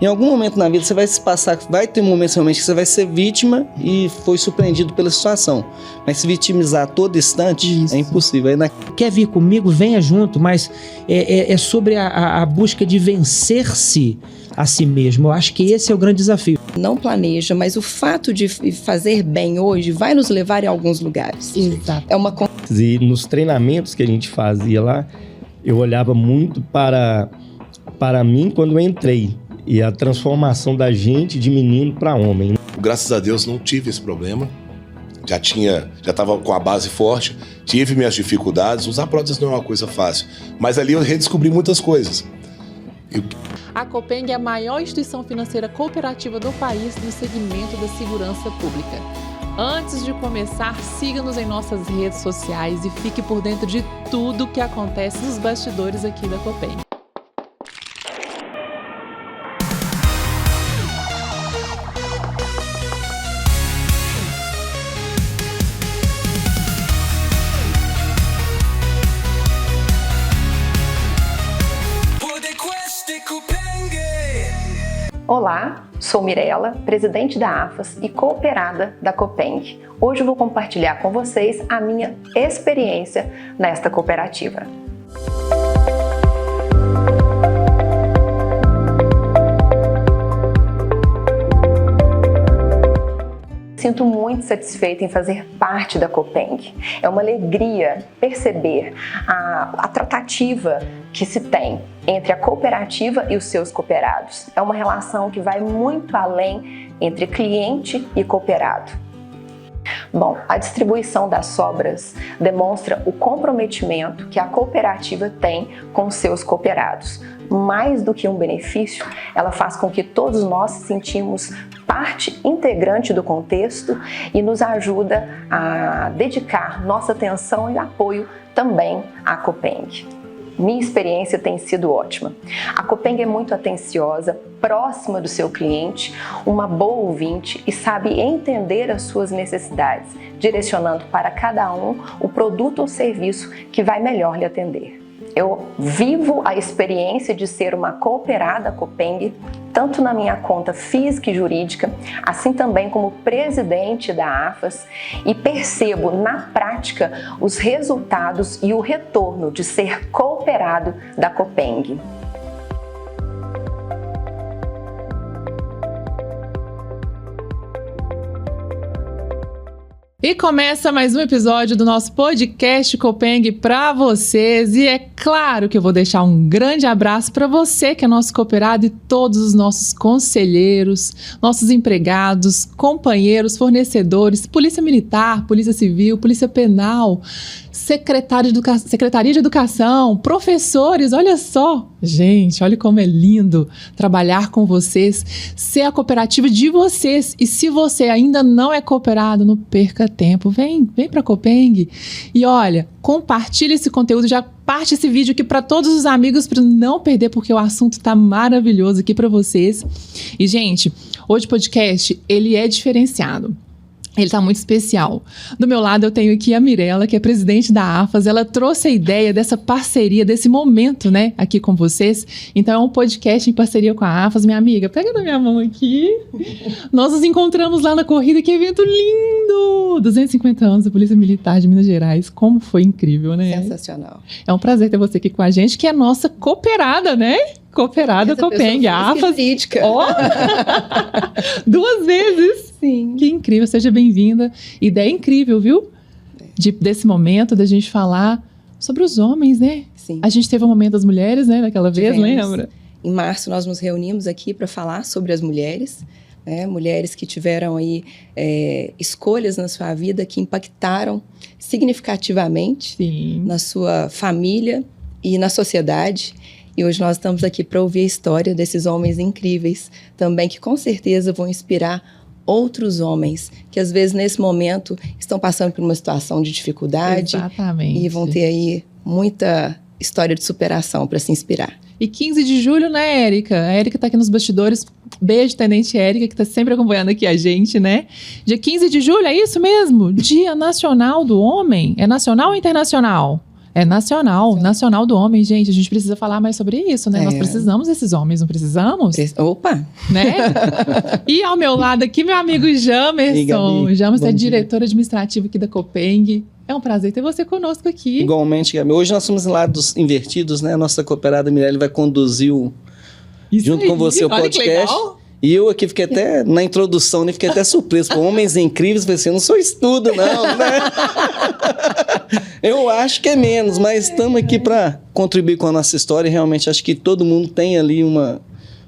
Em algum momento na vida você vai se passar, vai ter momentos realmente que você vai ser vítima e foi surpreendido pela situação. Mas se vitimizar a todo instante é impossível. Quer vir comigo? Venha junto, mas é sobre a busca de vencer-se a si mesmo. Eu acho que esse é o grande desafio. Não planeja, mas o fato de fazer bem hoje vai nos levar em alguns lugares. Exato. É uma... E nos treinamentos que a gente fazia lá, eu olhava muito para mim quando eu entrei. E a transformação da gente de menino para homem. Graças a Deus não tive esse problema. Já estava com a base forte, tive minhas dificuldades. Usar prótese não é uma coisa fácil. Mas ali eu redescobri muitas coisas. A Copeng é a maior instituição financeira cooperativa do país no segmento da segurança pública. Antes de começar, siga-nos em nossas redes sociais e fique por dentro de tudo que acontece nos bastidores aqui da Copeng. Olá, sou Mirella, presidente da AFAS e cooperada da Copeng. Hoje eu vou compartilhar com vocês a minha experiência nesta cooperativa. Sinto muito satisfeita em fazer parte da Copeng. É uma alegria perceber a tratativa que se tem entre a cooperativa e os seus cooperados. É uma relação que vai muito além entre cliente e cooperado. Bom, a distribuição das sobras demonstra o comprometimento que a cooperativa tem com os seus cooperados. Mais do que um benefício, ela faz com que todos nós se sentimos parte integrante do contexto e nos ajuda a dedicar nossa atenção e apoio também à Copeng. Minha experiência tem sido ótima. A Copeng é muito atenciosa, próxima do seu cliente, uma boa ouvinte e sabe entender as suas necessidades, direcionando para cada um o produto ou serviço que vai melhor lhe atender. Eu vivo a experiência de ser uma cooperada Copeng, tanto na minha conta física e jurídica, assim também como presidente da AFAS, e percebo na prática os resultados e o retorno de ser cooperado da Copeng. E começa mais um episódio do nosso podcast Copeng para vocês. E é claro que eu vou deixar um grande abraço para você que é nosso cooperado e todos os nossos conselheiros, nossos empregados, companheiros, fornecedores, Polícia Militar, Polícia Civil, Polícia Penal, Secretaria de Educação, professores, olha só. Gente, olha como é lindo trabalhar com vocês, ser a cooperativa de vocês. E se você ainda não é cooperado, não perca tempo. Vem para a Copeng. E olha, compartilha esse conteúdo, já parte esse vídeo aqui para todos os amigos para não perder, porque o assunto está maravilhoso aqui para vocês. E, gente, hoje o podcast, ele é diferenciado. Ele está muito especial. Do meu lado eu tenho aqui a Mirella, que é presidente da AFAS. Ela trouxe a ideia dessa parceria, desse momento, né, aqui com vocês. Então é um podcast em parceria com a AFAS. Minha amiga, pega na minha mão aqui. Nós nos encontramos lá na corrida, que evento lindo! 250 anos da Polícia Militar de Minas Gerais. Como foi incrível, né? Sensacional. É um prazer ter você aqui com a gente, que é nossa cooperada, né? Cooperada Copeng, a AFAS. Oh! 2 vezes. Sim. Que incrível, seja bem-vinda. Ideia incrível, viu? Desse momento da gente falar sobre os homens, né? Sim. A gente teve um momento das mulheres, né? Daquela vez, lembra? Em março nós nos reunimos aqui para falar sobre as mulheres, né? Mulheres que tiveram aí escolhas na sua vida que impactaram significativamente na sua família e na sociedade. E hoje nós estamos aqui para ouvir a história desses homens incríveis também, que com certeza vão inspirar outros homens que às vezes nesse momento estão passando por uma situação de dificuldade. Exatamente. E vão ter aí muita história de superação para se inspirar. E 15 de julho, né, Érica? A Érica está aqui nos bastidores. Beijo, Tenente Érica, que está sempre acompanhando aqui a gente, né? Dia 15 de julho, é isso mesmo? Dia Nacional do Homem. É nacional ou internacional? É nacional do homem, gente. A gente precisa falar mais sobre isso, né? Nós precisamos desses homens, não precisamos? Opa! Né? E ao meu lado aqui, meu amigo Jamerson. Jamerson é diretor administrativo aqui da Copeng. É um prazer ter você conosco aqui. Igualmente, Gabi. Hoje nós somos em lados invertidos, né? A nossa cooperada Mirelle vai conduzir junto com você o podcast. E eu aqui fiquei até, na introdução, né? Fiquei até surpreso. Com homens incríveis, falei assim, eu não sou estudo, não, né? Eu acho que é menos, mas estamos aqui para contribuir com a nossa história. E realmente acho que todo mundo tem ali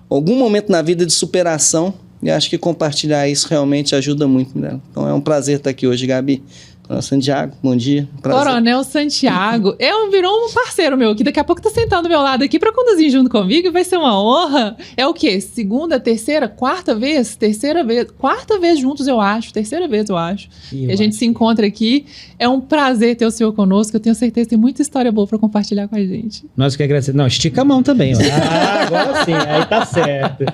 algum momento na vida de superação. E acho que compartilhar isso realmente ajuda muito, né? Então é um prazer estar aqui hoje, Gabi. Santiago, bom dia. Prazer. Coronel Santiago. Virou um parceiro meu, que daqui a pouco tá sentado do meu lado aqui para conduzir junto comigo, e vai ser uma honra. É o quê? Segunda, terceira, quarta vez? Terceira vez. Quarta vez juntos, eu acho. Terceira vez, eu acho. E a gente se encontra aqui. É um prazer ter o senhor conosco. Eu tenho certeza que tem muita história boa para compartilhar com a gente. Nós que agradecemos. Não, estica a mão também. Ó. Agora sim, aí tá certo.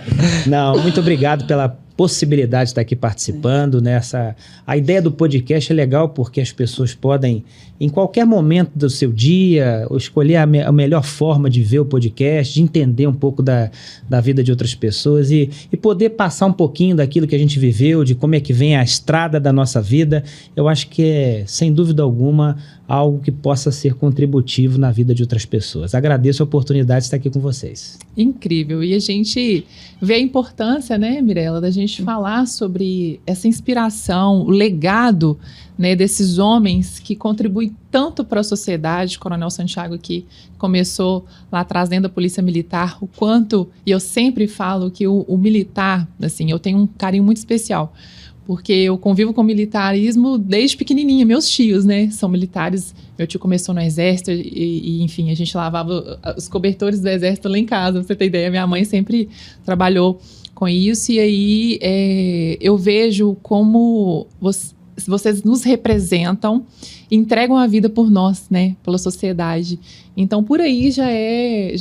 Não, muito obrigado pela possibilidade de estar aqui participando nessa... A ideia do podcast é legal porque as pessoas podem, em qualquer momento do seu dia, escolher a melhor forma de ver o podcast, de entender um pouco da vida de outras pessoas e poder passar um pouquinho daquilo que a gente viveu, de como é que vem a estrada da nossa vida. Eu acho que é, sem dúvida alguma, algo que possa ser contributivo na vida de outras pessoas. Agradeço a oportunidade de estar aqui com vocês. Incrível. E a gente vê a importância, né, Mirella, da gente falar sobre essa inspiração, o legado, né, desses homens que contribuem tanto para a sociedade. O Coronel Santiago aqui começou lá atrás dentro da Polícia Militar, o quanto, e eu sempre falo que o militar, assim, eu tenho um carinho muito especial, porque eu convivo com o militarismo desde pequenininha. Meus tios, né, são militares. Meu tio começou no exército e enfim, a gente lavava os cobertores do exército lá em casa, pra você ter ideia. Minha mãe sempre trabalhou com isso e aí eu vejo como vocês nos representam, entregam a vida por nós, né, pela sociedade. Então, por aí já é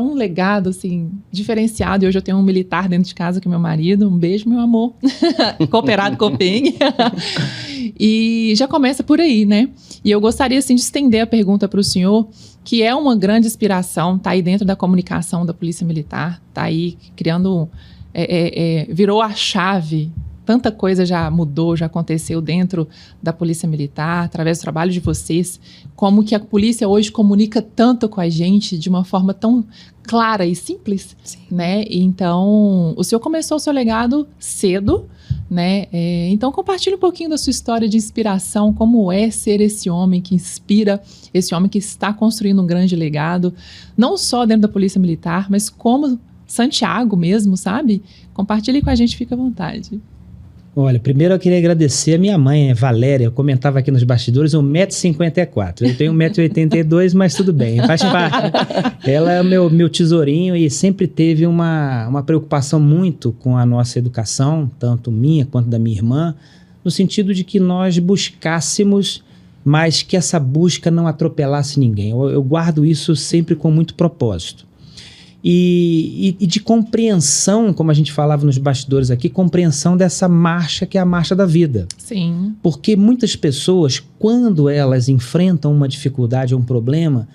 um legado, assim, diferenciado. E hoje eu tenho um militar dentro de casa, que é meu marido. Um beijo, meu amor. Cooperado Copeng. E já começa por aí, né? E eu gostaria, assim, de estender a pergunta para o senhor, que é uma grande inspiração, tá aí dentro da comunicação da Polícia Militar, tá aí criando... virou a chave. Tanta coisa já mudou, já aconteceu dentro da Polícia Militar, através do trabalho de vocês. Como que a polícia hoje comunica tanto com a gente de uma forma tão clara e simples, né? Então, o senhor começou o seu legado cedo, né? Então, compartilhe um pouquinho da sua história de inspiração, como é ser esse homem que inspira, esse homem que está construindo um grande legado, não só dentro da Polícia Militar, mas como Santiago mesmo, sabe? Compartilhe com a gente, fica à vontade. Olha, primeiro eu queria agradecer a minha mãe, Valéria. Eu comentava aqui nos bastidores, 1,54 m. Eu tenho 1,82 m, mas tudo bem, faz parte. Ela é o meu tesourinho e sempre teve uma preocupação muito com a nossa educação, tanto minha quanto da minha irmã, no sentido de que nós buscássemos, mas que essa busca não atropelasse ninguém. Eu guardo isso sempre com muito propósito. E de compreensão, como a gente falava nos bastidores aqui, compreensão dessa marcha que é a marcha da vida. Sim. Porque muitas pessoas, quando elas enfrentam uma dificuldade ou um problema,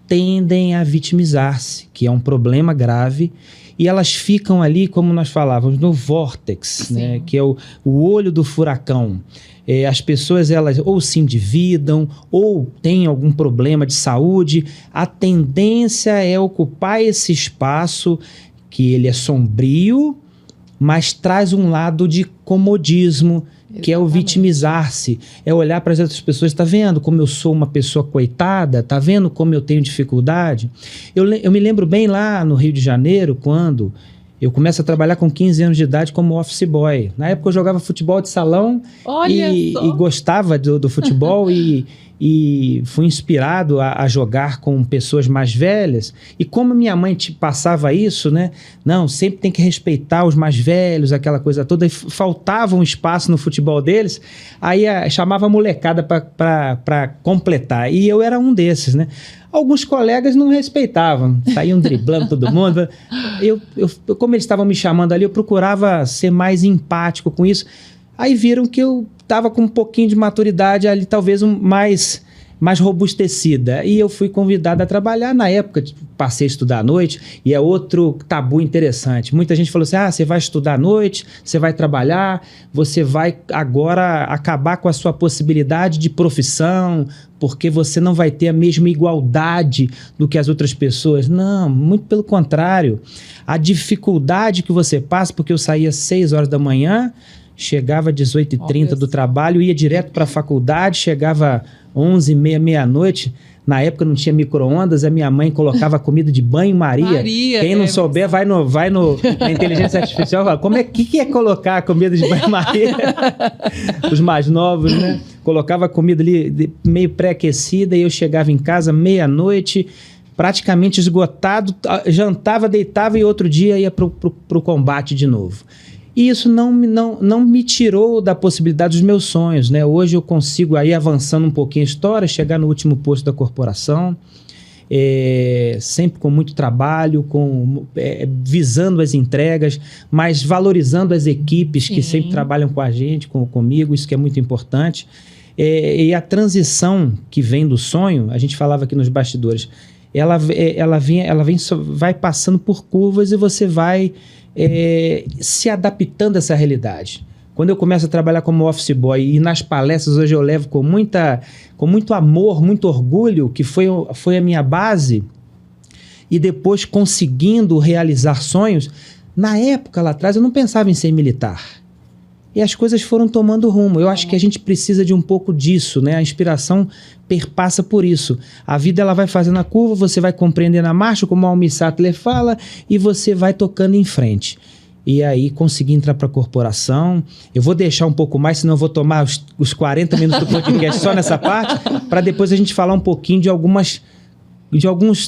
tendem a vitimizar-se, que é um problema grave, e elas ficam ali, como nós falávamos, no vórtex, né, que é o olho do furacão. As pessoas, elas ou se endividam ou têm algum problema de saúde. A tendência é ocupar esse espaço que ele é sombrio, mas traz um lado de comodismo, que é o vitimizar-se, é olhar para as outras pessoas, tá vendo como eu sou uma pessoa coitada, tá vendo como eu tenho dificuldade? Eu me lembro bem lá no Rio de Janeiro, quando eu começo a trabalhar com 15 anos de idade como office boy. Na época eu jogava futebol de salão e gostava do futebol e fui inspirado a jogar com pessoas mais velhas. E como minha mãe passava isso, né? Não, sempre tem que respeitar os mais velhos, aquela coisa toda. E faltava um espaço no futebol deles, aí chamava a molecada para completar. E eu era um desses, né? Alguns colegas não respeitavam, saíam driblando todo mundo. Como eles estavam me chamando ali, eu procurava ser mais empático com isso. Aí viram que eu estava com um pouquinho de maturidade ali, talvez mais mais robustecida. E eu fui convidado a trabalhar. Na época, passei a estudar à noite, e é outro tabu interessante. Muita gente falou assim, você vai estudar à noite, você vai trabalhar, você vai agora acabar com a sua possibilidade de profissão, porque você não vai ter a mesma igualdade do que as outras pessoas. Não, muito pelo contrário. A dificuldade que você passa, porque eu saía às 6 horas da manhã, chegava às 18h30 do trabalho, ia direto para a faculdade, chegava 11h30, meia-noite. Na época não tinha micro-ondas, a minha mãe colocava comida de banho-maria. Quem não souber, vai na inteligência artificial e fala, como é que é colocar a comida de banho-maria? Os mais novos, né? Colocava a comida ali meio pré-aquecida e eu chegava em casa meia-noite, praticamente esgotado, jantava, deitava e outro dia ia pro combate de novo. E isso não me tirou da possibilidade dos meus sonhos, né? Hoje eu consigo, aí avançando um pouquinho a história, chegar no último posto da corporação, sempre com muito trabalho, visando as entregas, mas valorizando as equipes que sempre trabalham com a gente, comigo, isso que é muito importante. E a transição que vem do sonho, a gente falava aqui nos bastidores, ela vai passando por curvas e você vai se adaptando a essa realidade. Quando eu começo a trabalhar como office boy e nas palestras hoje eu levo com muito amor, muito orgulho, que foi a minha base, e depois conseguindo realizar sonhos, na época lá atrás eu não pensava em ser militar. E as coisas foram tomando rumo. Eu acho que a gente precisa de um pouco disso, né? A inspiração perpassa por isso. A vida ela vai fazendo a curva, você vai compreendendo a marcha, como o Almir Sattler fala, e você vai tocando em frente. E aí consegui entrar para a corporação. Eu vou deixar um pouco mais, senão eu vou tomar os 40 minutos do podcast só nessa parte, para depois a gente falar um pouquinho de alguns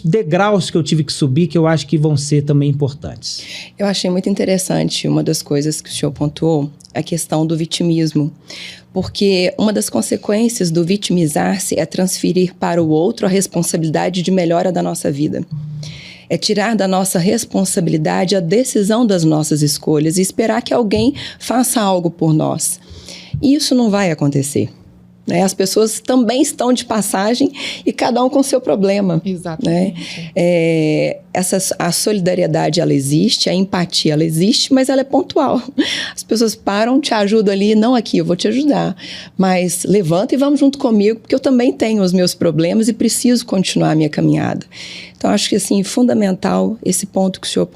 degraus que eu tive que subir, que eu acho que vão ser também importantes. Eu achei muito interessante uma das coisas que o senhor pontuou, a questão do vitimismo. Porque uma das consequências do vitimizar-se é transferir para o outro a responsabilidade de melhora da nossa vida. É tirar da nossa responsabilidade a decisão das nossas escolhas e esperar que alguém faça algo por nós. E isso não vai acontecer. Né? As pessoas também estão de passagem e cada um com seu problema. Exatamente. Né? A solidariedade, ela existe, a empatia, ela existe, mas ela é pontual. As pessoas param, te ajudam ali, não aqui, eu vou te ajudar, mas levanta e vamos junto comigo, porque eu também tenho os meus problemas e preciso continuar a minha caminhada. Então, acho que, assim, fundamental esse ponto que o senhor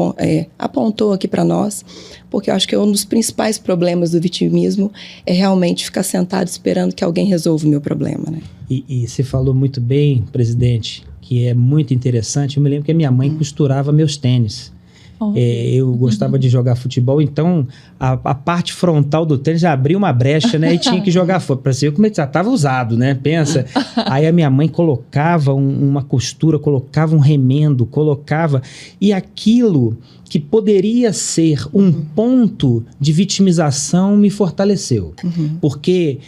apontou aqui para nós, porque eu acho que um dos principais problemas do vitimismo é realmente ficar sentado esperando que alguém resolva o meu problema, né? E você falou muito bem, presidente, que é muito interessante. Eu me lembro que a minha mãe costurava meus tênis. Eu gostava de jogar futebol, então a parte frontal do tênis já abria uma brecha, né? E tinha que jogar fora. Para ser como ele já estava usado, né? Pensa. Aí a minha mãe colocava uma costura, colocava um remendo, colocava... E aquilo que poderia ser um ponto de vitimização me fortaleceu. Porque,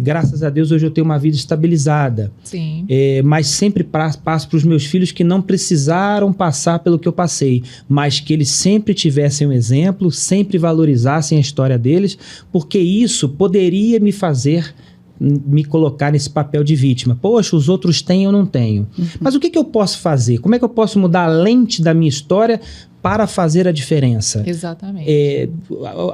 graças a Deus, hoje eu tenho uma vida estabilizada. Sim. Mas sempre passo para os meus filhos que não precisaram passar pelo que eu passei, mas que eles sempre tivessem um exemplo, sempre valorizassem a história deles, porque isso poderia me fazer me colocar nesse papel de vítima. Poxa, os outros têm, eu não tenho. Mas o que eu posso fazer? Como é que eu posso mudar a lente da minha história para fazer a diferença? Exatamente.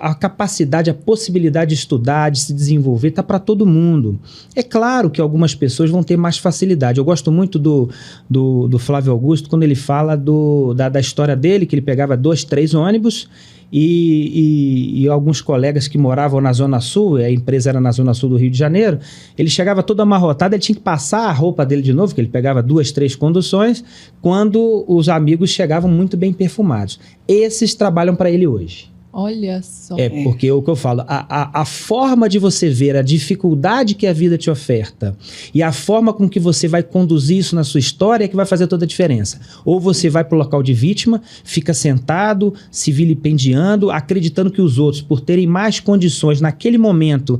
A capacidade, a possibilidade de estudar, de se desenvolver, está para todo mundo. É claro que algumas pessoas vão ter mais facilidade. Eu gosto muito do Flávio Augusto, quando ele fala da história dele, que ele pegava 2, 3 ônibus e alguns colegas que moravam na Zona Sul, a empresa era na Zona Sul do Rio de Janeiro, ele chegava todo amarrotado, ele tinha que passar a roupa dele de novo, que ele pegava 2, 3 conduções, quando os amigos chegavam muito bem perfumados. Esses trabalham para ele hoje. Olha só. Porque é o que eu falo, a forma de você ver a dificuldade que a vida te oferta e a forma com que você vai conduzir isso na sua história é que vai fazer toda a diferença. Ou você vai para o local de vítima, fica sentado, se vilipendiando, acreditando que os outros, por terem mais condições naquele momento,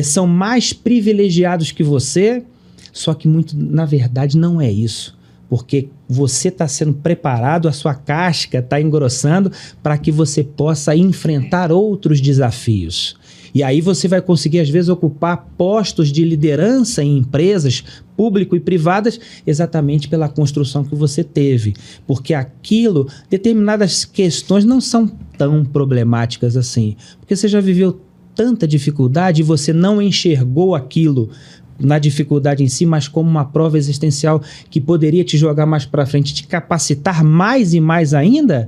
são mais privilegiados que você, só que muito, na verdade, não é isso. Porque você está sendo preparado, a sua casca está engrossando para que você possa enfrentar outros desafios. E aí você vai conseguir, às vezes, ocupar postos de liderança em empresas público e privadas exatamente pela construção que você teve. Porque aquilo, determinadas questões não são tão problemáticas assim. Porque você já viveu tanta dificuldade e você não enxergou aquilo na dificuldade em si, mas como uma prova existencial que poderia te jogar mais para frente, te capacitar mais e mais ainda.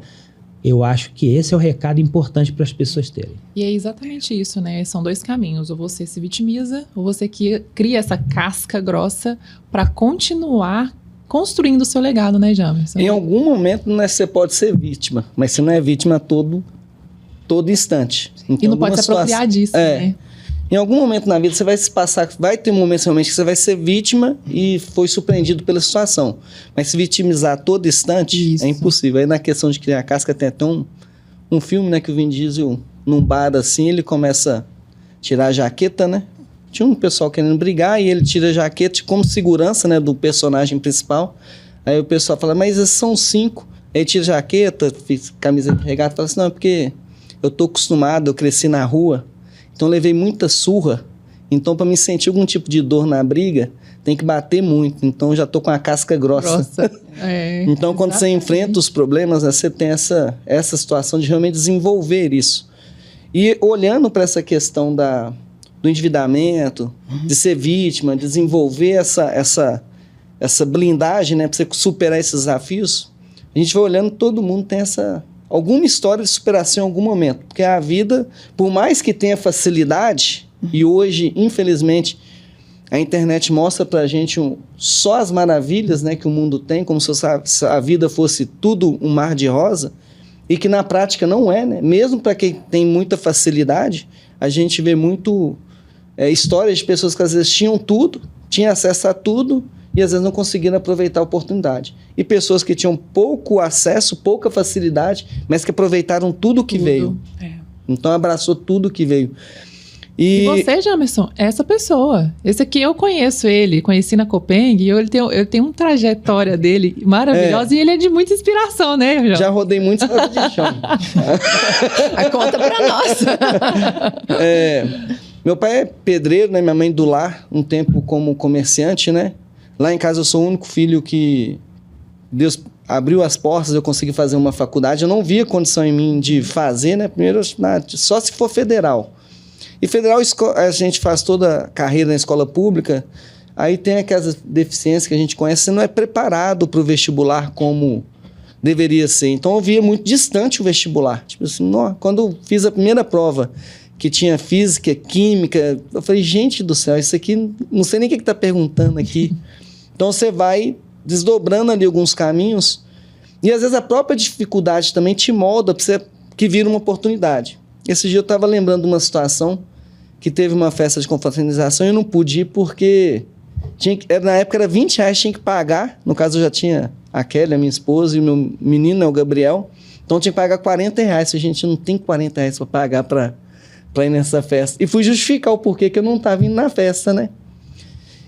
Eu acho que esse é o recado importante para as pessoas terem. E é exatamente isso, né? São dois caminhos. Ou você se vitimiza, ou você cria essa casca grossa para continuar construindo o seu legado, né, Jamerson? Em algum momento, né, você pode ser vítima, mas você não é vítima a todo instante. Então, e não pode se apropriar disso, né? Em algum momento na vida você vai se passar, vai ter momentos realmente que você vai ser vítima e foi surpreendido pela situação. Mas se vitimizar a todo instante é impossível. Aí na questão de criar casca tem até um filme, né, que o Vin Diesel, num bar assim, ele começa a tirar a jaqueta, né? Tinha um pessoal querendo brigar e ele tira a jaqueta como segurança, né, do personagem principal. Aí o pessoal fala, mas esses são 5. Aí tira a jaqueta, fiz camiseta de regata, fala assim, não, é porque eu tô acostumado, eu cresci na rua. Então, eu levei muita surra. Então, para me sentir algum tipo de dor na briga, tem que bater muito. Então, eu já estou com a casca grossa. Então, quando você enfrenta os problemas, né, você tem essa situação de realmente desenvolver isso. E olhando para essa questão do endividamento, de ser vítima, desenvolver essa blindagem, né, para você superar esses desafios, a gente vai olhando, todo mundo tem alguma história de superação em algum momento. Porque a vida, por mais que tenha facilidade, e hoje, infelizmente, a internet mostra pra gente só as maravilhas, né, que o mundo tem, como se a vida fosse tudo um mar de rosa, e que na prática não é, né? Mesmo para quem tem muita facilidade, a gente vê muito histórias de pessoas que às vezes tinham tudo, tinham acesso a tudo, e às vezes não conseguiram aproveitar a oportunidade. E pessoas que tinham pouco acesso, pouca facilidade, mas que aproveitaram tudo que veio. Então abraçou tudo que veio. E você, Jamerson, essa pessoa. Esse aqui eu conheço ele, conheci na Copeng, e ele tem uma trajetória dele maravilhosa, e ele é de muita inspiração, né, João? Já rodei muito estrada de chão. Conta pra nós. Meu pai é pedreiro, né? Minha mãe do lar, um tempo como comerciante, né? Lá em casa eu sou o único filho que Deus abriu as portas, eu consegui fazer uma faculdade. Eu não via condição em mim de fazer, né? Primeiro, só se for federal. E federal, a gente faz toda a carreira na escola pública, aí tem aquelas deficiências que a gente conhece, você não é preparado para o vestibular como deveria ser. Então eu via muito distante o vestibular. Tipo assim, quando eu fiz a primeira prova, que tinha física, química, eu falei, gente do céu, isso aqui, não sei nem o que está perguntando aqui. Então você vai desdobrando ali alguns caminhos, e às vezes a própria dificuldade também te molda para você que vira uma oportunidade. Esse dia eu estava lembrando de uma situação que teve uma festa de confraternização e eu não pude ir porque na época era R$20, tinha que pagar. No caso eu já tinha a Kelly, a minha esposa, e o meu menino, o Gabriel. Então tinha que pagar R$40. A gente não tem R$40 para pagar para ir nessa festa. E fui justificar o porquê que eu não estava indo na festa, né?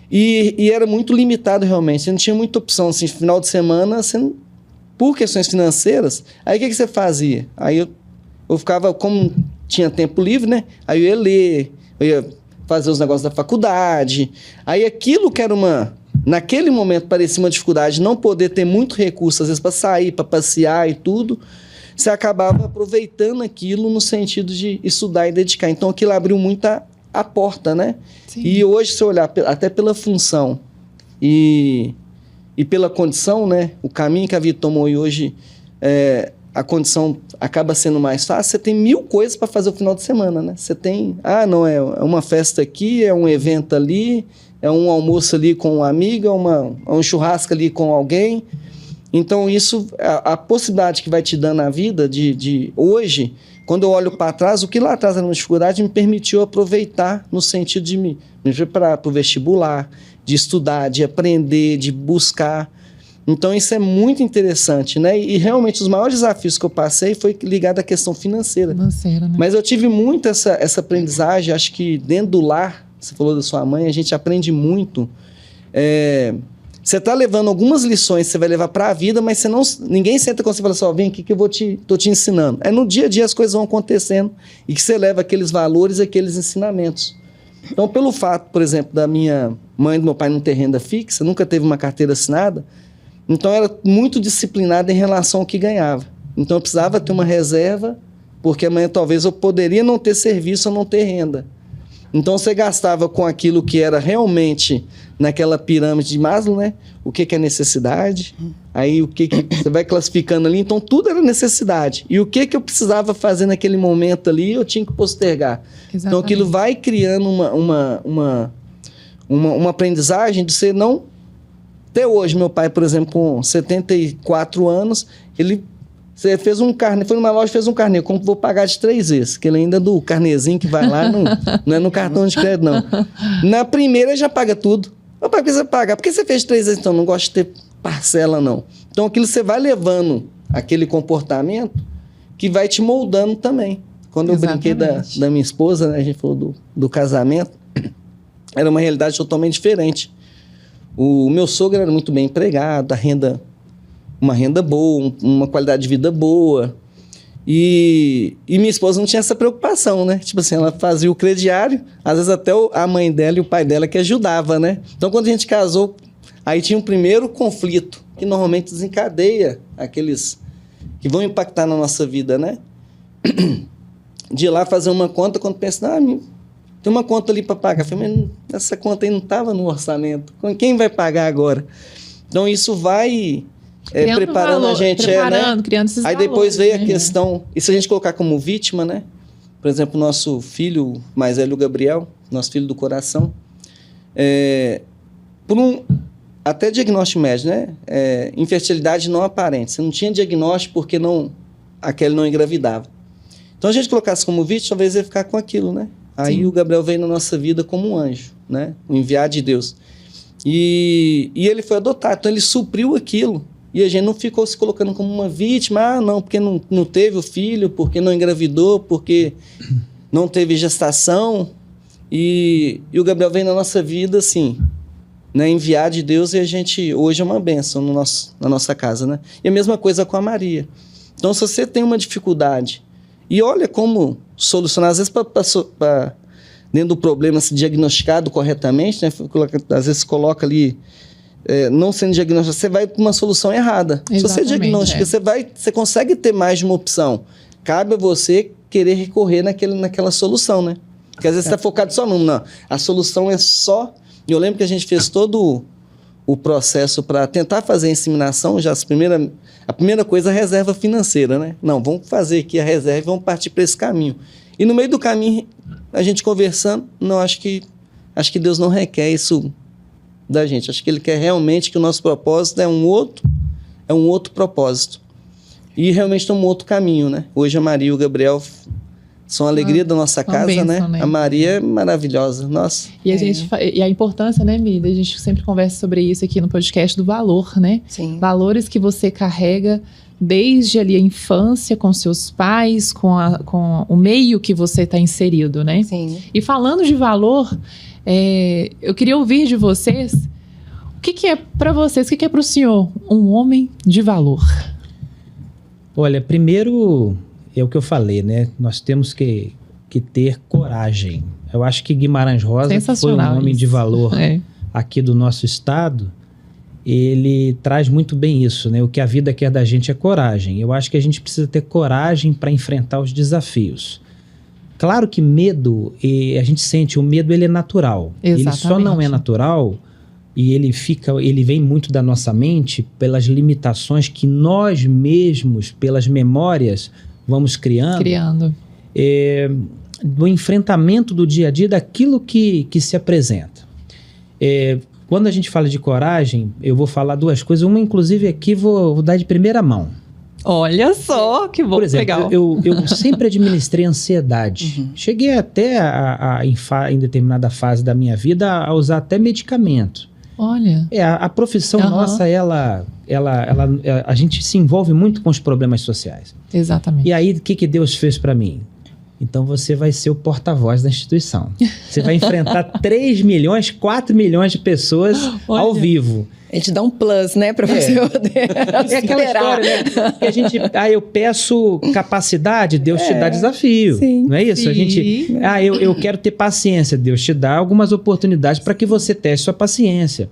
E era muito limitado realmente. Você não tinha muita opção. Assim, final de semana, por questões financeiras, aí o que você fazia? Aí eu ficava, como tinha tempo livre, né? Aí eu ia ler, eu ia fazer os negócios da faculdade. Aí aquilo que era naquele momento parecia uma dificuldade, não poder ter muito recurso, às vezes para sair, para passear e tudo, você acabava aproveitando aquilo no sentido de estudar e dedicar. Então aquilo abriu muito a porta, né? Sim. E hoje, se eu olhar até pela função e pela condição, né? O caminho que a vida tomou e hoje a condição acaba sendo mais fácil, você tem 1000 coisas para fazer o final de semana, né? Você tem, não, é uma festa aqui, é um evento ali, é um almoço ali com uma amiga, é um churrasco ali com alguém. Então, isso, a possibilidade que vai te dando na vida de hoje, quando eu olho para trás, o que lá atrás era uma dificuldade me permitiu aproveitar no sentido de me preparar para o vestibular, de estudar, de aprender, de buscar. Então, isso é muito interessante, né? E realmente, os maiores desafios que eu passei foi ligado à questão financeira. Né? Mas eu tive muito essa aprendizagem, acho que dentro do lar, você falou da sua mãe, a gente aprende muito. Você tá levando algumas lições que você vai levar para a vida, mas ninguém senta com você e fala assim, vem aqui que tô te ensinando. É no dia a dia as coisas vão acontecendo e que você leva aqueles valores, aqueles ensinamentos. Então, pelo fato, por exemplo, da minha mãe e do meu pai não ter renda fixa, nunca teve uma carteira assinada, então era muito disciplinada em relação ao que ganhava. Então eu precisava ter uma reserva, porque amanhã talvez eu poderia não ter serviço ou não ter renda. Então você gastava com aquilo que era realmente naquela pirâmide de Maslow, né? O que é necessidade, aí o que você vai classificando ali, então tudo era necessidade. E o que eu precisava fazer naquele momento ali, eu tinha que postergar. Exatamente. Então aquilo vai criando uma aprendizagem de você não... Até hoje, meu pai, por exemplo, com 74 anos, você fez um carnê, foi numa loja e fez um carnê, como vou pagar de 3 vezes, que ele ainda é do carnezinho que vai lá, não é no cartão de crédito, não. Na primeira já paga tudo. Por que você paga? Porque você fez 3 vezes, então não gosto de ter parcela, não. Então aquilo você vai levando aquele comportamento que vai te moldando também. Quando eu brinquei da minha esposa, né, a gente falou do casamento, era uma realidade totalmente diferente. O meu sogro era muito bem empregado, uma renda boa, uma qualidade de vida boa. E minha esposa não tinha essa preocupação, né? Tipo assim, ela fazia o crediário, às vezes até a mãe dela e o pai dela que ajudava, né? Então, quando a gente casou, aí tinha um primeiro conflito, que normalmente desencadeia aqueles que vão impactar na nossa vida, né? De ir lá fazer uma conta, quando pensa, tem uma conta ali para pagar. Eu falei, mas essa conta aí não estava no orçamento. Quem vai pagar agora? Então, isso vai preparando valor, a gente. Criando esses aí valores, depois veio a questão... E se a gente colocar como vítima, né? Por exemplo, nosso filho mais velho, o Gabriel, nosso filho do coração, por até diagnóstico médico, né? Infertilidade não aparente. Você não tinha diagnóstico porque aquele não engravidava. Então, a gente colocasse como vítima, talvez ia ficar com aquilo, né? Aí o Gabriel veio na nossa vida como um anjo, né? O enviado de Deus. E ele foi adotado, então ele supriu aquilo. E a gente não ficou se colocando como uma vítima, não, porque não teve o filho, porque não engravidou, porque não teve gestação. E o Gabriel veio na nossa vida, assim, né? Enviado de Deus, e a gente hoje é uma bênção na nossa casa, né? E a mesma coisa com a Maria. Então, se você tem uma dificuldade, e olha como solucionar, às vezes, dentro do problema, se diagnosticado corretamente, né? Às vezes coloca ali, não sendo diagnosticado, você vai para uma solução errada. Exatamente, se você diagnostica, você consegue ter mais de uma opção. Cabe a você querer recorrer naquela solução, né? Porque às vezes você está focado só numa. Não, a solução é só... Eu lembro que a gente fez todo o processo para tentar fazer a inseminação, já a primeira coisa é a reserva financeira, né? Não, vamos fazer aqui a reserva e vamos partir para esse caminho. E no meio do caminho, a gente conversando, não, acho que Deus não requer isso da gente. Acho que Ele quer realmente que o nosso propósito é um outro propósito. E realmente tem um outro caminho, né? Hoje a Maria e o Gabriel são a alegria da nossa casa, bênção, né? A Maria é maravilhosa, nossa. E a importância, né, Mida? A gente sempre conversa sobre isso aqui no podcast do valor, né? Sim. Valores que você carrega desde ali a infância, com seus pais, com o meio que você está inserido, né? Sim. E falando de valor, eu queria ouvir de vocês, o que é para vocês, o que é para o senhor um homem de valor? Olha, primeiro... É o que eu falei, né? Nós temos que ter coragem. Eu acho que Guimarães Rosa, que foi um homem de valor aqui do nosso estado, ele traz muito bem isso, né? O que a vida quer da gente é coragem. Eu acho que a gente precisa ter coragem para enfrentar os desafios. Claro que medo, a gente sente, o medo ele é natural. Exatamente. Ele só não é natural e ele vem muito da nossa mente pelas limitações que nós mesmos, pelas memórias, vamos criando. Do enfrentamento do dia a dia daquilo que se apresenta. Quando a gente fala de coragem, eu vou falar 2 coisas. Uma, inclusive, aqui vou dar de primeira mão. Olha só, que bom, por exemplo, legal. Eu sempre administrei ansiedade. Uhum. Cheguei até, em determinada fase da minha vida, a usar até medicamento. Olha. A profissão nossa, a gente se envolve muito com os problemas sociais. Exatamente. E aí, o que Deus fez para mim? Então você vai ser o porta-voz da instituição. Você vai enfrentar 3 milhões, 4 milhões de pessoas ao vivo. A gente dá um plus, né, para você poder É aquela história, né? Que eu peço capacidade, Deus te dá desafio. Sim, não é isso? sim. A gente, eu quero ter paciência, Deus te dá algumas oportunidades para que você teste sua paciência.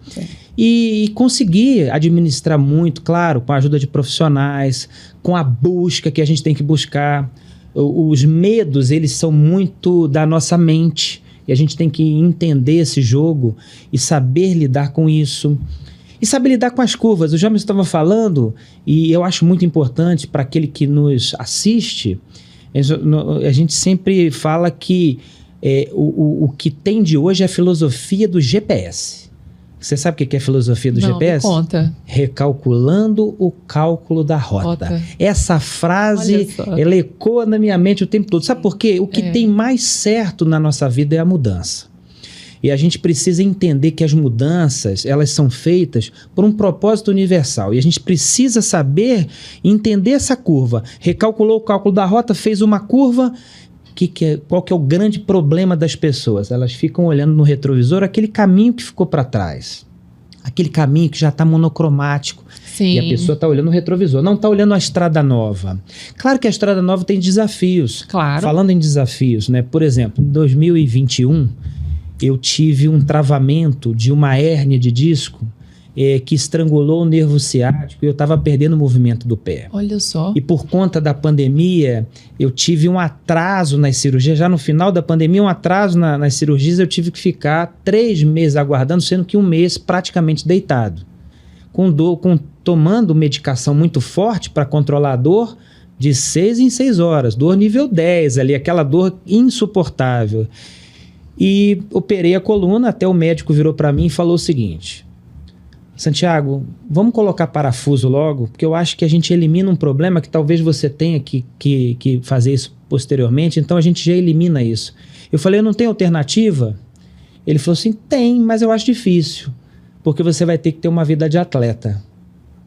E conseguir administrar muito, claro, com a ajuda de profissionais, com a busca que a gente tem que buscar. Os medos, eles são muito da nossa mente. E a gente tem que entender esse jogo e saber lidar com isso. E saber lidar com as curvas. O James estava falando, e eu acho muito importante para aquele que nos assiste, a gente sempre fala que o que tem de hoje é a filosofia do GPS. Você sabe o que é a filosofia do GPS? Me conta. Recalculando o cálculo da rota. Essa frase, ela ecoa na minha mente o tempo todo. Sabe por quê? O que tem mais certo na nossa vida é a mudança. E a gente precisa entender que as mudanças, elas são feitas por um propósito universal. E a gente precisa saber entender essa curva. Recalculou o cálculo da rota, fez uma curva. Qual que é o grande problema das pessoas? Elas ficam olhando no retrovisor aquele caminho que ficou para trás. Aquele caminho que já está monocromático. Sim. E a pessoa está olhando no retrovisor, não está olhando a estrada nova. Claro que a estrada nova tem desafios. Claro. Falando em desafios, né? Por exemplo, em 2021, eu tive um travamento de uma hérnia de disco que estrangulou o nervo ciático e eu estava perdendo o movimento do pé. Olha só. E por conta da pandemia, eu tive um atraso nas cirurgias. Já no final da pandemia, um atraso nas cirurgias, eu tive que ficar 3 meses aguardando, sendo que 1 mês praticamente deitado. Tomando medicação muito forte para controlar a dor de 6 em 6 horas. Dor nível 10 ali, aquela dor insuportável. E operei a coluna, até o médico virou para mim e falou o seguinte: Santiago, vamos colocar parafuso logo, porque eu acho que a gente elimina um problema que talvez você tenha que fazer isso posteriormente, então a gente já elimina isso. Eu falei, eu não tenho alternativa? Ele falou assim, tem, mas eu acho difícil, porque você vai ter que ter uma vida de atleta.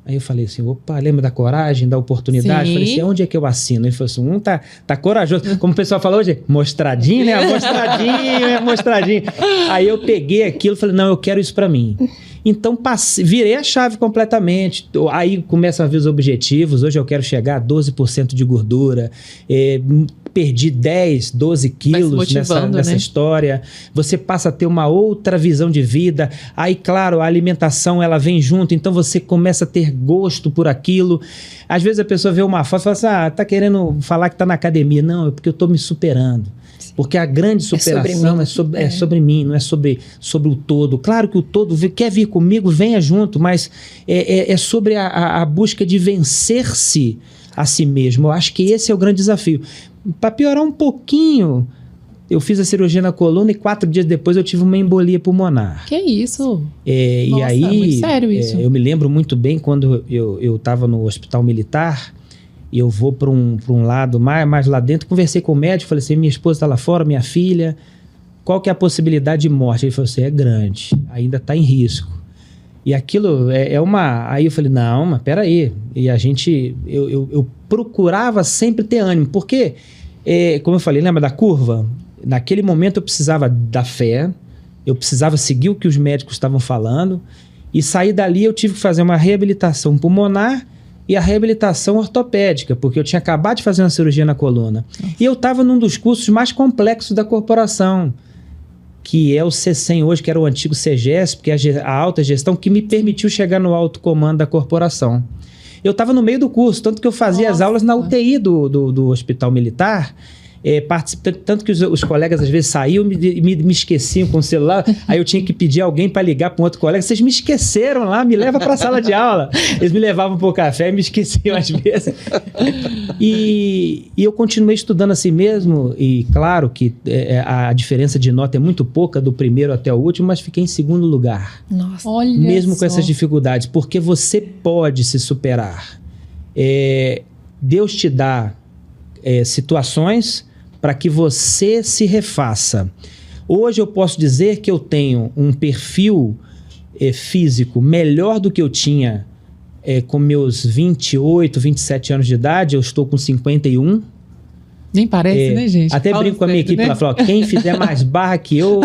Aí eu falei assim, opa, lembra da coragem, da oportunidade? Sim. Falei assim, onde é que eu assino? Ele falou assim, tá corajoso. Como o pessoal falou hoje, mostradinho, né? Mostradinho. Aí eu peguei aquilo e falei, não, eu quero isso pra mim. Então virei a chave completamente. Aí começam a ver os objetivos. Hoje eu quero chegar a 12% de gordura. Perdi 10, 12 quilos nessa história. Você passa a ter uma outra visão de vida. Aí, claro, a alimentação ela vem junto, então você começa a ter gosto por aquilo. Às vezes a pessoa vê uma foto e fala assim, tá querendo falar que tá na academia. Não, é porque eu tô me superando. Porque a grande superação é sobre mim, não é sobre o todo. Claro que o todo quer vir comigo, venha junto, mas é sobre a busca de vencer-se a si mesmo. Eu acho que esse é o grande desafio. Para piorar um pouquinho, eu fiz a cirurgia na coluna e 4 dias depois eu tive uma embolia pulmonar. Que isso? Nossa, e aí, muito sério isso. Eu me lembro muito bem quando eu estava no hospital militar. E eu vou para um lado mais lá dentro, conversei com o médico, falei assim, minha esposa está lá fora, minha filha, qual que é a possibilidade de morte? Ele falou assim, é grande, ainda está em risco. E aquilo Aí eu falei, não, mas peraí. E eu procurava sempre ter ânimo, porque, como eu falei, lembra da curva? Naquele momento eu precisava da fé, eu precisava seguir o que os médicos estavam falando, e sair dali eu tive que fazer uma reabilitação pulmonar, e a reabilitação ortopédica, porque eu tinha acabado de fazer uma cirurgia na coluna. E eu estava num dos cursos mais complexos da corporação, que é o CECEM hoje, que era o antigo CEGESP, que é a alta gestão, que me permitiu chegar no alto comando da corporação. Eu estava no meio do curso, tanto que eu fazia as aulas na UTI do Hospital Militar, tanto que os colegas às vezes saíam e me esqueciam com o celular, aí eu tinha que pedir alguém para ligar para um outro colega, vocês me esqueceram lá, me leva para a sala de aula. Eles me levavam para o café e me esqueciam às vezes. E eu continuei estudando assim mesmo, e claro que a diferença de nota é muito pouca do primeiro até o último, mas fiquei em 2º lugar. Nossa, olha mesmo só. Com essas dificuldades, porque você pode se superar. Deus te dá situações para que você se refaça. Hoje eu posso dizer que eu tenho um perfil físico melhor do que eu tinha com meus 28, 27 anos de idade. Eu estou com 51. Nem parece, né, gente? Até Fala brinco com a minha sério, equipe, né? ela falou, quem fizer mais barra que eu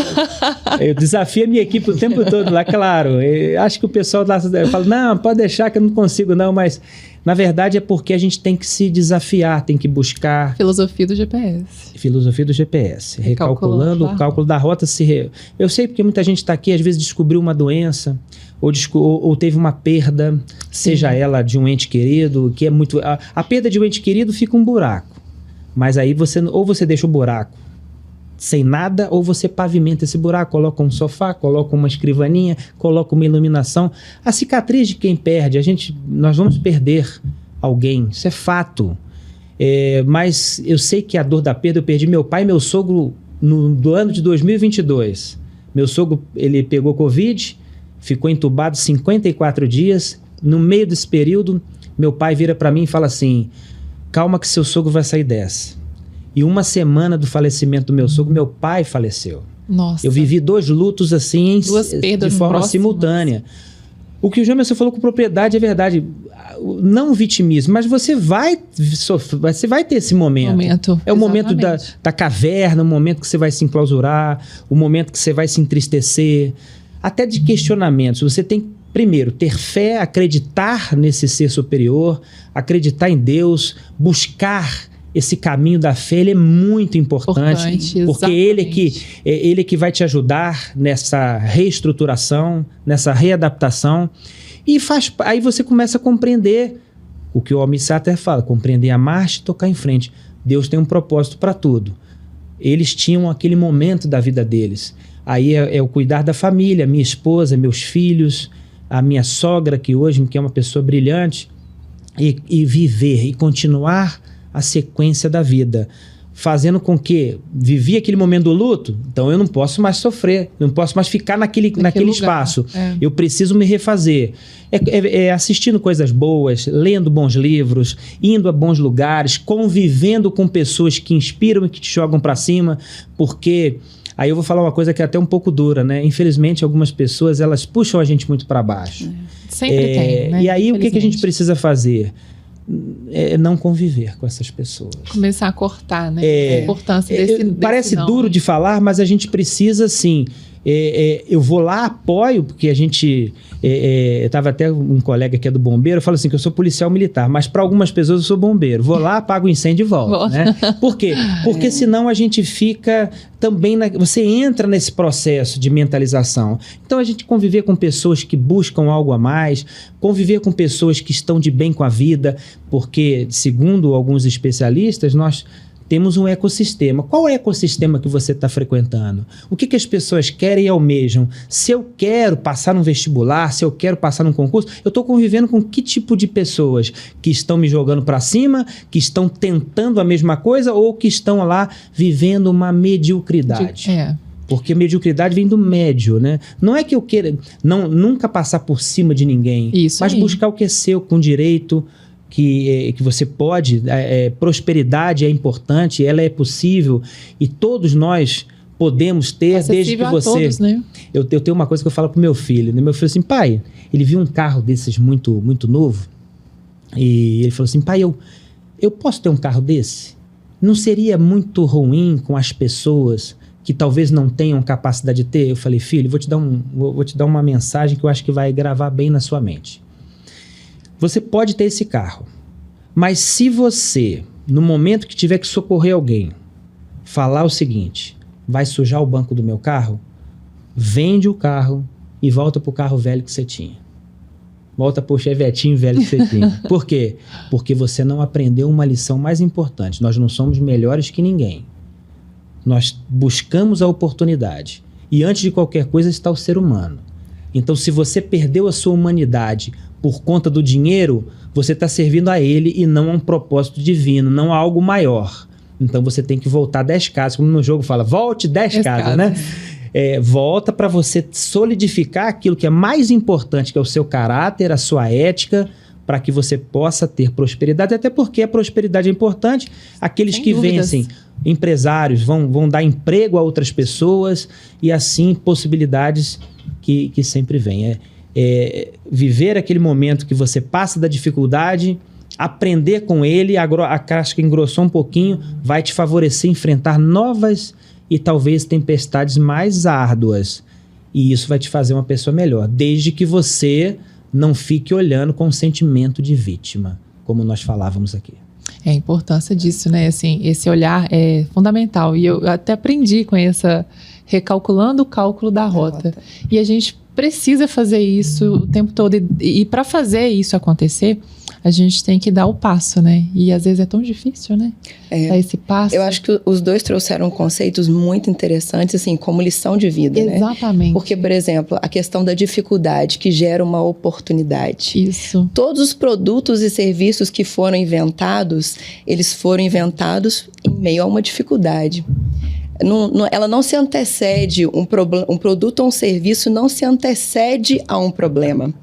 desafio a minha equipe o tempo todo lá, claro. Acho que o pessoal lá, eu falo, não, pode deixar que eu não consigo não, mas na verdade é porque a gente tem que se desafiar, tem que buscar... Filosofia do GPS. Filosofia do GPS, recalculando o cálculo da rota. Eu sei porque muita gente está aqui, às vezes descobriu uma doença, ou teve uma perda, seja ela de um ente querido, que é muito... A perda de um ente querido fica um buraco. Mas aí ou você deixa o buraco sem nada, ou você pavimenta esse buraco, coloca um sofá, coloca uma escrivaninha, coloca uma iluminação. A cicatriz de quem perde, nós vamos perder alguém, isso é fato. Mas eu sei que a dor da perda, eu perdi meu pai e meu sogro do ano de 2022. Meu sogro, ele pegou Covid, ficou entubado 54 dias. No meio desse período, meu pai vira para mim e fala assim, calma que seu sogro vai sair dessa. E uma semana do falecimento do meu sogro, meu pai faleceu. Nossa. Eu vivi 2 lutos assim, Duas perdas de forma próximas. simultânea. O que o Jamerson falou com propriedade é verdade. Não vitimismo, mas você vai sofrer, você vai ter esse momento. É o momento da caverna, o momento que você vai se enclausurar, o momento que você vai se entristecer, até de questionamentos. Você tem primeiro, ter fé, acreditar nesse ser superior, acreditar em Deus, buscar esse caminho da fé, ele é muito importante porque ele é que vai te ajudar nessa reestruturação, nessa readaptação, e aí você começa a compreender o que o Almir Sater fala, compreender a marcha e tocar em frente. Deus tem um propósito para tudo. Eles tinham aquele momento da vida deles. Aí é o cuidar da família, minha esposa, meus filhos, a minha sogra, que hoje que é uma pessoa brilhante, e viver e continuar a sequência da vida, fazendo com que vivi aquele momento do luto, então eu não posso mais sofrer, não posso mais ficar naquele espaço. Eu preciso me refazer. Assistindo coisas boas, lendo bons livros, indo a bons lugares, convivendo com pessoas que inspiram e que te jogam para cima, porque... Aí eu vou falar uma coisa que é até um pouco dura, né? Infelizmente, algumas pessoas, elas puxam a gente muito para baixo. Sempre tem, né? E aí, o que a gente precisa fazer? É não conviver com essas pessoas. Começar a cortar, né? A importância desse parece não, duro de falar, mas a gente precisa, sim. Eu vou lá, apoio, porque a gente... Tava até um colega que é do bombeiro, fala assim que eu sou policial militar, mas para algumas pessoas eu sou bombeiro. Vou lá, apago o incêndio e volto. Né? Por quê? Porque senão a gente fica também... Você entra nesse processo de mentalização. Então a gente conviver com pessoas que buscam algo a mais, conviver com pessoas que estão de bem com a vida, porque, segundo alguns especialistas, nós... temos um ecossistema. Qual é o ecossistema que você está frequentando? O que as pessoas querem e almejam? Se eu quero passar num vestibular, se eu quero passar num concurso, eu estou convivendo com que tipo de pessoas? Que estão me jogando para cima, que estão tentando a mesma coisa ou que estão lá vivendo uma mediocridade? Porque mediocridade vem do médio, né? Não é que eu queira nunca passar por cima de ninguém, mas buscar o que é seu com direito, que você pode, prosperidade é importante, ela é possível e todos nós podemos ter, desde que você... Todos, né? Eu tenho uma coisa que eu falo pro meu filho, né? Meu filho assim, pai, ele viu um carro desses muito, muito novo e ele falou assim, pai, eu posso ter um carro desse? Não seria muito ruim com as pessoas que talvez não tenham capacidade de ter? Eu falei, filho, vou te dar uma mensagem que eu acho que vai gravar bem na sua mente. Você pode ter esse carro, mas se você, no momento que tiver que socorrer alguém, falar o seguinte, vai sujar o banco do meu carro, vende o carro e volta pro carro velho que você tinha. Volta pro chevetinho velho que você tinha. Por quê? Porque você não aprendeu uma lição mais importante. Nós não somos melhores que ninguém. Nós buscamos a oportunidade. E antes de qualquer coisa está o ser humano. Então, se você perdeu a sua humanidade por conta do dinheiro, você está servindo a ele e não a um propósito divino, não a algo maior. Então, você tem que voltar 10 casas. Como no jogo fala, volte 10 casas, né? Volta para você solidificar aquilo que é mais importante, que é o seu caráter, a sua ética, para que você possa ter prosperidade. Até porque a prosperidade é importante. Aqueles que vencem, empresários, vão dar emprego a outras pessoas e assim possibilidades que sempre vêm. Viver aquele momento que você passa da dificuldade aprender com ele, a casca engrossou um pouquinho, vai te favorecer enfrentar novas e talvez tempestades mais árduas. E isso vai te fazer uma pessoa melhor, desde que você não fique olhando com sentimento de vítima, como nós falávamos aqui. É a importância disso, né? Assim, esse olhar é fundamental. E eu até aprendi com essa recalculando o cálculo da rota. E a gente precisa fazer isso o tempo todo. E para fazer isso acontecer, a gente tem que dar o passo, né? E às vezes é tão difícil, né? Dar esse passo. Eu acho que os dois trouxeram conceitos muito interessantes, assim, como lição de vida, né? Exatamente. Porque, por exemplo, a questão da dificuldade que gera uma oportunidade. Isso. Todos os produtos e serviços que foram inventados, eles foram inventados em meio a uma dificuldade. Ela não se antecede, um produto ou um serviço não se antecede a um problema.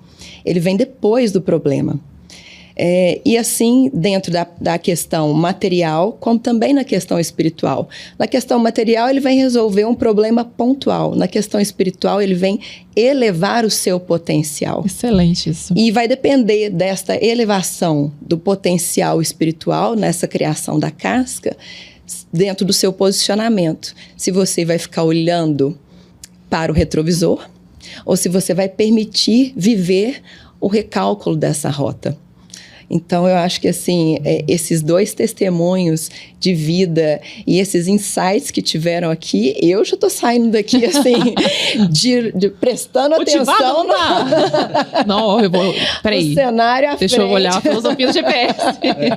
Ele vem depois do problema. E assim, dentro da questão material, como também na questão espiritual. Na questão material, ele vem resolver um problema pontual. Na questão espiritual, ele vem elevar o seu potencial. Excelente isso. E vai depender desta elevação do potencial espiritual, nessa criação da casca, dentro do seu posicionamento. Se você vai ficar olhando para o retrovisor, ou se você vai permitir viver o recálculo dessa rota. Então, eu acho que, assim, esses dois testemunhos de vida e esses insights que tiveram aqui, eu já estou saindo daqui, assim, prestando atenção Não, eu vou... Peraí. no cenário à Deixa frente. eu olhar a filosofia do GPS.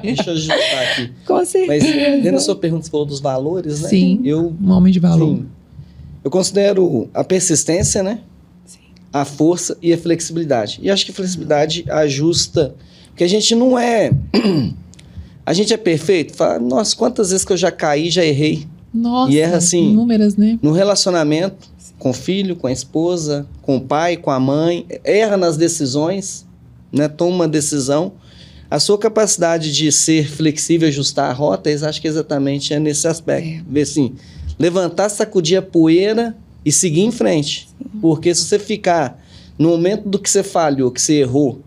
Deixa eu ajustar aqui. Com certeza. Mas, dentro da sua pergunta, você falou dos valores, né? Sim, um homem de valor. Sim, eu considero a persistência, né? Sim. A força e a flexibilidade. E acho que a flexibilidade ajusta... Porque a gente não é... A gente é perfeito. Fala, nossa, quantas vezes que eu já caí, já errei. Nossa, e erra assim, inúmeras, né? No relacionamento, com o filho, com a esposa, com o pai, com a mãe. Erra nas decisões, né? Toma uma decisão. A sua capacidade de ser flexível e ajustar a rota, acho que exatamente é nesse aspecto. Ver assim, levantar, sacudir a poeira e seguir em frente. Sim. Porque se você ficar no momento do que você falhou, que você errou,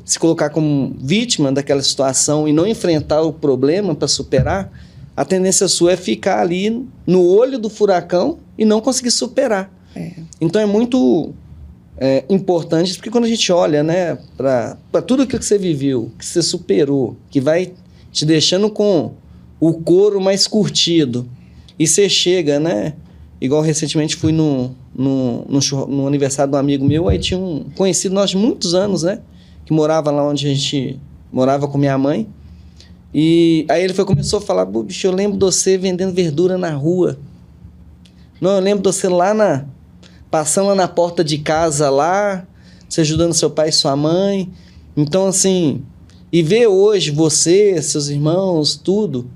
se colocar como vítima daquela situação e não enfrentar o problema para superar, a tendência sua é ficar ali no olho do furacão e não conseguir superar. Então é muito importante, porque quando a gente olha, né, para tudo aquilo que você viveu, que você superou, que vai te deixando com o couro mais curtido, e você chega, né, igual recentemente fui no aniversário de um amigo meu, aí tinha um conhecido nós de muitos anos, né, que morava lá onde a gente morava com minha mãe. E aí ele começou a falar, bicho, eu lembro de você vendendo verdura na rua. Não, eu lembro de você lá passando na porta de casa lá, você ajudando seu pai e sua mãe. Então, assim, e ver hoje você, seus irmãos, tudo,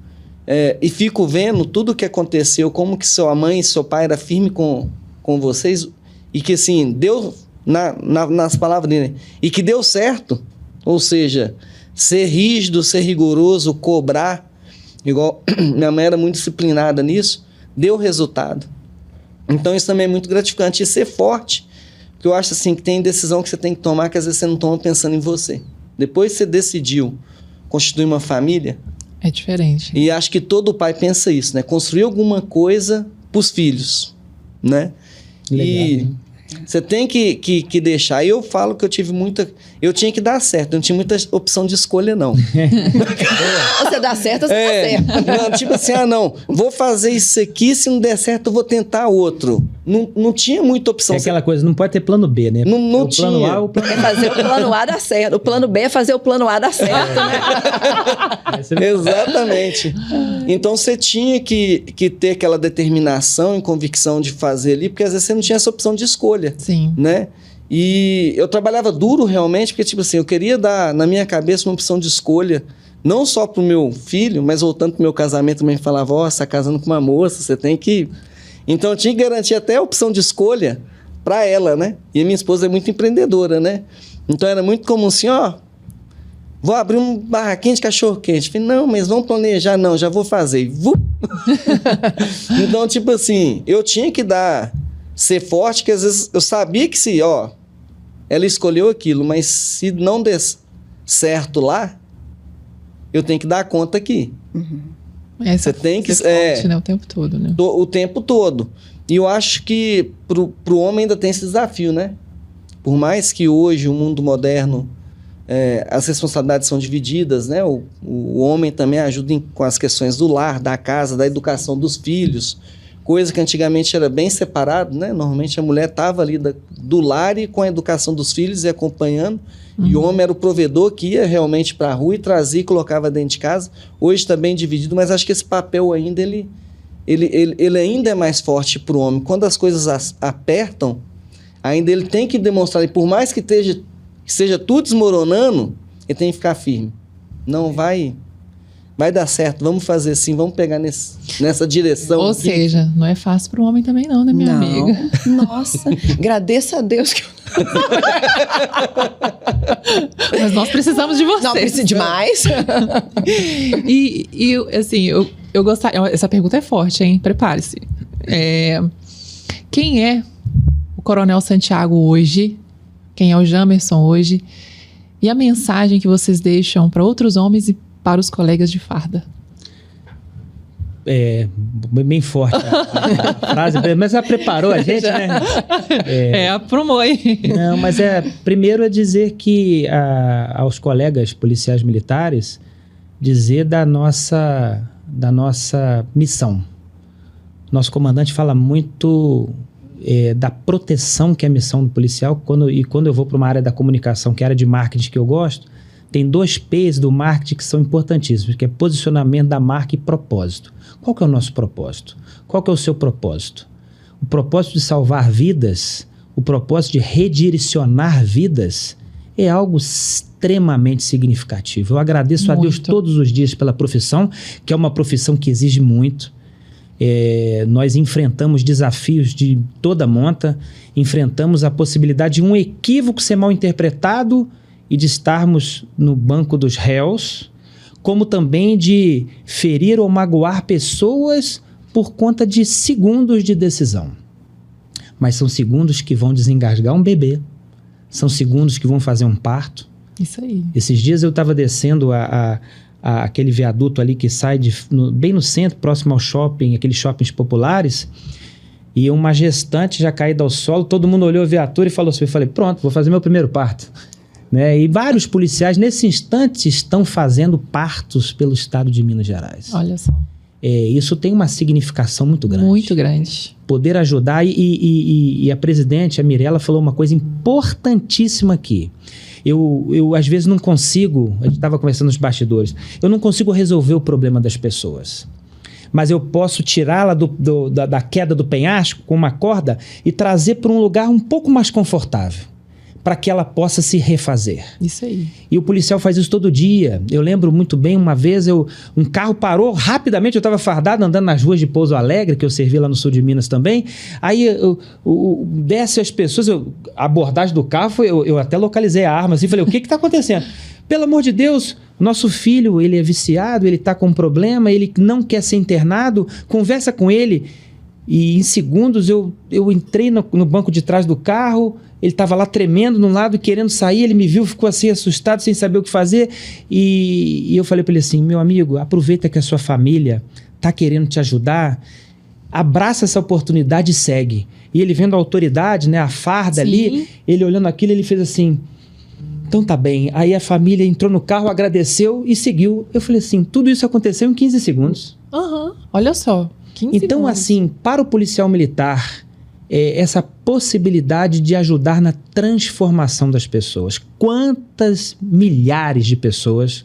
e fico vendo tudo o que aconteceu, como que sua mãe e seu pai eram firmes com vocês, e que, assim, deu... nas palavras dele, e que deu certo, ou seja, ser rígido, ser rigoroso, cobrar, igual minha mãe era muito disciplinada nisso, deu resultado. Então isso também é muito gratificante, e ser forte, porque eu acho assim que tem decisão que você tem que tomar que às vezes você não toma pensando em você. Depois que você decidiu constituir uma família, é diferente. E acho que todo pai pensa isso, né? Construir alguma coisa para os filhos, né? Legal, e você tem que deixar. Eu falo que eu tive muita... Eu tinha que dar certo, não tinha muita opção de escolha, não. Você dá certo, você dá certo. Não, tipo assim, não, vou fazer isso aqui, se não der certo, eu vou tentar outro. Não tinha muita opção. É aquela coisa, não pode ter plano B, né? Não o plano tinha. A, o plano É fazer o plano A dar certo. O plano B é fazer o plano A dar certo, né? Exatamente. Então você tinha que ter aquela determinação e convicção de fazer ali, porque às vezes você não tinha essa opção de escolha. Sim. Né? E eu trabalhava duro realmente, porque tipo assim, eu queria dar na minha cabeça uma opção de escolha, não só pro meu filho, mas voltando pro meu casamento também falava, você tá casando com uma moça, você tem que... Então eu tinha que garantir até a opção de escolha para ela, né? E a minha esposa é muito empreendedora, né? Então era muito comum assim, vou abrir um barraquinho de cachorro-quente. Falei, não, mas vamos planejar. Não, já vou fazer. Então, tipo assim, eu tinha que ser forte, que às vezes eu sabia que se, ela escolheu aquilo, mas se não der certo lá, eu tenho que dar conta aqui. Você tem que ser forte, né, o tempo todo, né? O tempo todo. E eu acho que pro homem ainda tem esse desafio, né? Por mais que hoje, o mundo moderno, as responsabilidades são divididas, né? O homem também ajuda com as questões do lar, da casa, da educação dos filhos, coisa que antigamente era bem separado, né? Normalmente a mulher estava ali do lar e com a educação dos filhos e acompanhando, e o homem era o provedor que ia realmente para a rua e trazia e colocava dentro de casa. Hoje está bem dividido, mas acho que esse papel ainda, ele ainda é mais forte para o homem. Quando as coisas apertam, ainda ele tem que demonstrar, e por mais que esteja tudo desmoronando, ele tem que ficar firme. Não vai dar certo, vamos fazer assim, vamos pegar nessa direção. Ou seja, não é fácil para o homem também não, né, minha amiga? Nossa, agradeça a Deus que Mas nós precisamos de vocês. não precisa demais. E assim, eu gostaria... Essa pergunta é forte, hein? Prepare-se. Quem é o Coronel Santiago hoje? Quem é o Jamerson hoje? E a mensagem que vocês deixam para outros homens e para os colegas de farda? Bem forte a frase, mas ela preparou a gente, né? Promoi. Não, mas primeiro é dizer que aos colegas policiais militares, dizer da nossa missão. Nosso comandante fala muito da proteção que é a missão do policial, quando eu vou para uma área da comunicação, que é a área de marketing que eu gosto, tem 2 P's do marketing que são importantíssimos, que é posicionamento da marca e propósito. Qual que é o nosso propósito? Qual que é o seu propósito? O propósito de salvar vidas, o propósito de redirecionar vidas é algo extremamente significativo. Eu agradeço a Deus todos os dias pela profissão, que é uma profissão que exige muito. Nós enfrentamos desafios de toda monta, enfrentamos a possibilidade de um equívoco ser mal interpretado e de estarmos no banco dos réus, como também de ferir ou magoar pessoas por conta de segundos de decisão. Mas são segundos que vão desengasgar um bebê, são segundos que vão fazer um parto. Isso aí. Esses dias eu estava descendo aquele viaduto ali que sai bem no centro, próximo ao shopping, aqueles shoppings populares, e uma gestante já caída ao solo, todo mundo olhou a viatura e falou assim, eu falei, pronto, vou fazer meu primeiro parto. E vários policiais, nesse instante, estão fazendo partos pelo estado de Minas Gerais. Olha só. Isso tem uma significação muito grande. Muito grande. Poder ajudar, e a presidente, a Mirella, falou uma coisa importantíssima aqui. Eu às vezes não consigo, a gente estava conversando nos bastidores, eu não consigo resolver o problema das pessoas. Mas eu posso tirá-la da queda do penhasco com uma corda e trazer para um lugar um pouco mais confortável, para que ela possa se refazer. Isso aí. E o policial faz isso todo dia. Eu lembro muito bem, uma vez um carro parou rapidamente, eu estava fardado andando nas ruas de Pouso Alegre, que eu servi lá no sul de Minas também. Aí desce as pessoas, a abordagem do carro, eu até localizei a arma assim, falei, o que está acontecendo? Pelo amor de Deus, nosso filho, ele é viciado, ele está com um problema, ele não quer ser internado, conversa com ele. E em segundos eu entrei no banco de trás do carro, ele estava lá tremendo no lado, querendo sair, ele me viu, ficou assim assustado, sem saber o que fazer, e eu falei para ele assim, meu amigo, aproveita que a sua família está querendo te ajudar, abraça essa oportunidade e segue. E ele vendo a autoridade, né, a farda ali, ele olhando aquilo, ele fez assim, então tá bem. Aí a família entrou no carro, agradeceu e seguiu. Eu falei assim, tudo isso aconteceu em 15 segundos. Olha só. Então, assim, para o policial militar, essa possibilidade de ajudar na transformação das pessoas. Quantas milhares de pessoas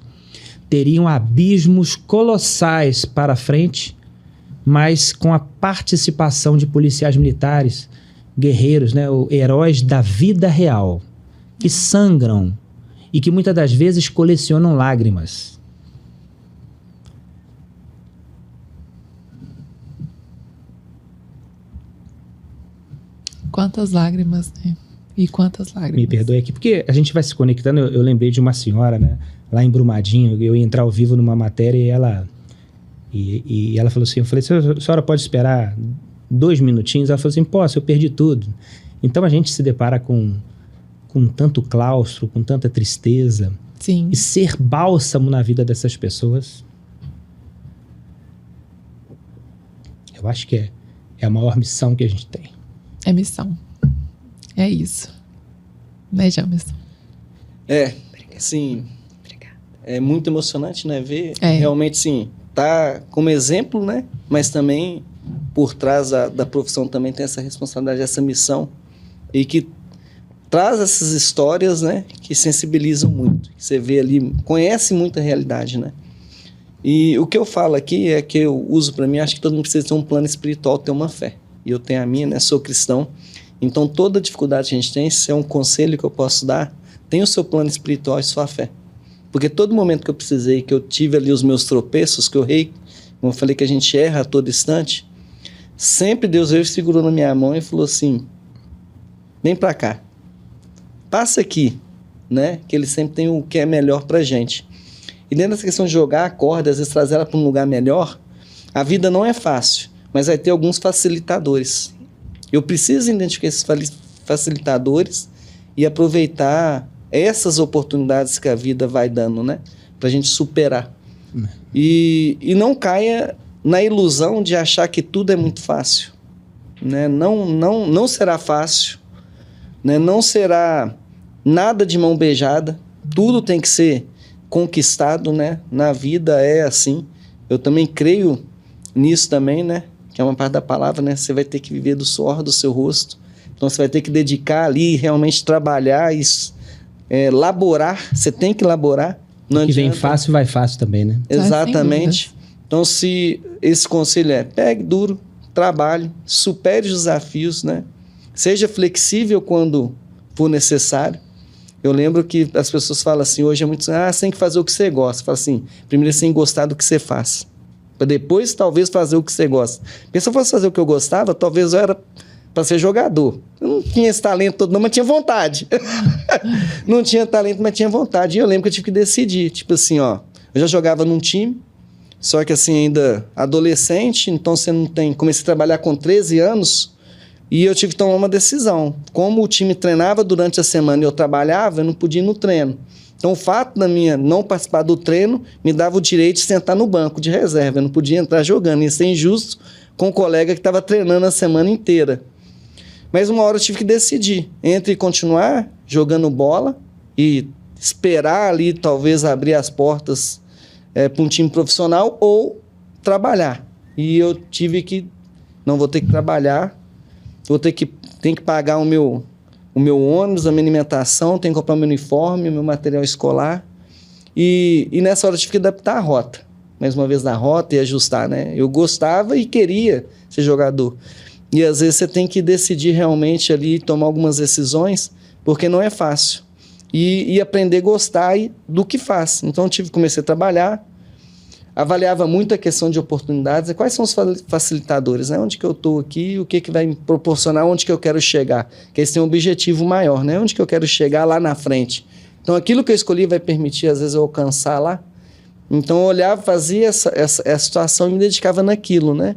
teriam abismos colossais para frente, mas com a participação de policiais militares, guerreiros, né, heróis da vida real, que sangram e que muitas das vezes colecionam lágrimas. Quantas lágrimas, né? E quantas lágrimas. Me perdoe aqui, porque a gente vai se conectando. Eu lembrei de uma senhora, né? Lá em Brumadinho, eu ia entrar ao vivo numa matéria e ela falou assim, eu falei, a senhora pode esperar 2 minutinhos? Ela falou assim, posso, eu perdi tudo. Então a gente se depara com tanto claustro, com tanta tristeza. Sim. e ser bálsamo na vida dessas pessoas. Eu acho que é a maior missão que a gente tem. É missão. É isso. Né, Jamerson? Sim. É muito emocionante, né? Ver É. realmente, sim, tá como exemplo, né? Mas também por trás da profissão também tem essa responsabilidade, essa missão e que traz essas histórias, né? Que sensibilizam muito. Você vê ali, conhece muito a realidade, né? E o que eu falo aqui é que eu uso para mim, acho que todo mundo precisa ter um plano espiritual, ter uma fé. E eu tenho a minha, né? Sou cristão. Então, toda dificuldade que a gente tem, se é um conselho que eu posso dar, tenha o seu plano espiritual e sua fé. Porque todo momento que eu precisei, que eu tive ali os meus tropeços, que eu errei, como eu falei que a gente erra a todo instante, sempre Deus veio, segurou na minha mão e falou assim, vem pra cá, passa aqui, né? Que Ele sempre tem o que é melhor pra gente. E dentro dessa questão de jogar a corda, às vezes trazer ela para um lugar melhor, a vida não é fácil, mas vai ter alguns facilitadores. Eu preciso identificar esses facilitadores e aproveitar essas oportunidades que a vida vai dando, né? Pra gente superar. E não caia na ilusão de achar que tudo é muito fácil, né? Não será fácil, né? Não será nada de mão beijada. Tudo tem que ser conquistado, né? Na vida é assim. Eu também creio nisso também, né? Que é uma parte da palavra, né? Você vai ter que viver do suor do seu rosto. Então, você vai ter que dedicar ali, realmente trabalhar e laborar. Você tem que laborar. O que vem fácil, vai fácil também, né? Exatamente. Então, se esse conselho pegue duro, trabalhe, supere os desafios, né? Seja flexível quando for necessário. Eu lembro que as pessoas falam assim, hoje é muito... você tem que fazer o que você gosta. Fala assim, primeiro você tem que gostar do que você faz. Para depois, talvez, fazer o que você gosta. Porque se eu fosse fazer o que eu gostava, talvez eu era para ser jogador. Eu não tinha esse talento todo, não, mas tinha vontade. Não tinha talento, mas tinha vontade. E eu lembro que eu tive que decidir. Tipo assim, eu já jogava num time, só que assim, ainda adolescente, então você não tem... Comecei a trabalhar com 13 anos e eu tive que tomar uma decisão. Como o time treinava durante a semana e eu trabalhava, eu não podia ir no treino. Então, o fato da minha não participar do treino me dava o direito de sentar no banco de reserva. Eu não podia entrar jogando. Isso é injusto com o colega que estava treinando a semana inteira. Mas uma hora eu tive que decidir entre continuar jogando bola e esperar ali, talvez, abrir as portas para um time profissional ou trabalhar. E eu tive que... Não, vou ter que trabalhar. Tenho que pagar o meu ônibus, a minha alimentação, tenho que comprar o meu uniforme, o meu material escolar. E nessa hora eu tive que adaptar a rota. Mais uma vez na rota e ajustar, né? Eu gostava e queria ser jogador. E às vezes você tem que decidir realmente ali, tomar algumas decisões, porque não é fácil. E aprender a gostar do que faz. Então comecei a trabalhar, avaliava muito a questão de oportunidades, quais são os facilitadores, né? Onde que eu estou aqui, o que vai me proporcionar, onde que eu quero chegar, que esse tem um objetivo maior, né? Onde que eu quero chegar lá na frente. Então, aquilo que eu escolhi vai permitir, às vezes, eu alcançar lá. Então, eu olhava, fazia essa situação e me dedicava naquilo, né?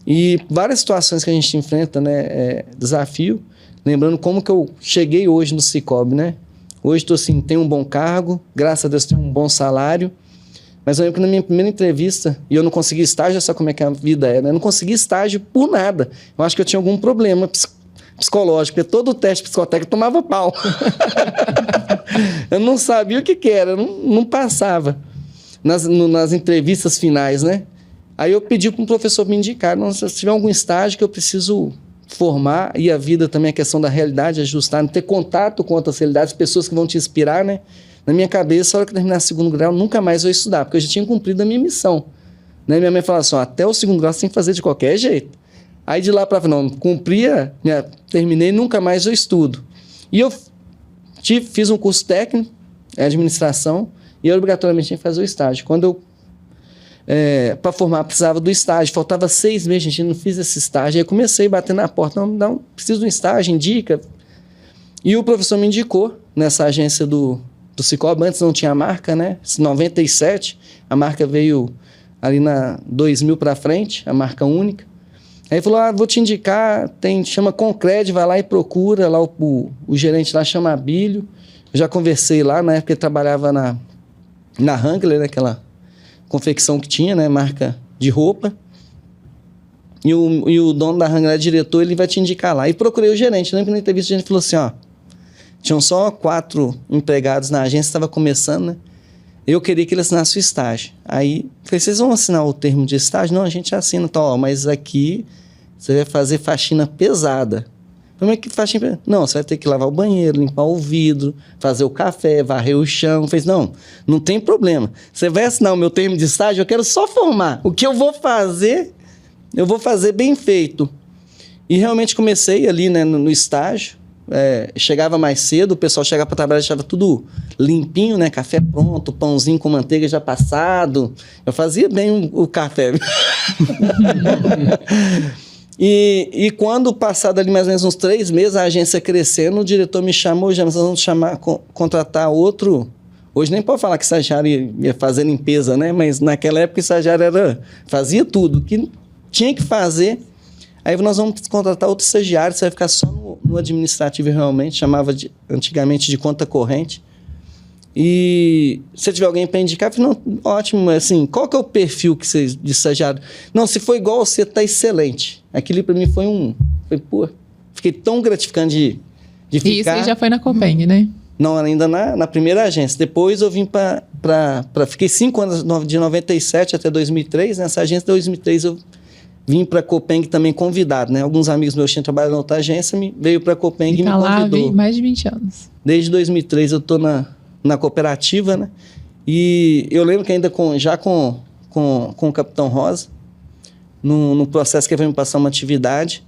E várias situações que a gente enfrenta, né? Desafio, lembrando como que eu cheguei hoje no Cicobi, né? Hoje estou assim, tenho um bom cargo, graças a Deus tenho um bom salário. Mas eu lembro que na minha primeira entrevista, e eu não consegui estágio, sabe como é que a vida é, né? Eu não consegui estágio por nada. Eu acho que eu tinha algum problema psicológico, porque todo o teste psicotécnico tomava pau. Eu não sabia o que era, não passava nas entrevistas finais, né? Aí eu pedi para um professor me indicar, se tiver algum estágio que eu preciso formar, e a vida também, a questão da realidade, ajustar, ter contato com outras realidades, pessoas que vão te inspirar, né? Na minha cabeça, a hora que eu terminar o segundo grau, nunca mais vou estudar, porque eu já tinha cumprido a minha missão. Né? Minha mãe falava assim, até o segundo grau você tem que fazer de qualquer jeito. Aí de lá para frente, não, cumpria, terminei, nunca mais eu estudo. E eu fiz um curso técnico, administração, e eu obrigatoriamente tinha que fazer o estágio. Quando eu, para formar, precisava do estágio, faltava 6 meses, gente, não fiz esse estágio. Aí eu comecei a bater na porta, não, preciso de um estágio, indica. E o professor me indicou nessa agência do Cicobi. Antes não tinha marca, né? Em 97, a marca veio ali na 2000 para frente, a marca única. Aí falou, vou te indicar, chama Concred, vai lá e procura, lá o gerente lá chama Abílio, já conversei lá, na época ele trabalhava na Wrangler, né, aquela confecção que tinha, né, marca de roupa. E o dono da Wrangler, diretor, ele vai te indicar lá. E procurei o gerente. Lembro que na entrevista a gente falou assim, ó, tinham só 4 empregados na agência, estava começando, né? Eu queria que ele assinasse o estágio. Aí, falei, vocês vão assinar o termo de estágio? Não, a gente assina, tal, mas aqui você vai fazer faxina pesada. Como é que faxina pesada? Não, você vai ter que lavar o banheiro, limpar o vidro, fazer o café, varrer o chão. Falei, não tem problema. Você vai assinar o meu termo de estágio, eu quero só formar. O que eu vou fazer bem feito. E realmente comecei ali, né, no estágio. Chegava mais cedo, o pessoal chegava para trabalhar, deixava tudo limpinho, né? Café pronto, pãozinho com manteiga já passado. Eu fazia bem o café. E quando passado ali mais ou menos uns 3 meses, a agência crescendo, o diretor me chamou, já nós vamos contratar outro. Hoje nem pode falar que estagiário ia fazer limpeza, né? Mas naquela época o estagiário fazia tudo que tinha que fazer. Aí nós vamos contratar outro estagiário, você vai ficar só no administrativo realmente, chamava antigamente de conta corrente. E se tiver alguém para indicar, eu falei, não, ótimo, assim, qual que é o perfil que você, de estagiário? Não, se for igual você, tá excelente. Aquilo para mim fiquei tão gratificante de ficar. Isso já foi na Copeng, né? Não, ainda na primeira agência. Depois eu vim fiquei 5 anos, de 97 até 2003, nessa agência de 2003 eu vim para a Copeng também convidado, né? Alguns amigos meus tinham trabalhado na outra agência, veio para a Copeng e me convidou. Lá mais de 20 anos. Desde 2003 eu estou na cooperativa, né? E eu lembro que ainda com o Capitão Rosa, no processo que ele veio me passar uma atividade,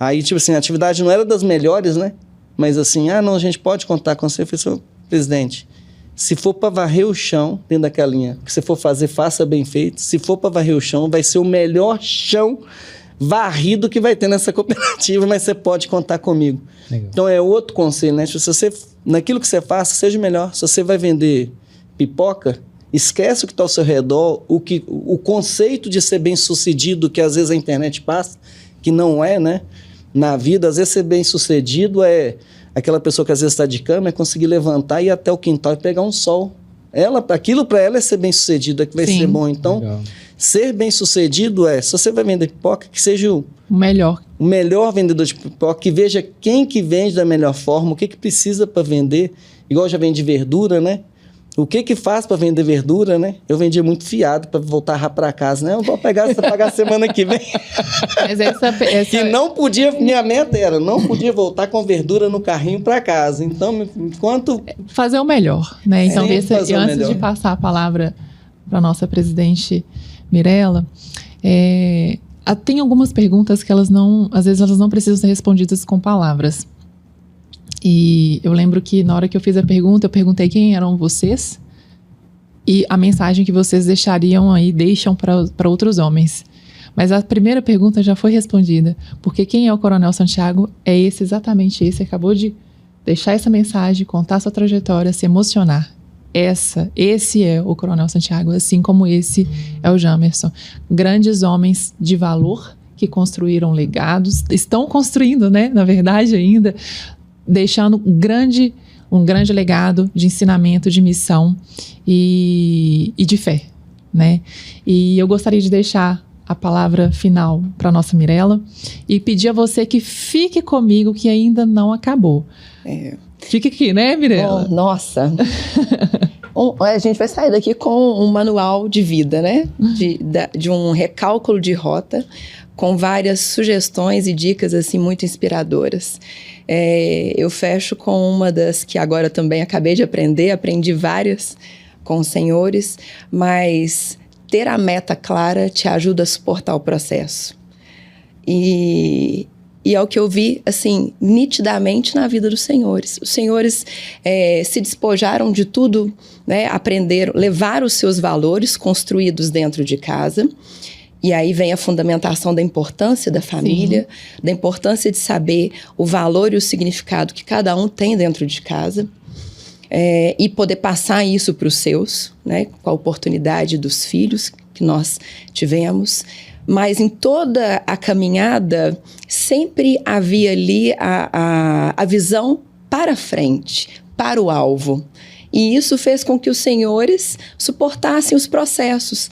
aí, tipo assim, a atividade não era das melhores, né? Mas assim, não, a gente pode contar com você. Eu falei, senhor presidente, se for para varrer o chão, dentro daquela linha, que você for fazer, faça bem feito. Se for para varrer o chão, vai ser o melhor chão varrido que vai ter nessa cooperativa, mas você pode contar comigo. Legal. Então é outro conselho, né? Se você, naquilo que você faça, seja melhor. Se você vai vender pipoca, esquece o que está ao seu redor, o conceito de ser bem-sucedido, que às vezes a internet passa, que não é, né? Na vida, às vezes ser bem-sucedido é aquela pessoa que às vezes está de cama, é conseguir levantar e ir até o quintal e pegar um sol. Aquilo para ela é ser bem-sucedido, é que vai ser bom. Então, legal. Ser bem-sucedido se você vai vender pipoca, que seja o melhor vendedor de pipoca, que veja quem que vende da melhor forma, o que precisa para vender. Igual já vende verdura, né? O que faz para vender verdura, né? Eu vendia muito fiado para voltar para casa, né? Eu vou pagar semana que vem. Mas essa... Que não podia, minha meta era, não podia voltar com verdura no carrinho para casa. Então, enquanto... Fazer o melhor, né? Então, antes de passar a palavra para a nossa presidente Mirela, tem algumas perguntas que às vezes elas não precisam ser respondidas com palavras. E eu lembro que na hora que eu fiz a pergunta, eu perguntei quem eram vocês e a mensagem que vocês deixam para outros homens. Mas a primeira pergunta já foi respondida, porque quem é o Coronel Santiago é exatamente esse. Acabou de deixar essa mensagem, contar sua trajetória, se emocionar. Esse é o Coronel Santiago, assim como esse é o Jamerson. Grandes homens de valor que construíram legados, estão construindo, né, na verdade ainda, deixando um grande legado de ensinamento, de missão e de fé, né? E eu gostaria de deixar a palavra final para a nossa Mirela e pedir a você que fique comigo, que ainda não acabou. Fique aqui, né, Mirela? Nossa! A gente vai sair daqui com um manual de vida, né? De um recálculo de rota, com várias sugestões e dicas assim muito inspiradoras. Eu fecho com uma das que agora também acabei de aprendi várias com os senhores, mas ter a meta clara te ajuda a suportar o processo. E é o que eu vi, assim, nitidamente na vida dos senhores. Os senhores se despojaram de tudo, né? Aprenderam, levaram os seus valores construídos dentro de casa. E aí vem a fundamentação da importância da família, sim, da importância de saber o valor e o significado que cada um tem dentro de casa. E poder passar isso para os seus, né? Com a oportunidade dos filhos que nós tivemos. Mas em toda a caminhada, sempre havia ali a visão para frente, para o alvo. E isso fez com que os senhores suportassem os processos.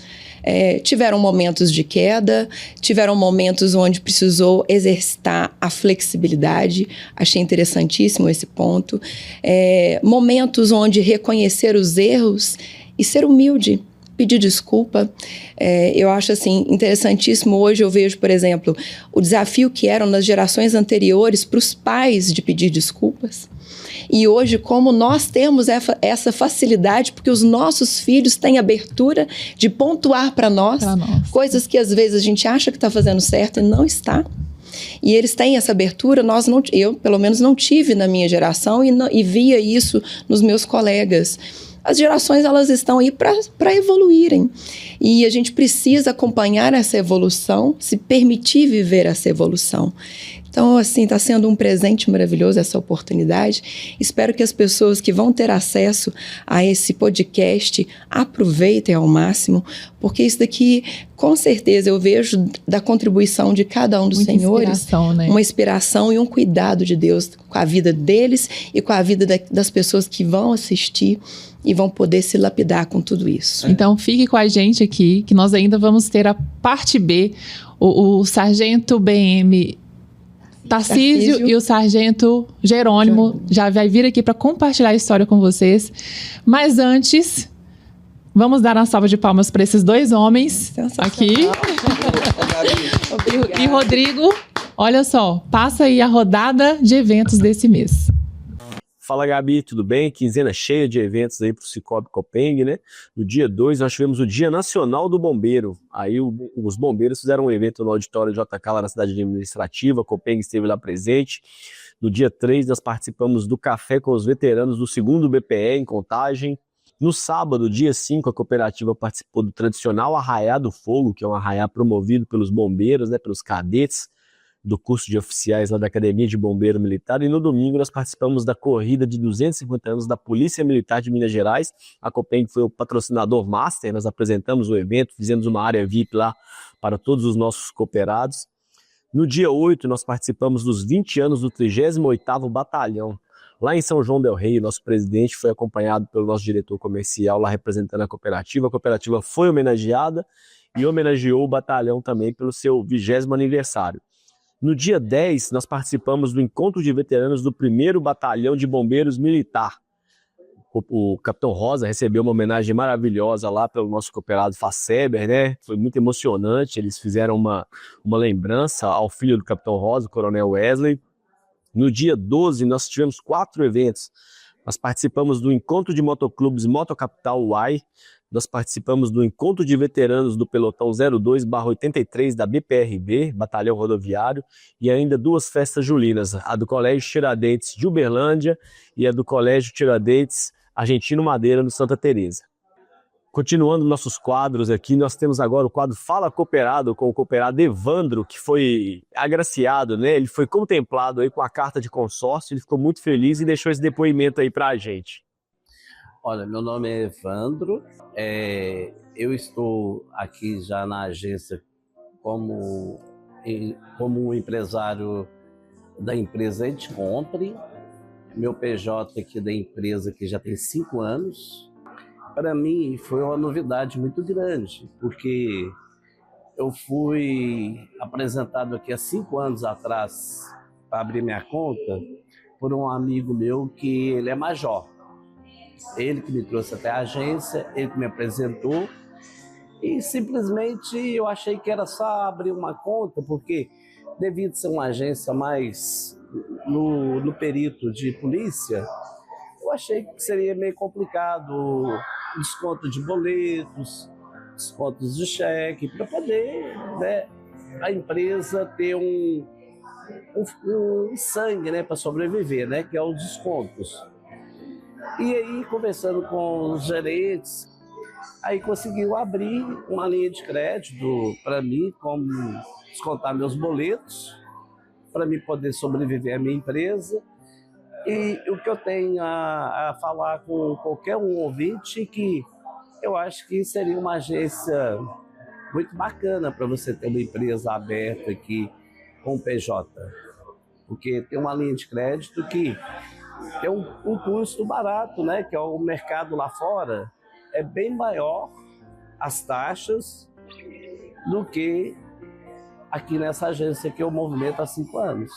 Tiveram momentos de queda, tiveram momentos onde precisou exercitar a flexibilidade, achei interessantíssimo esse ponto. Momentos onde reconhecer os erros e ser humilde, pedir desculpa. Eu acho assim interessantíssimo. Hoje eu vejo, por exemplo, o desafio que eram nas gerações anteriores para os pais de pedir desculpas. E hoje, como nós temos essa facilidade, porque os nossos filhos têm abertura de pontuar para nós coisas que às vezes a gente acha que está fazendo certo e não está. E eles têm essa abertura, eu pelo menos não tive na minha geração e via isso nos meus colegas. As gerações, elas estão aí para evoluírem. E a gente precisa acompanhar essa evolução, se permitir viver essa evolução. Então, assim, está sendo um presente maravilhoso essa oportunidade. Espero que as pessoas que vão ter acesso a esse podcast aproveitem ao máximo, porque isso daqui, com certeza, eu vejo da contribuição de cada um dos senhores, né? Uma inspiração e um cuidado de Deus com a vida deles e com a vida das pessoas que vão assistir e vão poder se lapidar com tudo isso. Então, fique com a gente aqui, que nós ainda vamos ter a parte B, o Sargento BM Tarcísio e o Sargento Jerônimo já vai vir aqui para compartilhar a história com vocês. Mas antes, vamos dar uma salva de palmas para esses dois homens aqui. E Rodrigo, olha só, passa aí a rodada de eventos desse mês. Fala, Gabi, tudo bem? Quinzena cheia de eventos aí para o Cicobi Copeng, né? No dia 2 nós tivemos o Dia Nacional do Bombeiro. Aí os bombeiros fizeram um evento no auditório JK lá na cidade administrativa, a Copeng esteve lá presente. No dia 3 nós participamos do Café com os Veteranos do 2º BPE em Contagem. No sábado, dia 5, a cooperativa participou do tradicional Arraiá do Fogo, que é um arraiá promovido pelos bombeiros, né, pelos cadetes do curso de oficiais lá da Academia de Bombeiro Militar, e no domingo nós participamos da corrida de 250 anos da Polícia Militar de Minas Gerais. A Copeng foi o patrocinador master, nós apresentamos o evento, fizemos uma área VIP lá para todos os nossos cooperados. No dia 8 nós participamos dos 20 anos do 38º Batalhão. Lá em São João del Rei, nosso presidente foi acompanhado pelo nosso diretor comercial lá representando a cooperativa foi homenageada e homenageou o batalhão também pelo seu 20º aniversário. No dia 10, nós participamos do encontro de veteranos do 1º Batalhão de Bombeiros Militar. O Capitão Rosa recebeu uma homenagem maravilhosa lá pelo nosso cooperado Faceber, né? Foi muito emocionante, eles fizeram uma lembrança ao filho do Capitão Rosa, o Coronel Wesley. No dia 12, nós tivemos 4 eventos. Nós participamos do encontro de motoclubes Motocapital UAI, nós participamos do encontro de veteranos do pelotão 02/83 da BPRB, Batalhão Rodoviário, e ainda 2 festas julinas, a do Colégio Tiradentes de Uberlândia e a do Colégio Tiradentes Argentino Madeira, no Santa Teresa. Continuando nossos quadros aqui, nós temos agora o quadro Fala Cooperado, com o cooperado Evandro, que foi agraciado, né? Ele foi contemplado aí com a carta de consórcio, ele ficou muito feliz e deixou esse depoimento aí pra gente. Olha, meu nome é Evandro, eu estou aqui já na agência como um empresário da empresa Edcompre, meu PJ aqui da empresa que já tem 5 anos. Para mim foi uma novidade muito grande, porque eu fui apresentado aqui há 5 anos atrás para abrir minha conta por um amigo meu que ele é major. Ele que me trouxe até a agência, ele que me apresentou, e simplesmente eu achei que era só abrir uma conta, porque devido ser uma agência mais no perito de polícia, eu achei que seria meio complicado, desconto de boletos, descontos de cheque, para poder, né, a empresa ter um sangue, né, para sobreviver, né, que é os descontos. E aí, conversando com os gerentes, aí conseguiu abrir uma linha de crédito para mim, como descontar meus boletos, para mim poder sobreviver à minha empresa. E o que eu tenho a falar com qualquer um ouvinte, que eu acho que seria uma agência muito bacana para você ter uma empresa aberta aqui com o PJ. Porque tem uma linha de crédito que tem um custo barato, né? Que é o mercado lá fora, é bem maior as taxas do que aqui nessa agência que eu movimento há 5 anos.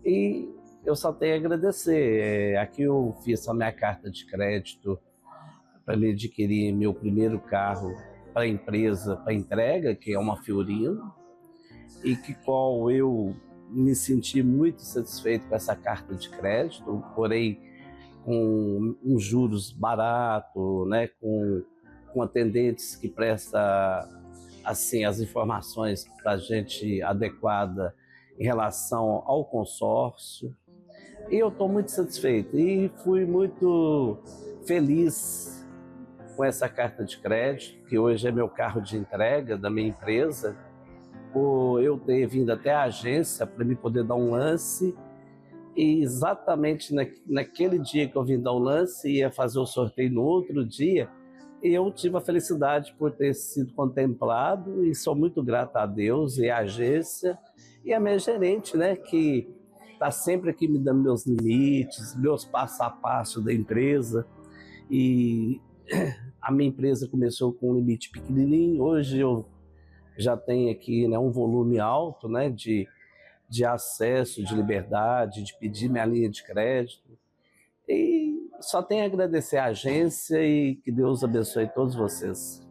E eu só tenho a agradecer. Aqui eu fiz a minha carta de crédito para me adquirir meu primeiro carro para a empresa, para entrega, que é uma Fiorino, e que qual eu me senti muito satisfeito com essa carta de crédito, porém com uns juros baratos, né, com atendentes que prestam assim, as informações para a gente adequada em relação ao consórcio. E eu estou muito satisfeito e fui muito feliz com essa carta de crédito, que hoje é meu carro de entrega da minha empresa, por eu ter vindo até a agência para me poder dar um lance. E exatamente naquele dia que eu vim dar o lance, ia fazer o sorteio no outro dia, e eu tive a felicidade por ter sido contemplado e sou muito grato a Deus e a agência e a minha gerente, né, que está sempre aqui me dando meus limites, meus passo a passo da empresa. E a minha empresa começou com um limite pequenininho, hoje eu já tenho aqui, né, um volume alto, né, de acesso, de liberdade, de pedir minha linha de crédito. E só tenho a agradecer à agência e que Deus abençoe todos vocês.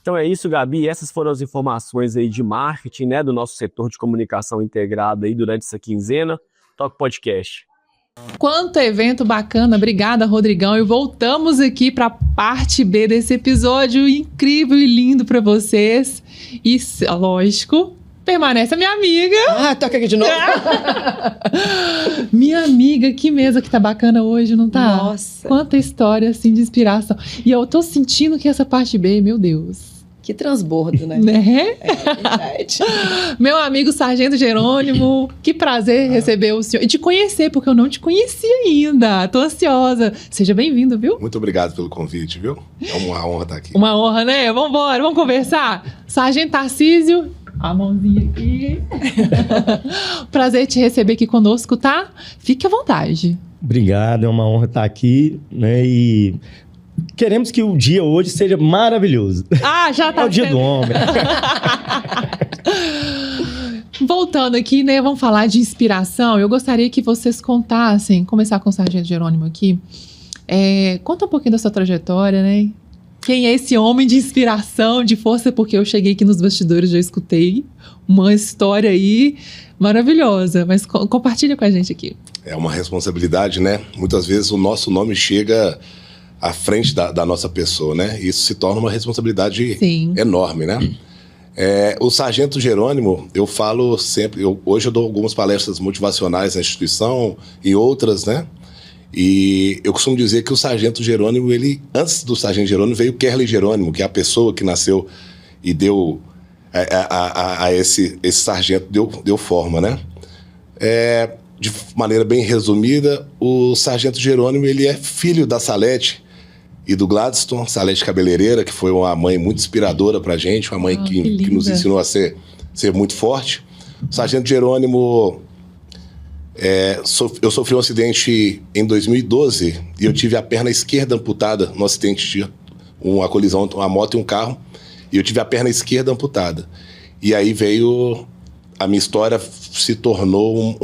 Então é isso, Gabi. Essas foram as informações aí de marketing, né, do nosso setor de comunicação integrado aí durante essa quinzena. Toca o podcast. Quanto evento bacana, obrigada, Rodrigão. E voltamos aqui para a parte B desse episódio incrível e lindo para vocês. E, lógico, permanece a minha amiga. Ah, toca aqui de novo. Minha amiga, que mesa que tá bacana hoje, não tá? Nossa. Quanta história, assim, de inspiração. E eu tô sentindo que essa parte B, meu Deus. Que transbordo, né? Né? É verdade. Meu amigo Sargento Jerônimo, que prazer receber o senhor. E te conhecer, porque eu não te conhecia ainda. Tô ansiosa. Seja bem-vindo, viu? Muito obrigado pelo convite, viu? É uma honra estar aqui. Uma honra, né? Vambora, vamos conversar. Sargento Tarcísio, a mãozinha aqui. Prazer te receber aqui conosco, tá? Fique à vontade. Obrigado, é uma honra estar aqui, né? E queremos que o dia hoje seja maravilhoso. Ah, já tá. É o dia do homem. Voltando aqui, né? Vamos falar de inspiração. Eu gostaria que vocês contassem, começar com o Sargento Jerônimo aqui. Conta um pouquinho da sua trajetória, né? Quem é esse homem de inspiração, de força? Porque eu cheguei aqui nos bastidores, já escutei uma história aí maravilhosa. Mas compartilha com a gente aqui. É uma responsabilidade, né? Muitas vezes o nosso nome chega à frente da nossa pessoa, né? Isso se torna uma responsabilidade enorme, né? O Sargento Jerônimo, eu falo sempre... Hoje eu dou algumas palestras motivacionais na instituição e outras, né? E eu costumo dizer que o Sargento Jerônimo, antes do Sargento Jerônimo veio o Kerley Jerônimo, que é a pessoa que nasceu e deu a esse sargento, deu forma, né? De maneira bem resumida, o Sargento Jerônimo, ele é filho da Salete e do Gladstone, Salete Cabeleireira, que foi uma mãe muito inspiradora pra gente, uma mãe que nos ensinou a ser muito forte. O Sargento Jerônimo... eu sofri um acidente em 2012 e eu tive a perna esquerda amputada no acidente de uma colisão entre uma moto e um carro, e eu tive a perna esquerda amputada. E aí veio... A minha história se tornou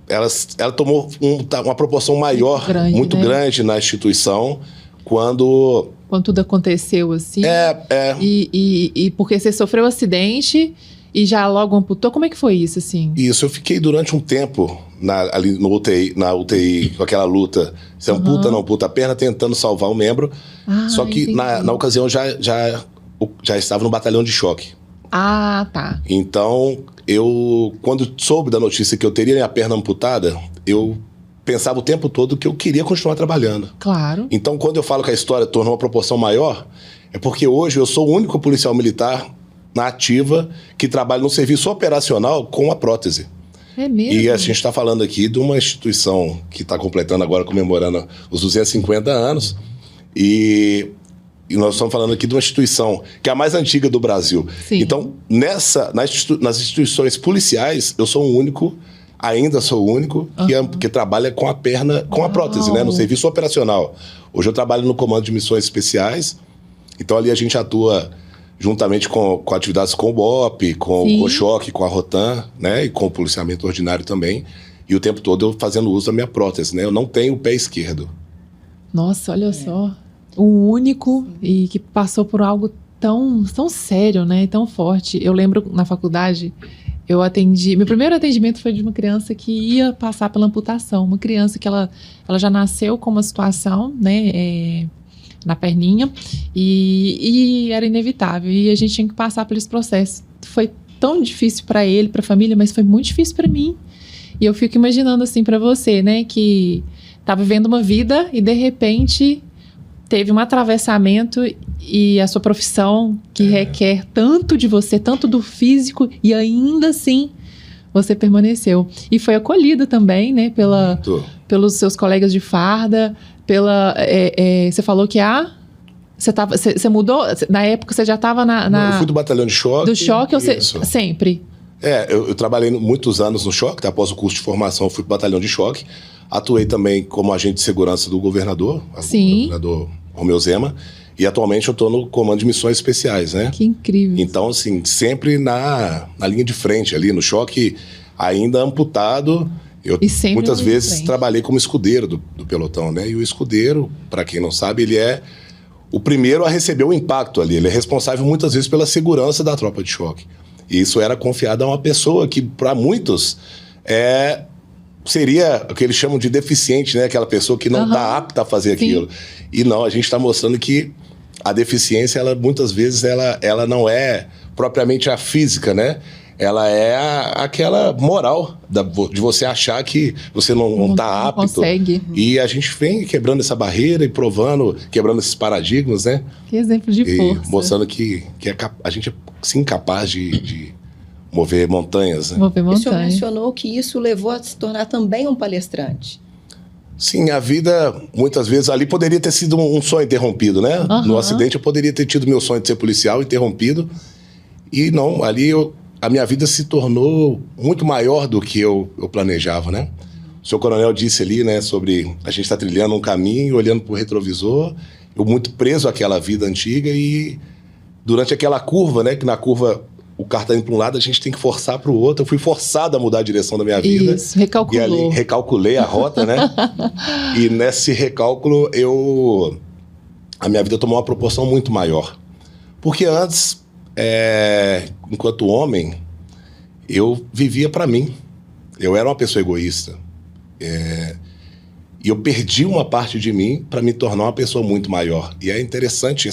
ela tomou uma proporção maior, muito grande na instituição, quando tudo aconteceu assim. E porque você sofreu um acidente e já logo amputou, como é que foi isso, assim? Isso, eu fiquei durante um tempo ali na UTI, com aquela luta, se amputa, não amputa a perna, tentando salvar o membro, só que na ocasião já estava no batalhão de choque. Ah, tá. Então, quando soube da notícia que eu teria minha perna amputada, eu pensava o tempo todo que eu queria continuar trabalhando. Claro. Então, quando eu falo que a história tornou uma proporção maior, é porque hoje eu sou o único policial militar na ativa que trabalha no serviço operacional com a prótese. É mesmo? E a gente está falando aqui de uma instituição que está completando agora, comemorando os 250 anos. E e nós estamos falando aqui de uma instituição que é a mais antiga do Brasil. Sim. Então, nas instituições policiais, eu sou o único, ainda sou o único, que trabalha com a perna, com a prótese, né? No serviço operacional. Hoje eu trabalho no Comando de Missões Especiais, então ali a gente atua juntamente com atividades com o BOP, com o COCHOC, com a Rotan, né? E com o policiamento ordinário também. E o tempo todo eu fazendo uso da minha prótese, né? Eu não tenho o pé esquerdo. Nossa, olha só. O único e que passou por algo tão sério, né? Tão forte. Eu lembro na faculdade, eu atendi... Meu primeiro atendimento foi de uma criança que ia passar pela amputação. Uma criança que ela já nasceu com uma situação, né? Na perninha. E era inevitável. E a gente tinha que passar por esse processo. Foi tão difícil para ele, para a família, mas foi muito difícil para mim. E eu fico imaginando assim para você, né? Que tá vivendo uma vida e de repente teve um atravessamento e a sua profissão que requer tanto de você, tanto do físico, e ainda assim você permaneceu. E foi acolhida também, né, pelos seus colegas de farda, você falou que você mudou, na época você já estava Eu fui do batalhão de choque. Do choque, ou sempre? Eu trabalhei muitos anos no choque, após o curso de formação eu fui pro batalhão de choque. Atuei também como agente de segurança do governador, Sim. O governador Romeu Zema, e atualmente eu estou no Comando de Missões Especiais, né? Que incrível. Então, assim, sempre na linha de frente ali, no choque, ainda amputado. Eu muitas vezes trabalhei como escudeiro do pelotão, né? E o escudeiro, para quem não sabe, ele é o primeiro a receber o impacto ali. Ele é responsável muitas vezes pela segurança da tropa de choque. E isso era confiado a uma pessoa que, para muitos, seria o que eles chamam de deficiente, né? Aquela pessoa que não está apta a fazer aquilo. E não, a gente está mostrando que a deficiência, ela, muitas vezes, ela não é propriamente a física, né? Ela é aquela moral de você achar que você não está apto. Consegue. E a gente vem quebrando essa barreira e provando, quebrando esses paradigmas, né? Que exemplo de força. Mostrando que a gente é, sim, capaz de mover montanhas, né? O senhor mencionou que isso levou a se tornar também um palestrante. Sim, a vida, muitas vezes, ali poderia ter sido um sonho interrompido, né? No acidente eu poderia ter tido meu sonho de ser policial interrompido. E não, ali a minha vida se tornou muito maior do que eu planejava, né? O senhor coronel disse ali, né, sobre a gente estar trilhando um caminho, olhando para o retrovisor, eu muito preso àquela vida antiga e durante aquela curva, né, que na curva o carro está indo para um lado, a gente tem que forçar para o outro. Eu fui forçado a mudar a direção da minha vida. Isso, recalculou. E ali recalculei a rota, né? E nesse recálculo, a minha vida tomou uma proporção muito maior. Porque antes, enquanto homem, eu vivia para mim. Eu era uma pessoa egoísta. E eu perdi uma parte de mim para me tornar uma pessoa muito maior. E é interessante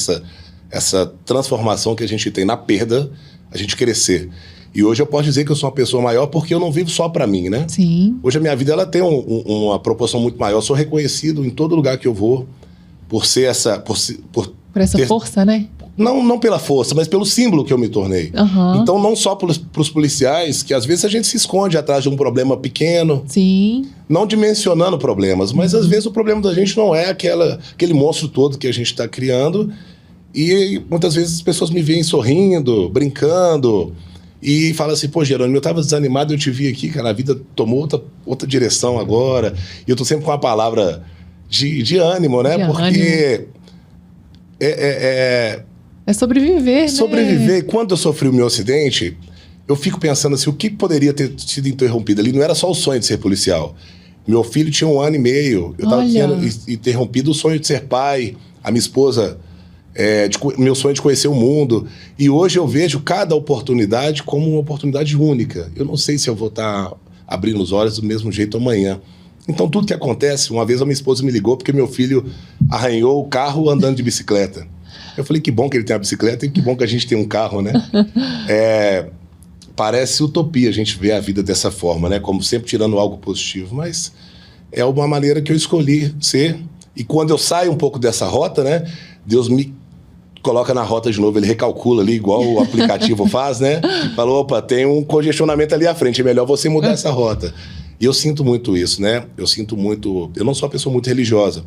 essa transformação que a gente tem na perda, a gente crescer. E hoje eu posso dizer que eu sou uma pessoa maior porque eu não vivo só para mim, né? Sim. Hoje a minha vida ela tem uma proporção muito maior. Eu sou reconhecido em todo lugar que eu vou por ser essa... Por essa força, né? Não pela força, mas pelo símbolo que eu me tornei. Então, não só para os policiais, que às vezes a gente se esconde atrás de um problema pequeno. Sim. Não dimensionando problemas, mas às vezes o problema da gente não é aquele monstro todo que a gente está criando. E muitas vezes as pessoas me veem sorrindo, brincando, e falam assim, pô, Jerônimo, eu estava desanimado, eu te vi aqui, cara, a vida tomou outra direção agora. E eu tô sempre com uma palavra de ânimo, né? Porque é sobreviver, né? Sobreviver. Quando eu sofri o meu acidente, eu fico pensando assim, o que poderia ter sido interrompido ali? Não era só o sonho de ser policial. Meu filho tinha 1 ano e meio, eu estava interrompido o sonho de ser pai, a minha esposa... meu sonho de conhecer o mundo. E hoje eu vejo cada oportunidade como uma oportunidade única. Eu não sei se eu vou estar abrindo os olhos do mesmo jeito amanhã. Então, tudo que acontece... Uma vez a minha esposa me ligou porque meu filho arranhou o carro andando de bicicleta. Eu falei, que bom que ele tem a bicicleta e que bom que a gente tem um carro, né? Parece utopia a gente ver a vida dessa forma, né? Como sempre tirando algo positivo. Mas é uma maneira que eu escolhi ser. E quando eu saio um pouco dessa rota, né? Deus me coloca na rota de novo, ele recalcula ali, igual o aplicativo faz, né? Falou, opa, tem um congestionamento ali à frente, é melhor você mudar essa rota. E eu sinto muito isso, né? Eu não sou uma pessoa muito religiosa,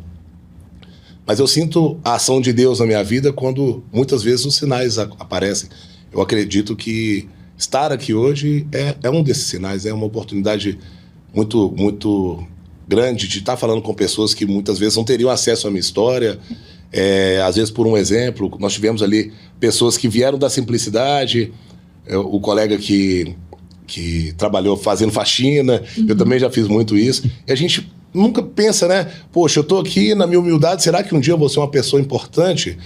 Mas eu sinto a ação de Deus na minha vida quando muitas vezes os sinais aparecem. Eu acredito que estar aqui hoje é um desses sinais, é uma oportunidade muito, muito grande de estar falando com pessoas que muitas vezes não teriam acesso à minha história. Às vezes, por um exemplo, nós tivemos ali pessoas que vieram da simplicidade, o colega que trabalhou fazendo faxina, eu também já fiz muito isso, e a gente nunca pensa, né? Poxa, eu tô aqui na minha humildade, será que um dia eu vou ser uma pessoa importante?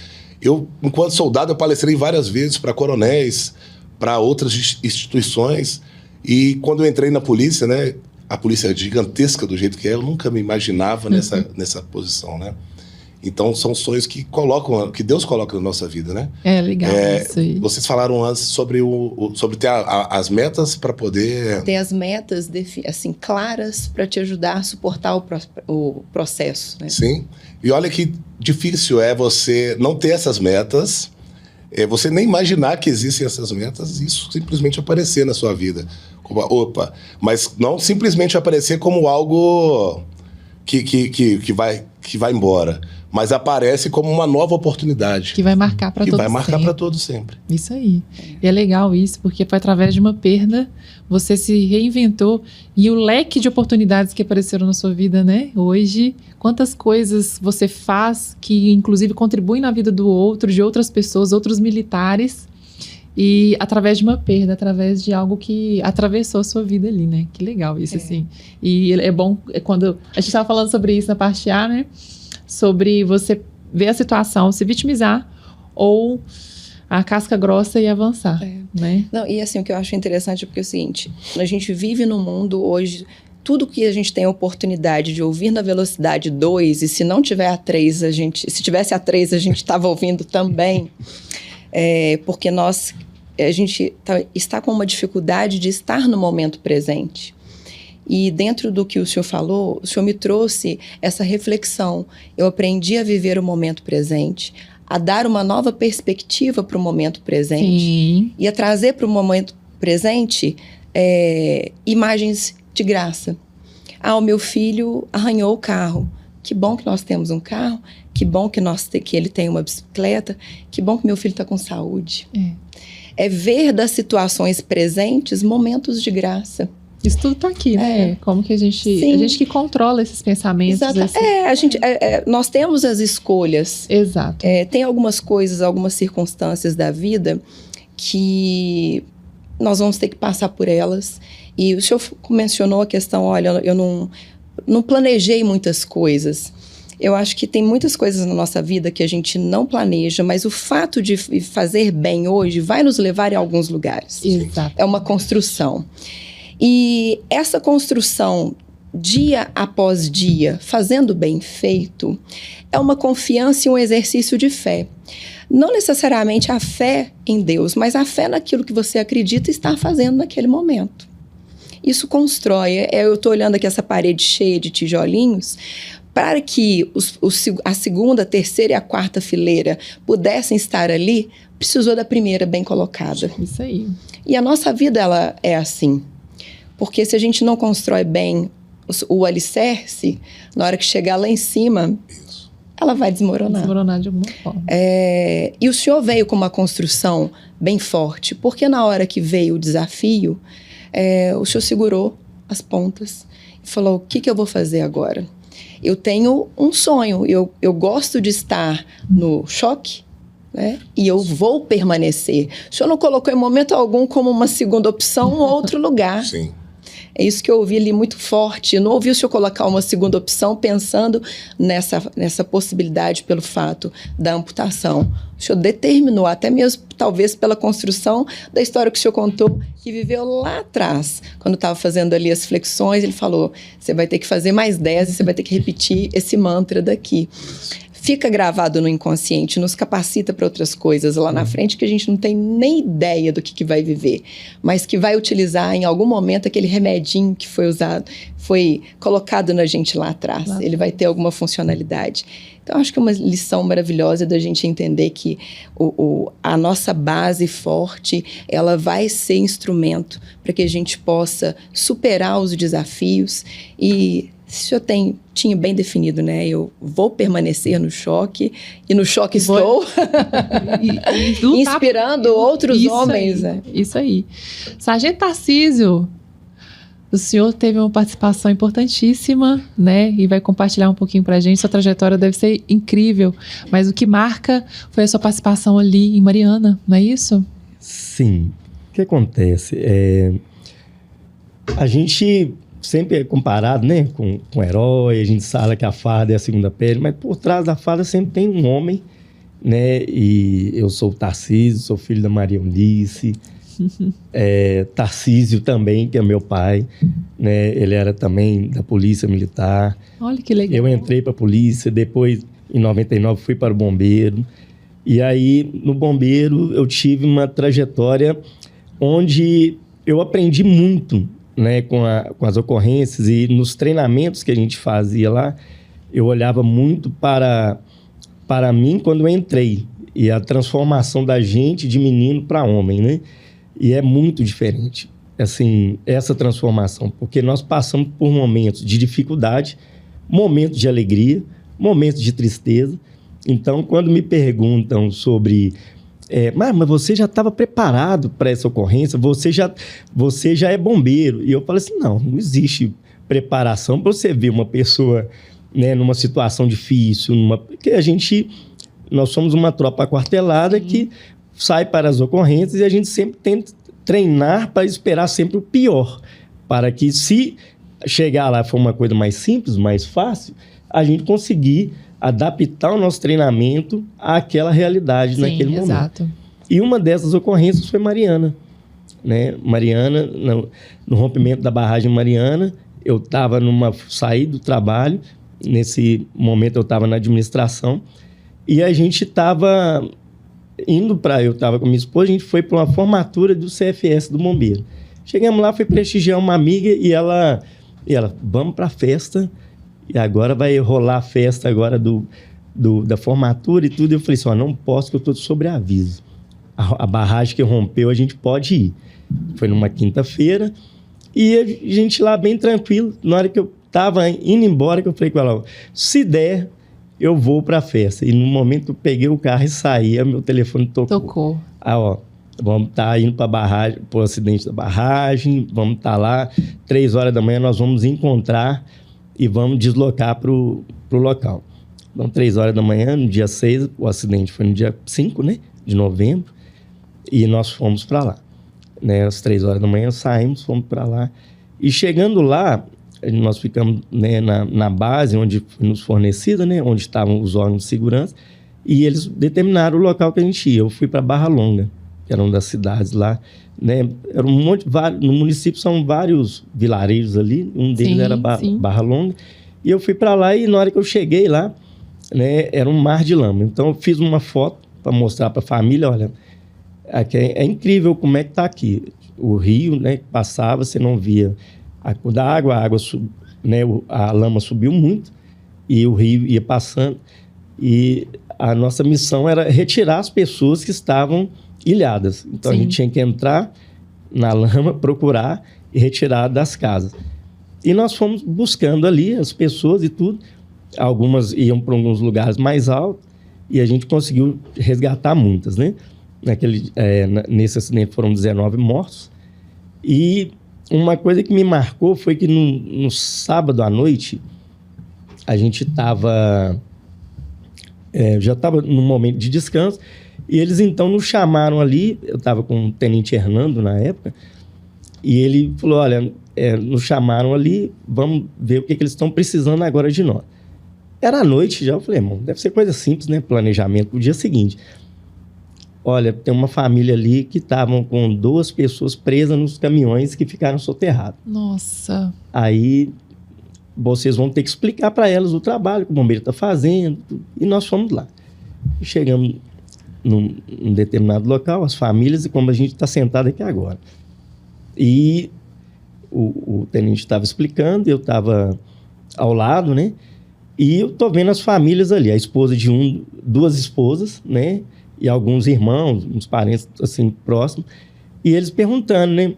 Eu, enquanto soldado, eu palestrei várias vezes para coronéis, para outras instituições, e quando eu entrei na polícia, né? A polícia é gigantesca do jeito que é, eu nunca me imaginava nessa posição, né? Então, são sonhos que Deus coloca na nossa vida, né? É legal isso aí. Vocês falaram antes sobre ter as metas para poder... Ter as metas assim, claras para te ajudar a suportar o processo, né? Sim. E olha que difícil é você não ter essas metas, você nem imaginar que existem essas metas, isso simplesmente aparecer na sua vida. Mas não simplesmente aparecer como algo que vai embora, mas aparece como uma nova oportunidade. Que vai marcar para todos sempre. Que vai marcar para todos sempre. Isso aí. E é legal isso, porque foi através de uma perda, você se reinventou e o leque de oportunidades que apareceram na sua vida, né? Hoje, quantas coisas você faz que, inclusive, contribuem na vida do outro, de outras pessoas, outros militares, e através de uma perda, através de algo que atravessou a sua vida ali, né? Que legal isso, assim. E é bom, quando a gente estava falando sobre isso na parte A, né? Sobre você ver a situação, se vitimizar ou a casca grossa e avançar, né? Não, e assim, o que eu acho interessante é porque é o seguinte, a gente vive num mundo hoje, tudo que a gente tem a oportunidade de ouvir na velocidade 2, e se não tiver a 3, se tivesse a 3, a gente estava ouvindo também, porque a gente está com uma dificuldade de estar no momento presente. E dentro do que o senhor falou, o senhor me trouxe essa reflexão. Eu aprendi a viver o momento presente, a dar uma nova perspectiva para o momento presente. Sim. E a trazer para o momento presente imagens de graça. O meu filho arranhou o carro. Que bom que nós temos um carro, que bom que ele tem uma bicicleta, que bom que meu filho está com saúde. É ver das situações presentes momentos de graça. Isso tudo está aqui, né? Como que a gente que controla esses pensamentos. Nós temos as escolhas. Exato. Tem algumas coisas, algumas circunstâncias da vida que nós vamos ter que passar por elas. E o senhor mencionou a questão, olha, eu não planejei muitas coisas. Eu acho que tem muitas coisas na nossa vida que a gente não planeja, mas o fato de fazer bem hoje vai nos levar em alguns lugares. Exato. É uma construção. E essa construção, dia após dia, fazendo bem feito, é uma confiança e um exercício de fé. Não necessariamente a fé em Deus, mas a fé naquilo que você acredita estar fazendo naquele momento. Isso constrói. Eu estou olhando aqui essa parede cheia de tijolinhos, para que a segunda, a terceira e a quarta fileira pudessem estar ali, precisou da primeira bem colocada. Isso aí. E a nossa vida, ela é assim. Porque se a gente não constrói bem o alicerce, na hora que chegar lá em cima, ela vai desmoronar. Desmoronar de alguma forma. E o senhor veio com uma construção bem forte, porque na hora que veio o desafio, o senhor segurou as pontas e falou, o que eu vou fazer agora? Eu tenho um sonho, eu gosto de estar no choque, né? E eu vou permanecer. O senhor não colocou em momento algum como uma segunda opção um outro lugar. Sim. É isso que eu ouvi ali muito forte. Eu não ouvi o senhor colocar uma segunda opção pensando nessa possibilidade pelo fato da amputação. O senhor determinou, até mesmo talvez pela construção da história que o senhor contou, que viveu lá atrás. Quando estava fazendo ali as flexões, ele falou, você vai ter que fazer mais 10 e você vai ter que repetir esse mantra daqui. Fica gravado no inconsciente, nos capacita para outras coisas lá na frente que a gente não tem nem ideia do que vai viver, mas que vai utilizar em algum momento aquele remedinho que foi usado, foi colocado na gente lá atrás. Claro. Ele vai ter alguma funcionalidade. Então, acho que é uma lição maravilhosa da gente entender que a nossa base forte, ela vai ser instrumento para que a gente possa superar os desafios e o senhor tinha bem definido, né? Eu vou permanecer no choque, e no choque estou, inspirando outros homens. Isso aí. Sargento Tarcísio, o senhor teve uma participação importantíssima, né? E vai compartilhar um pouquinho pra gente. Sua trajetória deve ser incrível, mas o que marca foi a sua participação ali em Mariana, não é isso? Sim. O que acontece? A gente sempre é comparado, né, com o herói, a gente fala que a farda é a segunda pele, mas por trás da farda sempre tem um homem, né? E eu sou o Tarcísio, sou filho da Maria Eunice. Tarcísio também, que é meu pai, né? Ele era também da Polícia Militar. Olha que legal. Eu entrei para a polícia, depois em 99 fui para o bombeiro. E aí no bombeiro eu tive uma trajetória onde eu aprendi muito, né, com as ocorrências, e nos treinamentos que a gente fazia lá, eu olhava muito para mim quando eu entrei, e a transformação da gente de menino para homem, né? E é muito diferente, assim, essa transformação, porque nós passamos por momentos de dificuldade, momentos de alegria, momentos de tristeza. Então, quando me perguntam sobre... mas você já estava preparado para essa ocorrência? Você já é bombeiro? E eu falo assim, não existe preparação para você ver uma pessoa, né, numa situação difícil, porque nós somos uma tropa aquartelada que sai para as ocorrências, e a gente sempre tenta treinar para esperar sempre o pior, para que, se chegar lá for uma coisa mais simples, mais fácil, a gente conseguir adaptar o nosso treinamento àquela realidade naquele momento. Exato. E uma dessas ocorrências foi Mariana, né? Mariana, no rompimento da barragem Mariana, eu estava saí do trabalho, nesse momento eu estava na administração, e a gente estava eu estava com minha esposa, a gente foi para uma formatura do CFS do bombeiro. Chegamos lá, fui prestigiar uma amiga, e ela vamos para a festa, e agora vai rolar a festa agora da formatura e tudo. Eu falei assim, não posso, que eu estou sobre aviso. A barragem que rompeu, a gente pode ir. Foi numa quinta-feira, e a gente lá bem tranquilo. Na hora que eu estava indo embora, que eu falei com ela, se der, eu vou para a festa. E no momento que eu peguei o carro e saí, meu telefone tocou. Vamos estar indo para a barragem, para o acidente da barragem, vamos estar lá, 3 horas da manhã nós vamos encontrar e vamos deslocar para o local. Então, 3 horas da manhã, no dia 6, o acidente foi no dia 5, né, de novembro, e nós fomos para lá. Né, às 3 horas da manhã saímos, fomos para lá. E chegando lá, nós ficamos, né, na base onde foi nos fornecida, né, onde estavam os órgãos de segurança, e eles determinaram o local que a gente ia. Eu fui para Barra Longa, que era uma das cidades lá, né? Era no município são vários vilarejos ali, um deles era Barra Longa, e eu fui para lá, e na hora que eu cheguei lá, né, era um mar de lama. Então eu fiz uma foto para mostrar para a família, olha, aqui é incrível como é que está aqui. O rio, né, passava, você não via a cor da água, né, a lama subiu muito, e o rio ia passando, e a nossa missão era retirar as pessoas que estavam ilhadas. Então a gente tinha que entrar na lama, procurar e retirar das casas. E nós fomos buscando ali as pessoas e tudo. Algumas iam para alguns lugares mais altos, e a gente conseguiu resgatar muitas, né? Nesse acidente foram 19 mortos. E uma coisa que me marcou foi que no sábado à noite, a gente já estava num momento de descanso, e eles então nos chamaram ali. Eu estava com o Tenente Hernando na época, e ele falou, olha, nos chamaram ali, vamos ver o que eles estão precisando agora de nós. Era à noite já, eu falei, irmão, deve ser coisa simples, né? Planejamento para o dia seguinte. Olha, tem uma família ali que estavam com 2 pessoas presas nos caminhões que ficaram soterrados. Nossa. Aí vocês vão ter que explicar para elas o trabalho que o bombeiro está fazendo. E nós fomos lá. E chegamos num determinado local, as famílias, e como a gente está sentado aqui agora. E o tenente estava explicando, eu estava ao lado, né? E eu tô vendo as famílias ali, a esposa de 2 esposas, né? E alguns irmãos, uns parentes assim próximos, e eles perguntando, né?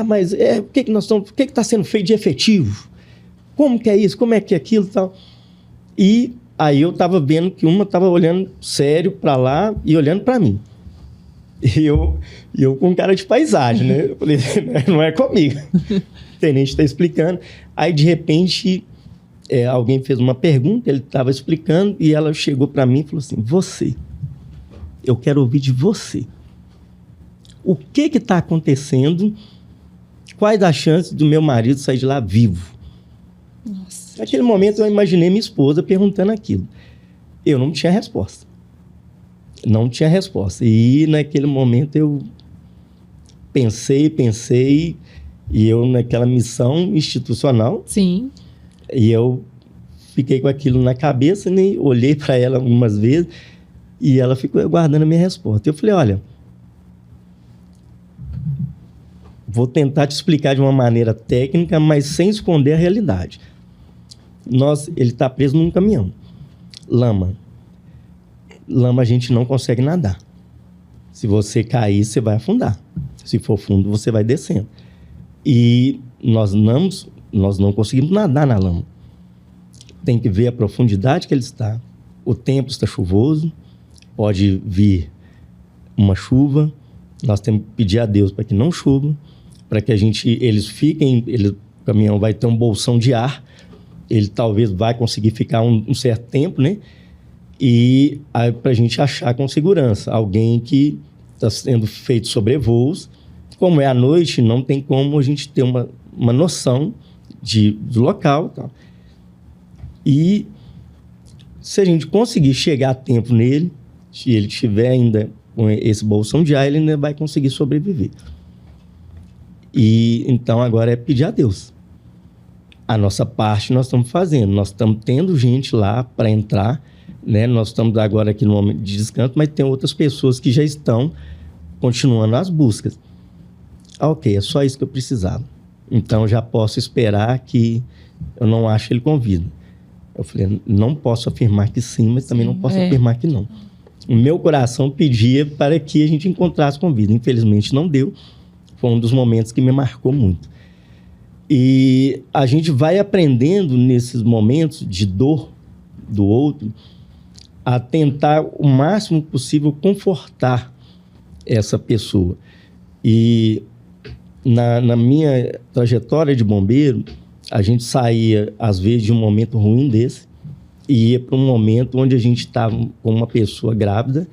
Mas o que está sendo feito de efetivo? como que é isso? Como é que é aquilo e tal? E aí eu tava vendo que uma tava olhando sério para lá e olhando para mim. E eu com cara de paisagem, né? Eu falei, não é comigo. O tenente está explicando. Aí, de repente, alguém fez uma pergunta, ele estava explicando, e ela chegou para mim e falou assim, você, eu quero ouvir de você. O que está acontecendo? Quais as chances do meu marido sair de lá vivo? Nossa, naquele momento, eu imaginei minha esposa perguntando aquilo. Eu não tinha resposta. Não tinha resposta. E naquele momento eu pensei, e eu naquela missão institucional. Sim. E eu fiquei com aquilo na cabeça, né? Olhei para ela algumas vezes e ela ficou aguardando a minha resposta. Eu falei, olha, vou tentar te explicar de uma maneira técnica, mas sem esconder a realidade. Ele está preso num caminhão. Lama a gente não consegue nadar. Se você cair, você vai afundar. Se for fundo, você vai descendo. E nós não conseguimos nadar na lama. Tem que ver a profundidade que ele está. O tempo está chuvoso, pode vir uma chuva. Nós temos que pedir a Deus para que não chova, para que o caminhão vai ter um bolsão de ar, ele talvez vai conseguir ficar um certo tempo, né? E para a gente achar com segurança alguém que está sendo feito sobrevoos. Como é à noite, não tem como a gente ter uma noção do local. Tal. E se a gente conseguir chegar a tempo nele, se ele tiver ainda com esse bolsão de ar, ele ainda vai conseguir sobreviver. E então agora é pedir a Deus. A nossa parte nós estamos fazendo. Nós estamos tendo gente lá para entrar, né? Nós estamos agora aqui no momento de descanso, mas tem outras pessoas que já estão continuando as buscas. Ok, é só isso que eu precisava. Então, já posso esperar que eu não ache ele com vida. Eu falei, não posso afirmar que sim, mas também não posso afirmar que não. O meu coração pedia para que a gente encontrasse com vida. Infelizmente, não deu. Foi um dos momentos que me marcou muito. E a gente vai aprendendo nesses momentos de dor do outro a tentar o máximo possível confortar essa pessoa. E na minha trajetória de bombeiro, a gente saía, às vezes, de um momento ruim desse e ia para um momento onde a gente estava com uma pessoa grávida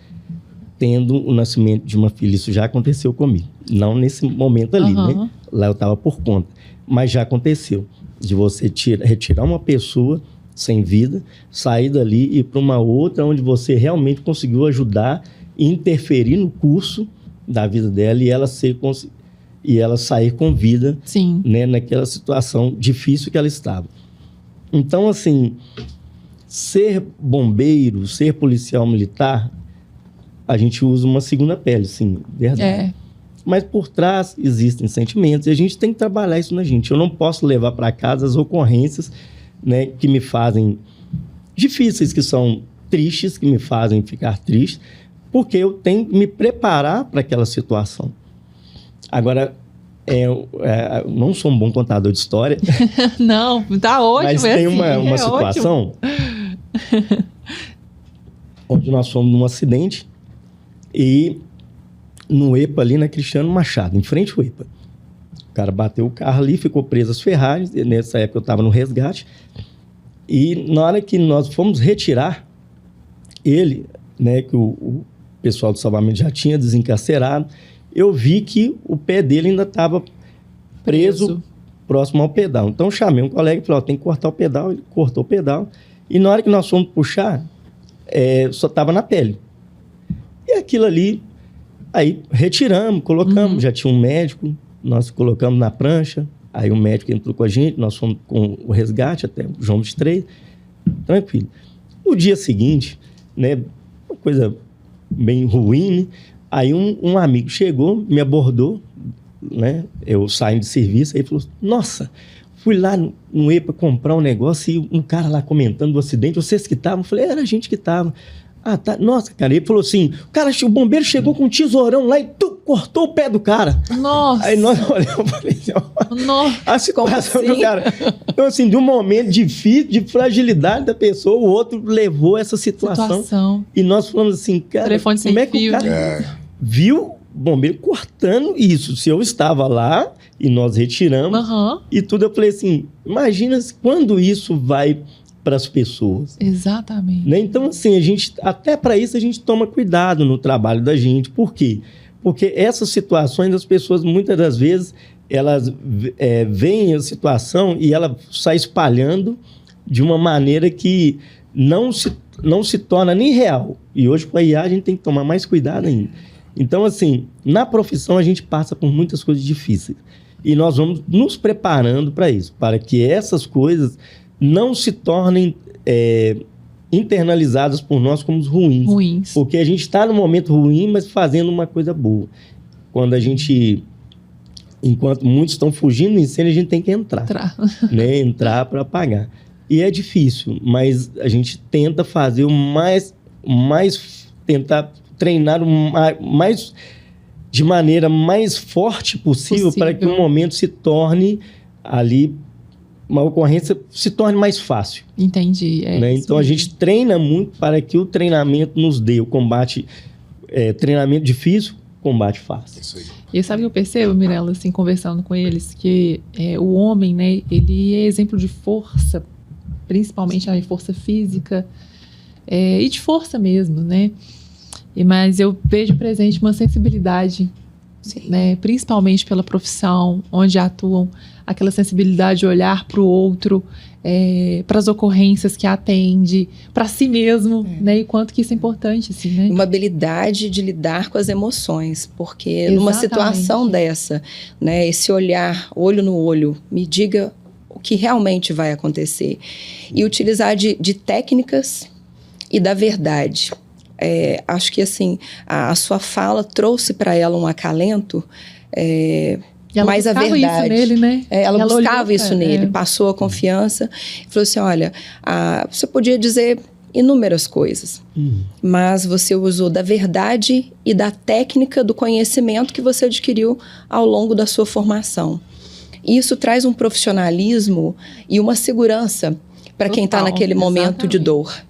tendo o nascimento de uma filha. Isso já aconteceu comigo. Não nesse momento ali, né? Lá eu estava por conta. Mas já aconteceu de você retirar uma pessoa sem vida, sair dali e ir para uma outra onde você realmente conseguiu ajudar e interferir no curso da vida dela e ela sair com vida, né, naquela situação difícil que ela estava. Então, assim, ser bombeiro, ser policial militar, a gente usa uma segunda pele, sim, verdade. Mas por trás existem sentimentos e a gente tem que trabalhar isso na gente. Eu não posso levar para casa as ocorrências, né, que me fazem difíceis, que são tristes, que me fazem ficar triste, porque eu tenho que me preparar para aquela situação. Agora, eu não sou um bom contador de história. Não, tá ótimo. Mas tem uma situação onde nós fomos num acidente e no EPA ali na Cristiano Machado, em frente ao EPA. O cara bateu o carro ali, ficou preso às ferragens. Nessa época eu estava no resgate. E na hora que nós fomos retirar ele, né, que o pessoal do salvamento já tinha desencarcerado, eu vi que o pé dele ainda estava preso próximo ao pedal. Então, eu chamei um colega e falei, tem que cortar o pedal. Ele cortou o pedal. E na hora que nós fomos puxar, só estava na pele. E aquilo ali, aí retiramos, colocamos. Já tinha um médico, nós colocamos na prancha. Aí o médico entrou com a gente, nós fomos com o resgate até o João 23. Tranquilo. No dia seguinte, né, uma coisa bem ruim, né? Aí um amigo chegou, me abordou, né? Eu saindo de serviço, aí falou, nossa, fui lá no EPA comprar um negócio e um cara lá comentando do acidente, vocês que estavam? Eu falei, era a gente que estava. Ah, tá. Nossa, cara, ele falou assim, o bombeiro chegou com um tesourão lá e cortou o pé do cara. Nossa! Aí nós olhamos e falei assim, Nossa! a situação Como assim? do cara. Então, assim, de um momento difícil, de fragilidade da pessoa, o outro levou essa situação. E nós falamos assim, cara, Telefone sem como é que fio, o cara viu o bombeiro cortando isso? Se eu estava lá e nós retiramos e tudo, eu falei assim, imagina quando isso vai para as pessoas. Exatamente. Né? Então, assim, até para isso a gente toma cuidado no trabalho da gente. Por quê? Porque essas situações, as pessoas, muitas das vezes, elas veem a situação e ela sai espalhando de uma maneira que não se torna nem real. E hoje, com a IA, a gente tem que tomar mais cuidado ainda. Então, assim, na profissão, a gente passa por muitas coisas difíceis. E nós vamos nos preparando para isso, para que essas coisas não se tornem internalizadas por nós como ruins. Porque a gente está num momento ruim, mas fazendo uma coisa boa. Enquanto muitos estão fugindo do incêndio, a gente tem que entrar. Né? Entrar para apagar. E é difícil, mas a gente tenta fazer tentar treinar de maneira mais forte possível para que o momento se torne ali, uma ocorrência se torne mais fácil. Entendi. Né? Então, a gente treina muito para que o treinamento nos dê o combate, treinamento difícil, combate fácil. Isso aí. E sabe o que eu percebo, Mirella, assim, conversando com eles, que o homem, né, ele é exemplo de força, principalmente a força física, e de força mesmo, né? Mas eu vejo presente uma sensibilidade, né, principalmente pela profissão, onde atuam, aquela sensibilidade de olhar para o outro, para as ocorrências que atende, para si mesmo, né, e quanto que isso é importante, assim, né? Uma habilidade de lidar com as emoções, porque numa situação dessa, né, esse olhar, olho no olho, me diga o que realmente vai acontecer. E utilizar de técnicas e da verdade. Acho que assim, a sua fala trouxe para ela um acalento, mas a verdade. Isso nele, né? Ela buscava isso nele, passou a confiança, falou assim: olha, você podia dizer inúmeras coisas, mas você usou da verdade e da técnica do conhecimento que você adquiriu ao longo da sua formação. E isso traz um profissionalismo e uma segurança para quem está naquele momento de dor.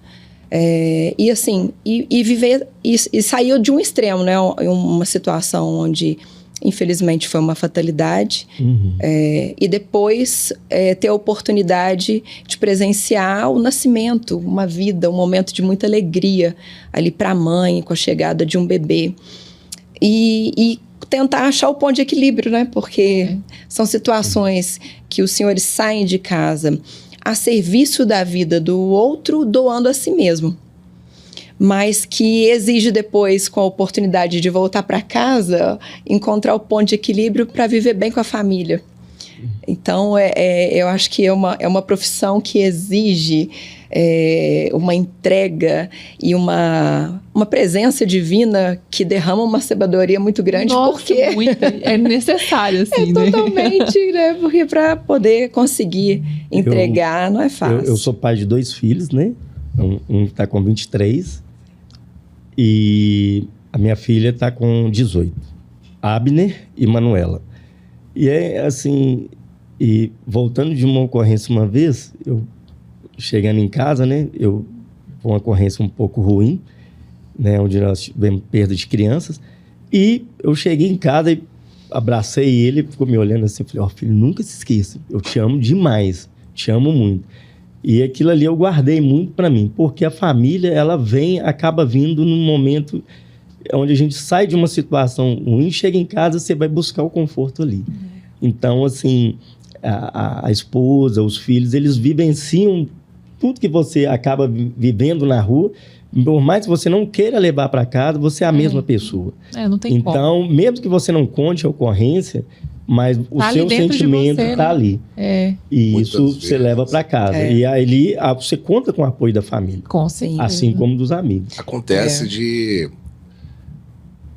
E assim, viver, e saiu de um extremo, né? Uma situação onde, infelizmente, foi uma fatalidade. E depois ter a oportunidade de presenciar o nascimento, uma vida, um momento de muita alegria ali para a mãe, com a chegada de um bebê. E tentar achar o ponto de equilíbrio, né? Porque são situações que os senhores saem de casa a serviço da vida do outro, doando a si mesmo. Mas que exige depois, com a oportunidade de voltar para casa, encontrar o ponto de equilíbrio para viver bem com a família. Então, eu acho que é uma profissão que exige uma entrega e uma presença divina que derrama uma sabedoria muito grande. Nossa, porque muita. É necessário, assim, né? Totalmente, né? Porque para poder conseguir entregar não é fácil. Eu sou pai de 2 filhos, né? Um está com 23 e a minha filha está com 18. Abner e Manuela. E assim, e voltando de uma ocorrência uma vez, eu chegando em casa, né? Foi uma ocorrência um pouco ruim, né? Onde nós tivemos perda de crianças. E eu cheguei em casa e abracei ele, ficou me olhando assim, falei: filho, nunca se esqueça, eu te amo demais, te amo muito. E aquilo ali eu guardei muito para mim, porque a família, ela acaba vindo num momento onde a gente sai de uma situação ruim, chega em casa, você vai buscar o conforto ali. Então, assim, a esposa, os filhos, eles vivenciam tudo que você acaba vivendo na rua. Por mais que você não queira levar para casa, você é a mesma pessoa. Não tem então, como. Mesmo que você não conte a ocorrência, mas o seu sentimento está ali. E muitas isso vezes você leva para casa. E ali você conta com o apoio da família. Com certeza. Assim como dos amigos. Acontece de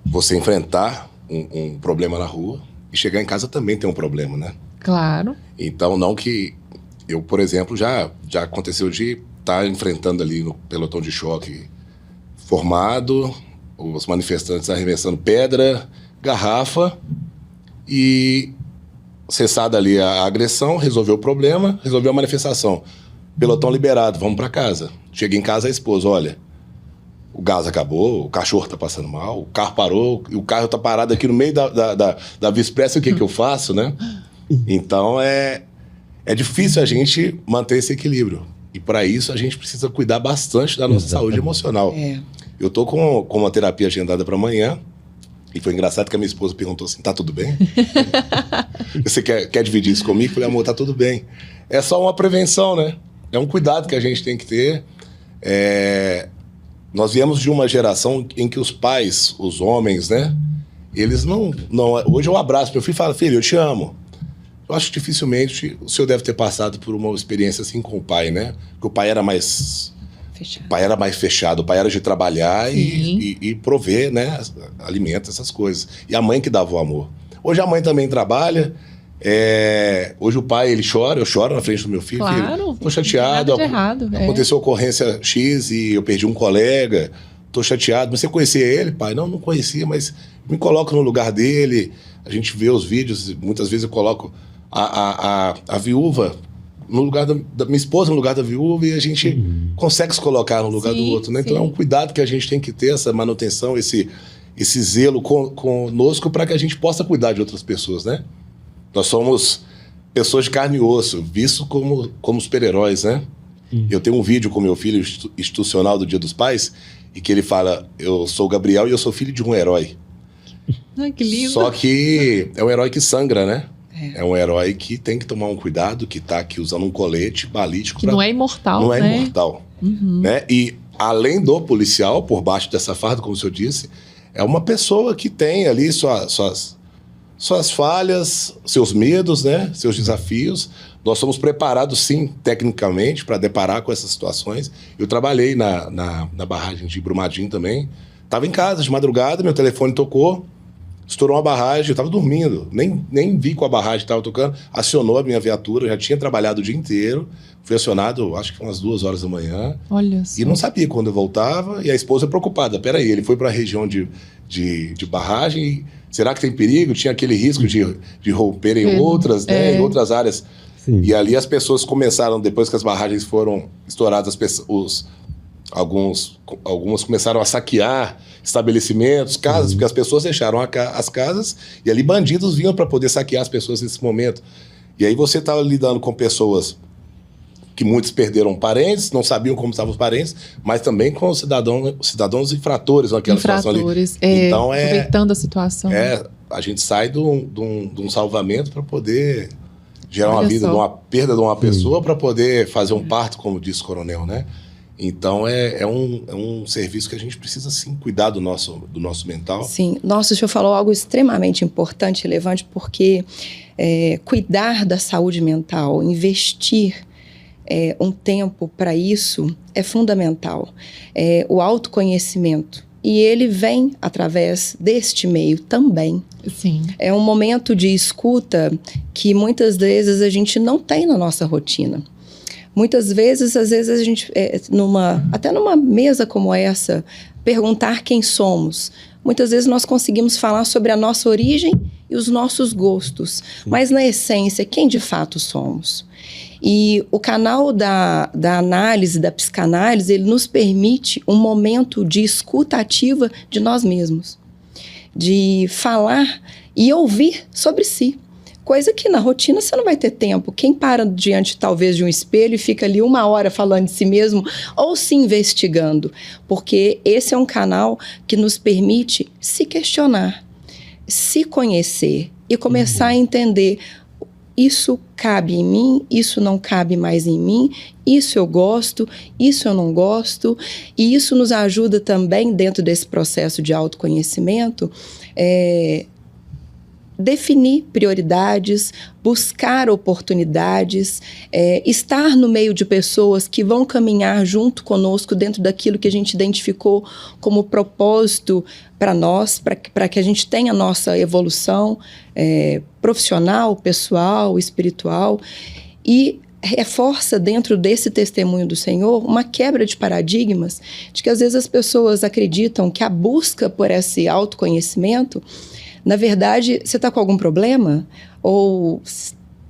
você enfrentar um problema na rua e chegar em casa também tem um problema, né? Claro. Então, não que eu, por exemplo, já aconteceu de estar enfrentando ali no pelotão de choque formado, os manifestantes arremessando pedra, garrafa, e cessada ali a agressão, resolveu o problema, resolveu a manifestação. Pelotão liberado, vamos para casa. Chega em casa a esposa, olha, o gás acabou, o cachorro tá passando mal, o carro parou, e o carro tá parado aqui no meio da Via Expressa, o que eu faço, né? Então é difícil a gente manter esse equilíbrio. E para isso a gente precisa cuidar bastante da nossa saúde emocional. Eu tô com uma terapia agendada para amanhã, e foi engraçado que a minha esposa perguntou assim, tá tudo bem? Você quer dividir isso comigo? Eu falei, amor, tá tudo bem. É só uma prevenção, né? É um cuidado que a gente tem que ter. Nós viemos de uma geração em que os pais, os homens, né? Eles não... Hoje eu abraço meu filho e falo, filho, eu te amo. Eu acho que dificilmente o senhor deve ter passado por uma experiência assim com o pai, né? Porque o pai era mais... fechado. O pai era mais fechado, o pai era de trabalhar e prover, né? Alimento, essas coisas. E a mãe que dava o amor. Hoje a mãe também trabalha... hoje o pai, ele chora, eu choro na frente do meu filho. Claro, tô chateado, nada de errado, aconteceu ocorrência X e eu perdi um colega, tô chateado. Mas você conhecia ele, pai? Não conhecia, mas me coloco no lugar dele. A gente vê os vídeos, muitas vezes eu coloco a viúva no lugar da minha esposa, no lugar da viúva, e a gente consegue se colocar no lugar do outro, né? Então é um cuidado que a gente tem que ter, essa manutenção, esse zelo conosco, para que a gente possa cuidar de outras pessoas, né? Nós somos pessoas de carne e osso, vistos como super-heróis, né? Eu tenho um vídeo com meu filho institucional do Dia dos Pais, e que ele fala, eu sou o Gabriel e eu sou filho de um herói. Ai, que lindo. Só que é um herói que sangra, né? É um herói que tem que tomar um cuidado, que tá aqui usando um colete balístico. Que não é imortal, não né? Não é imortal. Né? E além do policial, por baixo dessa farda, como o senhor disse, é uma pessoa que tem ali suas falhas, seus medos, né? Seus desafios. Nós somos preparados, sim, tecnicamente, para deparar com essas situações. Eu trabalhei na barragem de Brumadinho também. Estava em casa de madrugada, meu telefone tocou, estourou uma barragem, eu estava dormindo. Nem vi com a barragem estava tocando. Acionou a minha viatura, eu já tinha trabalhado o dia inteiro. Fui acionado, acho que umas 2 horas da manhã. Olha só. E não sabia quando eu voltava. E a esposa preocupada. Peraí, ele foi para a região de barragem e... Será que tem perigo? Tinha aquele risco de romperem outras, né? Em outras áreas. Sim. E ali as pessoas começaram, depois que as barragens foram estouradas, algumas começaram a saquear estabelecimentos, casas, porque as pessoas deixaram as casas e ali bandidos vinham para poder saquear as pessoas nesse momento. E aí você estava lidando com pessoas que muitos perderam parentes, não sabiam como estavam os parentes, mas também com cidadãos infratores naquela situação ali. Então, aproveitando a situação. A gente sai de um salvamento para poder gerar uma vida, de uma perda de uma pessoa, para poder fazer um parto, como disse o coronel, né? Então, é um serviço que a gente precisa, sim, cuidar do nosso mental. Sim. Nossa, o senhor falou algo extremamente importante, relevante, porque cuidar da saúde mental, investir um tempo para isso é fundamental. O autoconhecimento. E ele vem através deste meio também. Sim. É um momento de escuta que muitas vezes a gente não tem na nossa rotina. Muitas vezes, às vezes a gente, até numa mesa como essa, perguntar quem somos. Muitas vezes nós conseguimos falar sobre a nossa origem e os nossos gostos. Mas, na essência, quem de fato somos? E o canal da análise, da psicanálise, ele nos permite um momento de escuta ativa de nós mesmos. De falar e ouvir sobre si. Coisa que na rotina você não vai ter tempo. Quem para diante, talvez, de um espelho e fica ali 1 hora falando de si mesmo ou se investigando? Porque esse é um canal que nos permite se questionar, se conhecer e começar a entender: isso cabe em mim, isso não cabe mais em mim, isso eu gosto, isso eu não gosto. E isso nos ajuda também, dentro desse processo de autoconhecimento, definir prioridades, buscar oportunidades, estar no meio de pessoas que vão caminhar junto conosco dentro daquilo que a gente identificou como propósito para nós, para que a gente tenha a nossa evolução profissional, pessoal, espiritual. E reforça dentro desse testemunho do Senhor uma quebra de paradigmas, de que às vezes as pessoas acreditam que a busca por esse autoconhecimento, na verdade, você está com algum problema? Ou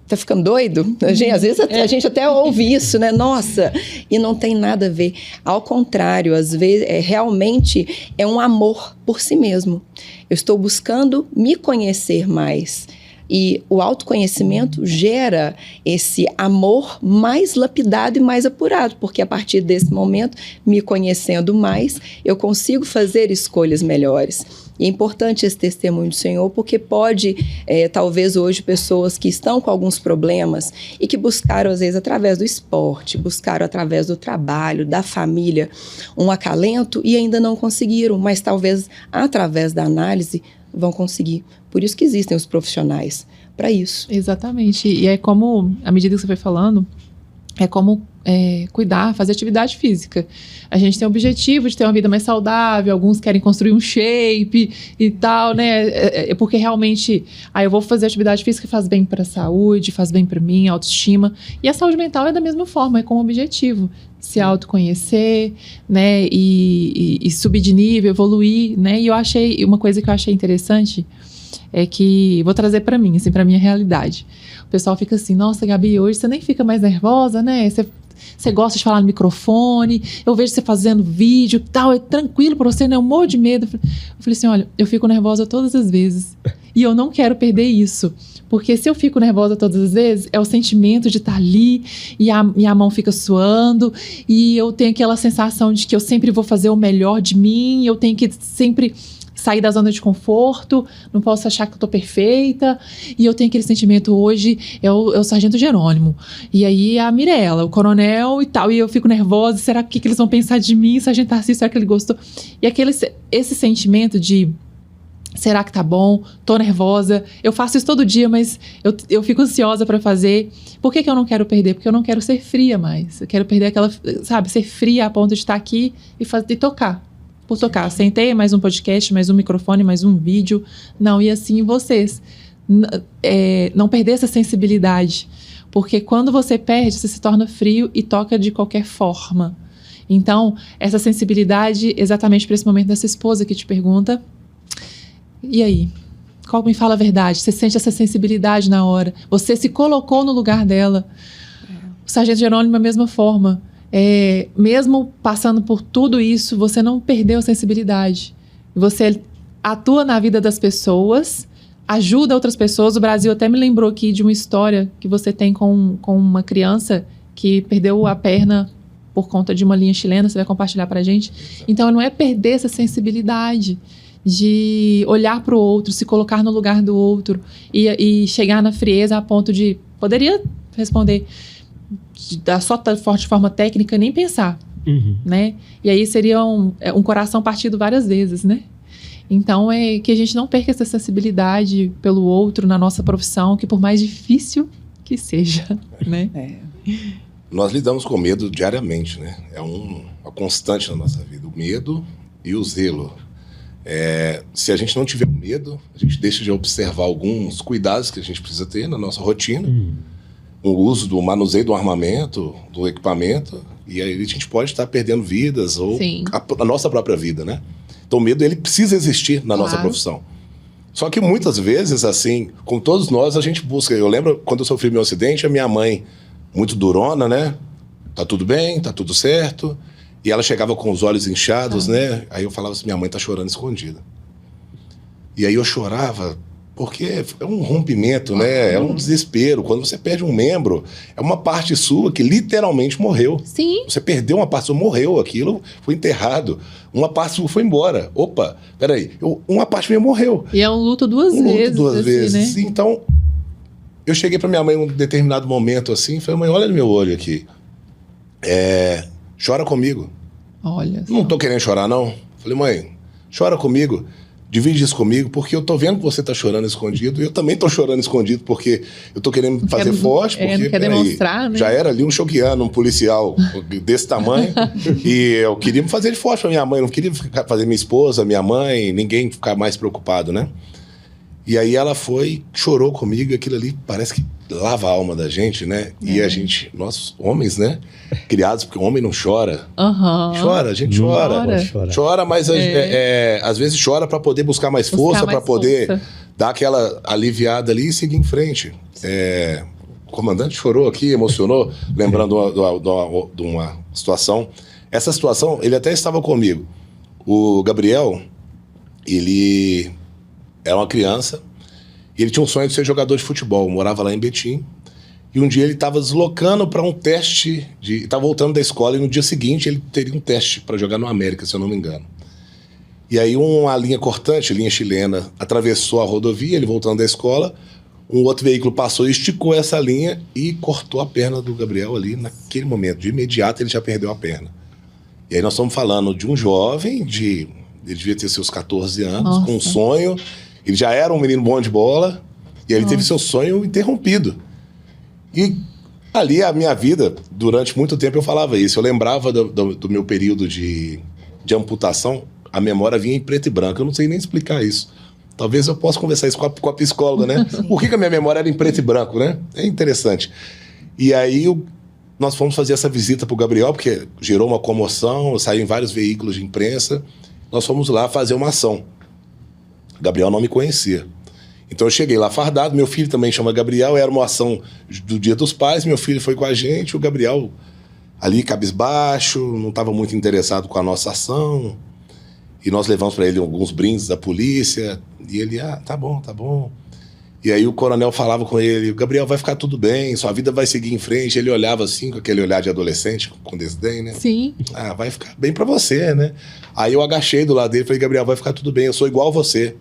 tá ficando doido? Às vezes a gente até ouve isso, né? Nossa, e não tem nada a ver. Ao contrário, às vezes, realmente é um amor por si mesmo. Eu estou buscando me conhecer mais. E o autoconhecimento gera esse amor mais lapidado e mais apurado, porque a partir desse momento, me conhecendo mais, eu consigo fazer escolhas melhores. E é importante esse testemunho do Senhor, porque pode, talvez hoje, pessoas que estão com alguns problemas e que buscaram, às vezes, através do esporte, buscaram através do trabalho, da família, um acalento e ainda não conseguiram, mas talvez, através da análise, vão conseguir. Por isso que existem os profissionais, para isso. Exatamente. E é como, à medida que você foi falando, é como cuidar, fazer atividade física. A gente tem o objetivo de ter uma vida mais saudável, alguns querem construir um shape e tal, né? Porque realmente, eu vou fazer atividade física que faz bem para a saúde, faz bem para mim, autoestima. E a saúde mental é da mesma forma, é como objetivo. Se autoconhecer, né? E subir de nível, evoluir, né? E uma coisa que eu achei interessante é que, vou trazer para mim, assim, para minha realidade. O pessoal fica assim, nossa, Gabi, hoje você nem fica mais nervosa, né? Você gosta de falar no microfone, eu vejo você fazendo vídeo e tal, é tranquilo pra você, né? Eu morro de medo. Eu falei assim, olha, eu fico nervosa todas as vezes e eu não quero perder isso. Porque se eu fico nervosa todas as vezes, é o sentimento de estar ali e a minha mão fica suando e eu tenho aquela sensação de que eu sempre vou fazer o melhor de mim, eu tenho que sempre sair da zona de conforto, não posso achar que eu tô perfeita, e eu tenho aquele sentimento hoje, é o Sargento Jerônimo, e aí a Mirella, o coronel e tal, e eu fico nervosa, será que eles vão pensar de mim, Sargento Tarcísio, será que ele gostou? E esse sentimento de, será que tá bom, tô nervosa, eu faço isso todo dia, mas eu fico ansiosa para fazer. Por que eu não quero perder? Porque eu não quero ser fria mais, eu quero perder aquela, sabe, ser fria a ponto de estar aqui e tocar. Por tocar, sentei, mais um podcast, mais um microfone, mais um vídeo. Não, e assim vocês. Não perder essa sensibilidade. Porque quando você perde, você se torna frio e toca de qualquer forma. Então, essa sensibilidade, exatamente para esse momento dessa esposa que te pergunta, e aí? Qual me fala a verdade? Você sente essa sensibilidade na hora. Você se colocou no lugar dela. O Sargento Jerônimo, da mesma forma. Mesmo passando por tudo isso, você não perdeu a sensibilidade. Você atua na vida das pessoas, ajuda outras pessoas. O Brasil até me lembrou aqui de uma história que você tem com uma criança que perdeu a perna por conta de uma linha chilena. Você vai compartilhar pra gente? Então, não é perder essa sensibilidade de olhar para o outro, se colocar no lugar do outro e chegar na frieza a ponto de... Poderia responder só de forma técnica, nem pensar, né? E aí seria um coração partido várias vezes, né? Então, que a gente não perca essa sensibilidade pelo outro na nossa profissão, que por mais difícil que seja, né? Nós lidamos com medo diariamente, né? É uma constante na nossa vida, o medo e o zelo. Se a gente não tiver medo, a gente deixa de observar alguns cuidados que a gente precisa ter na nossa rotina, o uso do manuseio do armamento, do equipamento, e aí a gente pode estar perdendo vidas ou a nossa própria vida, né? Então o medo, ele precisa existir na nossa profissão. Só que muitas vezes, assim, como todos nós, a gente busca. Eu lembro quando eu sofri meu acidente, a minha mãe, muito durona, né? Tá tudo bem, tá tudo certo. E ela chegava com os olhos inchados, né? Aí eu falava assim, minha mãe tá chorando escondida. E aí eu chorava, porque é um rompimento, né? É um desespero. Quando você perde um membro, é uma parte sua que literalmente morreu. Sim. Você perdeu uma parte sua, morreu, aquilo foi enterrado. Uma parte sua foi embora. Opa, peraí, uma parte minha morreu. E é um luto duas vezes. Né? Então, eu cheguei pra minha mãe em um determinado momento assim, falei, mãe, olha no meu olho aqui. Chora comigo. Olha só. Não tô querendo chorar, não. Falei, mãe, chora comigo. Divide isso comigo, porque eu tô vendo que você tá chorando escondido e eu também tô chorando escondido, porque eu tô querendo fazer forte, porque não quer demonstrar, né? Já era ali um choquiano, um policial desse tamanho, e eu queria me fazer de forte pra minha mãe, não queria fazer minha esposa, minha mãe, ninguém ficar mais preocupado, né? E aí ela foi, chorou comigo, aquilo ali parece que lava a alma da gente, né? E a gente, nós homens, né? Criados, porque o homem não chora. Chora, a gente chora. Chora, mas às vezes chora para poder buscar mais força, para poder dar aquela aliviada ali e seguir em frente. O comandante chorou aqui, emocionou, lembrando de uma situação. Essa situação, ele até estava comigo. O Gabriel, ele era uma criança e ele tinha um sonho de ser jogador de futebol. Morava lá em Betim. E um dia ele estava deslocando para um teste, estava voltando da escola e no dia seguinte ele teria um teste para jogar no América, se eu não me engano. E aí uma linha cortante, linha chilena, atravessou a rodovia, ele voltando da escola, um outro veículo passou e esticou essa linha e cortou a perna do Gabriel ali naquele momento. De imediato ele já perdeu a perna. E aí nós estamos falando de um jovem, ele devia ter seus 14 anos, com um sonho. Ele já era um menino bom de bola e aí ele teve seu sonho interrompido. E ali a minha vida, durante muito tempo eu falava isso. Eu lembrava do meu período de amputação, a memória vinha em preto e branco. Eu não sei nem explicar isso. Talvez eu possa conversar isso com a psicóloga, né? Por que a minha memória era em preto e branco, né? É interessante. E aí nós fomos fazer essa visita para o Gabriel, porque gerou uma comoção, saiu em vários veículos de imprensa. Nós fomos lá fazer uma ação. O Gabriel não me conhecia. Então eu cheguei lá fardado, meu filho também chama Gabriel, era uma ação do Dia dos Pais, meu filho foi com a gente, o Gabriel ali cabisbaixo, não estava muito interessado com a nossa ação. E nós levamos para ele alguns brindes da polícia, e ele, tá bom, tá bom. E aí o coronel falava com ele, Gabriel, vai ficar tudo bem, sua vida vai seguir em frente. Ele olhava assim, com aquele olhar de adolescente, com desdém, né? Sim. Vai ficar bem para você, né? Aí eu agachei do lado dele e falei, Gabriel, vai ficar tudo bem, eu sou igual a você.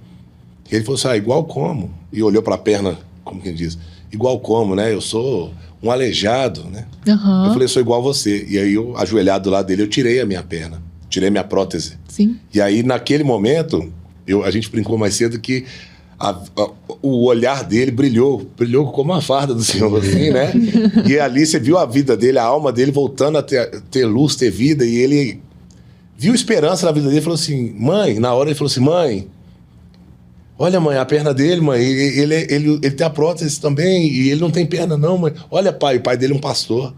Ele falou assim, igual como? E olhou para a perna, como quem diz, igual como, né? Eu sou um aleijado, né? Eu falei, eu sou igual a você. E aí eu, ajoelhado do lado dele, eu tirei a minha perna, tirei minha prótese. Sim. E aí, naquele momento, a gente brincou mais cedo que o olhar dele brilhou como a farda do Senhor, assim, né? E ali você viu a vida dele, a alma dele voltando a ter luz, ter vida, e ele viu esperança na vida dele e falou assim, mãe, na hora ele falou assim, mãe, olha, mãe, a perna dele, mãe, ele tem a prótese também, e ele não tem perna não, mãe. Olha, pai, o pai dele é um pastor.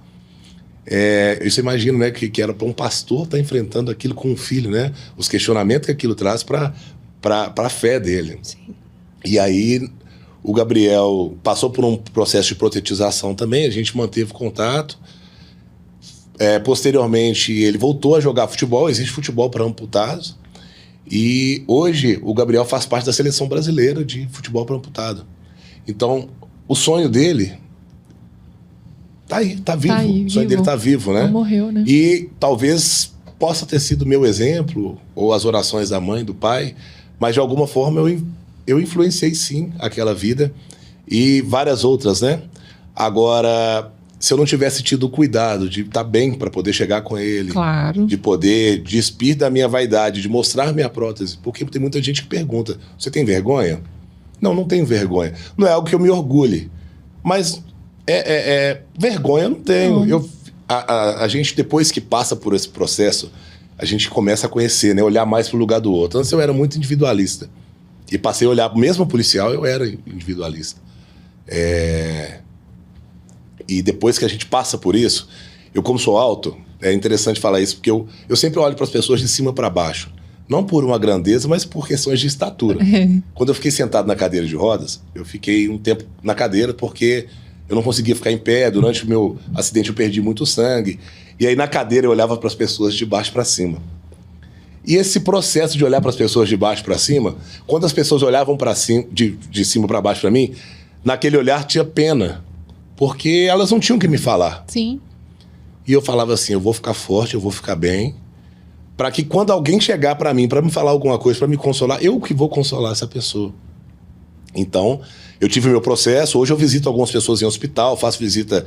Você imagina, né, que era para um pastor estar enfrentando aquilo com um filho, né? Os questionamentos que aquilo traz para a fé dele. Sim. E aí o Gabriel passou por um processo de protetização também, a gente manteve contato. Posteriormente ele voltou a jogar futebol, existe futebol para amputados. E hoje o Gabriel faz parte da seleção brasileira de futebol para amputado. Então o sonho dele tá aí, tá vivo. O sonho dele tá vivo, né? Não morreu, né? E talvez possa ter sido meu exemplo, ou as orações da mãe, do pai, mas de alguma forma eu influenciei sim aquela vida e várias outras, né? Agora, se eu não tivesse tido o cuidado de estar bem para poder chegar com ele, claro, de poder despir da minha vaidade, de mostrar minha prótese, porque tem muita gente que pergunta, você tem vergonha? Não, não tenho vergonha. Não é algo que eu me orgulhe, mas vergonha eu não tenho. A gente, depois que passa por esse processo, a gente começa a conhecer, né? Olhar mais para o lugar do outro. Antes eu era muito individualista. E passei a olhar, mesmo policial, eu era individualista. E depois que a gente passa por isso, eu como sou alto, é interessante falar isso, porque eu sempre olho para as pessoas de cima para baixo. Não por uma grandeza, mas por questões de estatura. Quando eu fiquei sentado na cadeira de rodas, eu fiquei um tempo na cadeira porque eu não conseguia ficar em pé. Durante o meu acidente eu perdi muito sangue. E aí na cadeira eu olhava para as pessoas de baixo para cima. E esse processo de olhar para as pessoas de baixo para cima, quando as pessoas olhavam para cima, de cima para baixo para mim, naquele olhar tinha pena. Porque elas não tinham o que me falar. Sim. E eu falava assim, eu vou ficar forte, eu vou ficar bem, para que quando alguém chegar para mim, para me falar alguma coisa, para me consolar, eu que vou consolar essa pessoa. Então, eu tive meu processo, hoje eu visito algumas pessoas em hospital, faço visita,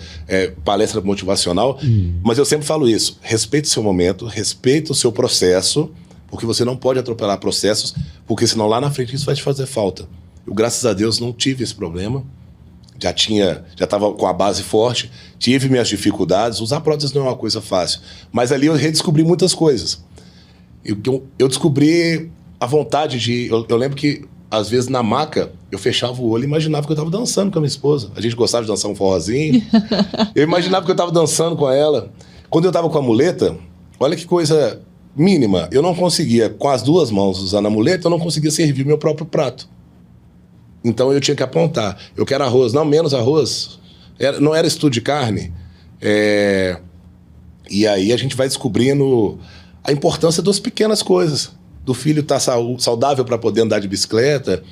palestra motivacional, mas eu sempre falo isso, respeite o seu momento, respeite o seu processo, porque você não pode atropelar processos, porque senão lá na frente isso vai te fazer falta. Eu, graças a Deus, não tive esse problema, já estava com a base forte, tive minhas dificuldades, usar prótese não é uma coisa fácil, mas ali eu redescobri muitas coisas. Eu descobri a vontade de... Eu lembro que às vezes na maca, eu fechava o olho e imaginava que eu estava dançando com a minha esposa. A gente gostava de dançar um forrozinho. Eu imaginava que eu estava dançando com ela. Quando eu estava com a muleta, olha que coisa mínima. Eu não conseguia, com as duas mãos usando a muleta, eu não conseguia servir meu próprio prato. Então eu tinha que apontar. Eu quero arroz. Não, menos arroz. Não era estudo de carne. E aí a gente vai descobrindo a importância das pequenas coisas. Do filho estar saudável para poder andar de bicicleta.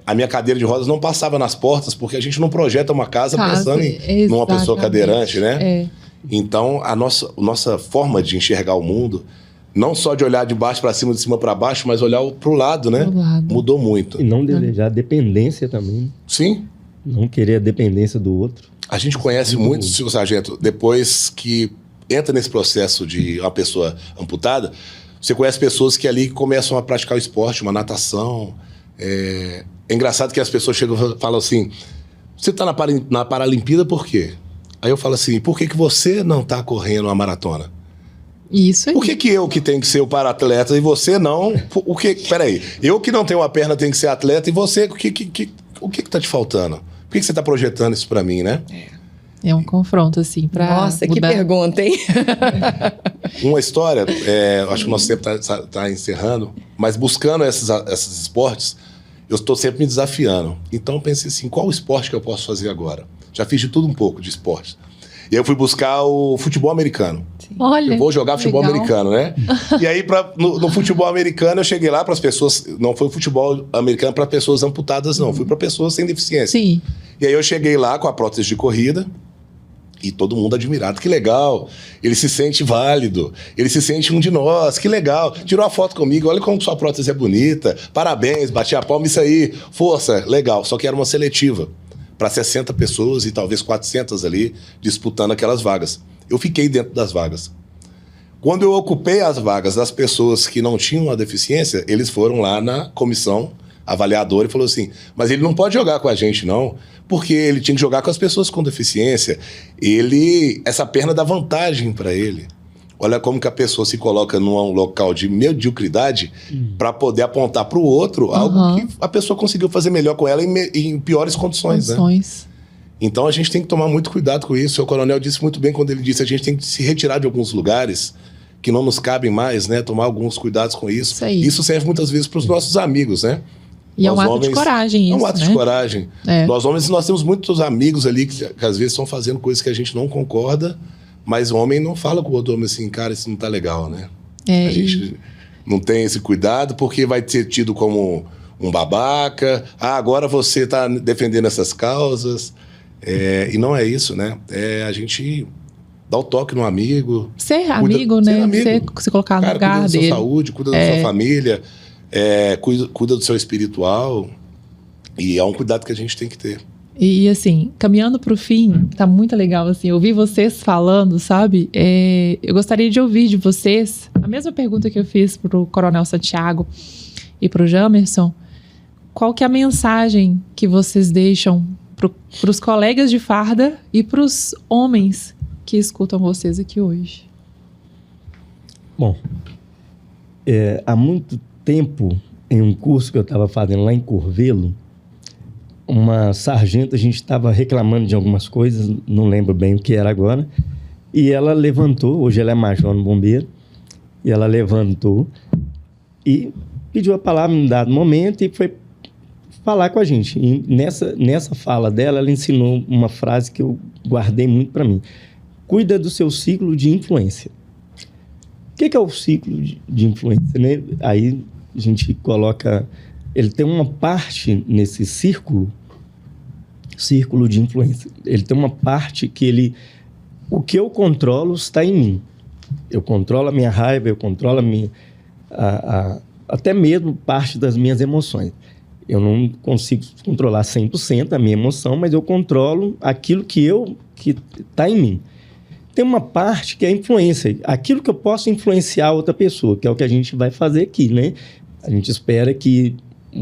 A minha cadeira de rodas não passava nas portas, porque a gente não projeta uma casa pensando numa pessoa cadeirante, né? Então, a nossa forma de enxergar o mundo, não só de olhar de baixo para cima, de cima para baixo, mas olhar para o lado, né? Mudou muito. E não desejar dependência também. Sim. Não querer a dependência do outro. A gente conhece muito, senhor sargento, depois que entra nesse processo de uma pessoa amputada, você conhece pessoas que ali começam a praticar o esporte, uma natação. É engraçado que as pessoas chegam e falam assim, você está na Paralimpíada por quê? Aí eu falo assim, por que você não está correndo uma maratona? Isso aí. Por que eu que tenho que ser o para-atleta e você não? Peraí, eu que não tenho uma perna tenho que ser atleta e você, o que está te faltando? Por que você está projetando isso para mim, né? É um confronto, assim, para Nossa, mudar. que pergunta, hein? Uma história, acho que o nosso tempo está encerrando, mas buscando esses esportes, eu estou sempre me desafiando. Então eu pensei assim, qual o esporte que eu posso fazer agora? Já fiz de tudo um pouco de esporte. E aí eu fui buscar o futebol americano. Olha, eu vou jogar futebol americano, né? E aí no futebol americano eu cheguei lá para as pessoas, não foi o futebol americano para pessoas amputadas não, fui para pessoas sem deficiência. Sim. E aí eu cheguei lá com a prótese de corrida, e todo mundo admirado, que legal, ele se sente válido, ele se sente um de nós, que legal, tirou a foto comigo, olha como sua prótese é bonita, parabéns, bati a palma, isso aí, força, legal. Só que era uma seletiva, para 60 pessoas e talvez 400 ali, disputando aquelas vagas. Eu fiquei dentro das vagas. Quando eu ocupei as vagas das pessoas que não tinham a deficiência, eles foram lá na comissão avaliadora e falou assim, mas ele não pode jogar com a gente não, porque ele tinha que jogar com as pessoas com deficiência. Essa perna dá vantagem para ele. Olha como que a pessoa se coloca num local de mediocridade para poder apontar para o outro algo que a pessoa conseguiu fazer melhor com ela em piores condições. Né? Então a gente tem que tomar muito cuidado com isso. O coronel disse muito bem quando ele disse, a gente tem que se retirar de alguns lugares que não nos cabem mais, né? Tomar alguns cuidados com isso. Isso serve muitas vezes para os nossos amigos, né? E é um ato de coragem isso, é um ato de coragem. Nós homens, nós temos muitos amigos ali que às vezes estão fazendo coisas que a gente não concorda, mas o homem não fala com o outro homem assim, cara, isso não tá legal, né? A gente não tem esse cuidado porque vai ser tido como um babaca. Agora você tá defendendo essas causas. E não é isso, né? A gente dá o toque no amigo. Ser amigo, né? Se colocar no lugar cuida dele. Da sua saúde, cuida da sua família. Cuida do seu espiritual, e é um cuidado que a gente tem que ter. E assim, caminhando para o fim, tá muito legal assim, ouvir vocês falando, sabe? Eu gostaria de ouvir de vocês a mesma pergunta que eu fiz pro Coronel Santiago e pro Jamerson. Qual que é a mensagem que vocês deixam pros colegas de farda e pros homens que escutam vocês aqui hoje? Bom, há muito tempo, em um curso que eu estava fazendo lá em Curvelo, uma sargenta, a gente estava reclamando de algumas coisas, não lembro bem o que era agora, e ela levantou, hoje ela é major no bombeiro, e ela levantou e pediu a palavra em um dado momento e foi falar com a gente. E nessa fala dela, ela ensinou uma frase que eu guardei muito para mim. Cuida do seu ciclo de influência. O que é o ciclo de influência, né? Aí a gente coloca... Ele tem uma parte nesse círculo de influência. Ele tem uma parte que o que eu controlo está em mim. Eu controlo a minha raiva, eu controlo até mesmo parte das minhas emoções. Eu não consigo controlar 100% a minha emoção, mas eu controlo aquilo que está em mim. Tem uma parte que é a influência, aquilo que eu posso influenciar outra pessoa, que é o que a gente vai fazer aqui, né? A gente espera que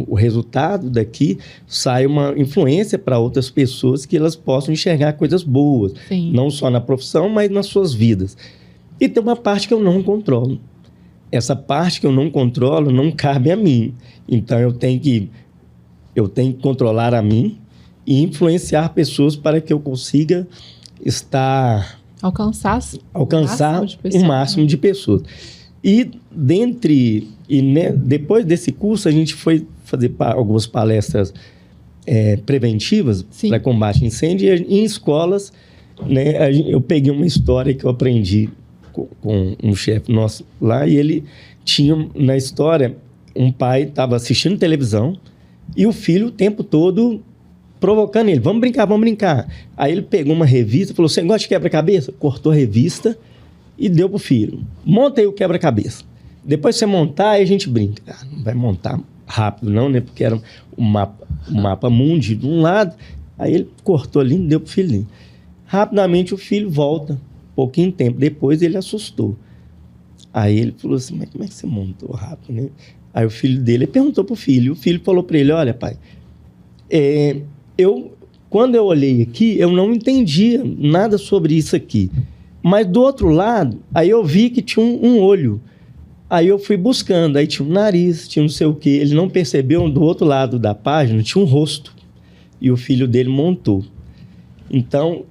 o resultado daqui saia uma influência para outras pessoas, que elas possam enxergar coisas boas, não só na profissão, mas nas suas vidas. E tem uma parte que eu não controlo. essa parte que eu não controlo não cabe a mim. Então eu tenho que controlar a mim e influenciar pessoas para que eu consiga alcançar o máximo de pessoas. E depois desse curso, a gente foi fazer algumas palestras preventivas para combate a incêndio em escolas. Né, eu peguei uma história que eu aprendi com um chefe nosso lá, e ele tinha, na história, um pai estava assistindo televisão e o filho o tempo todo provocando ele, vamos brincar. Aí ele pegou uma revista e falou, você gosta de quebra-cabeça? Cortou a revista e deu pro filho. Monta aí o quebra-cabeça. Depois você montar, aí a gente brinca. Não vai montar rápido não, né? Porque era um mapa mundi de um lado. Aí ele cortou ali e deu pro filhinho. Rapidamente o filho volta. Pouquinho tempo depois ele assustou. Aí ele falou assim, mas como é que você montou rápido, né? Aí o filho dele perguntou pro filho. O filho falou para ele, olha pai, quando eu olhei aqui, eu não entendia nada sobre isso aqui. Mas do outro lado, aí eu vi que tinha um olho. Aí eu fui buscando, aí tinha um nariz, tinha não sei o quê. Ele não percebeu, do outro lado da página tinha um rosto. E o filho dele montou. Então,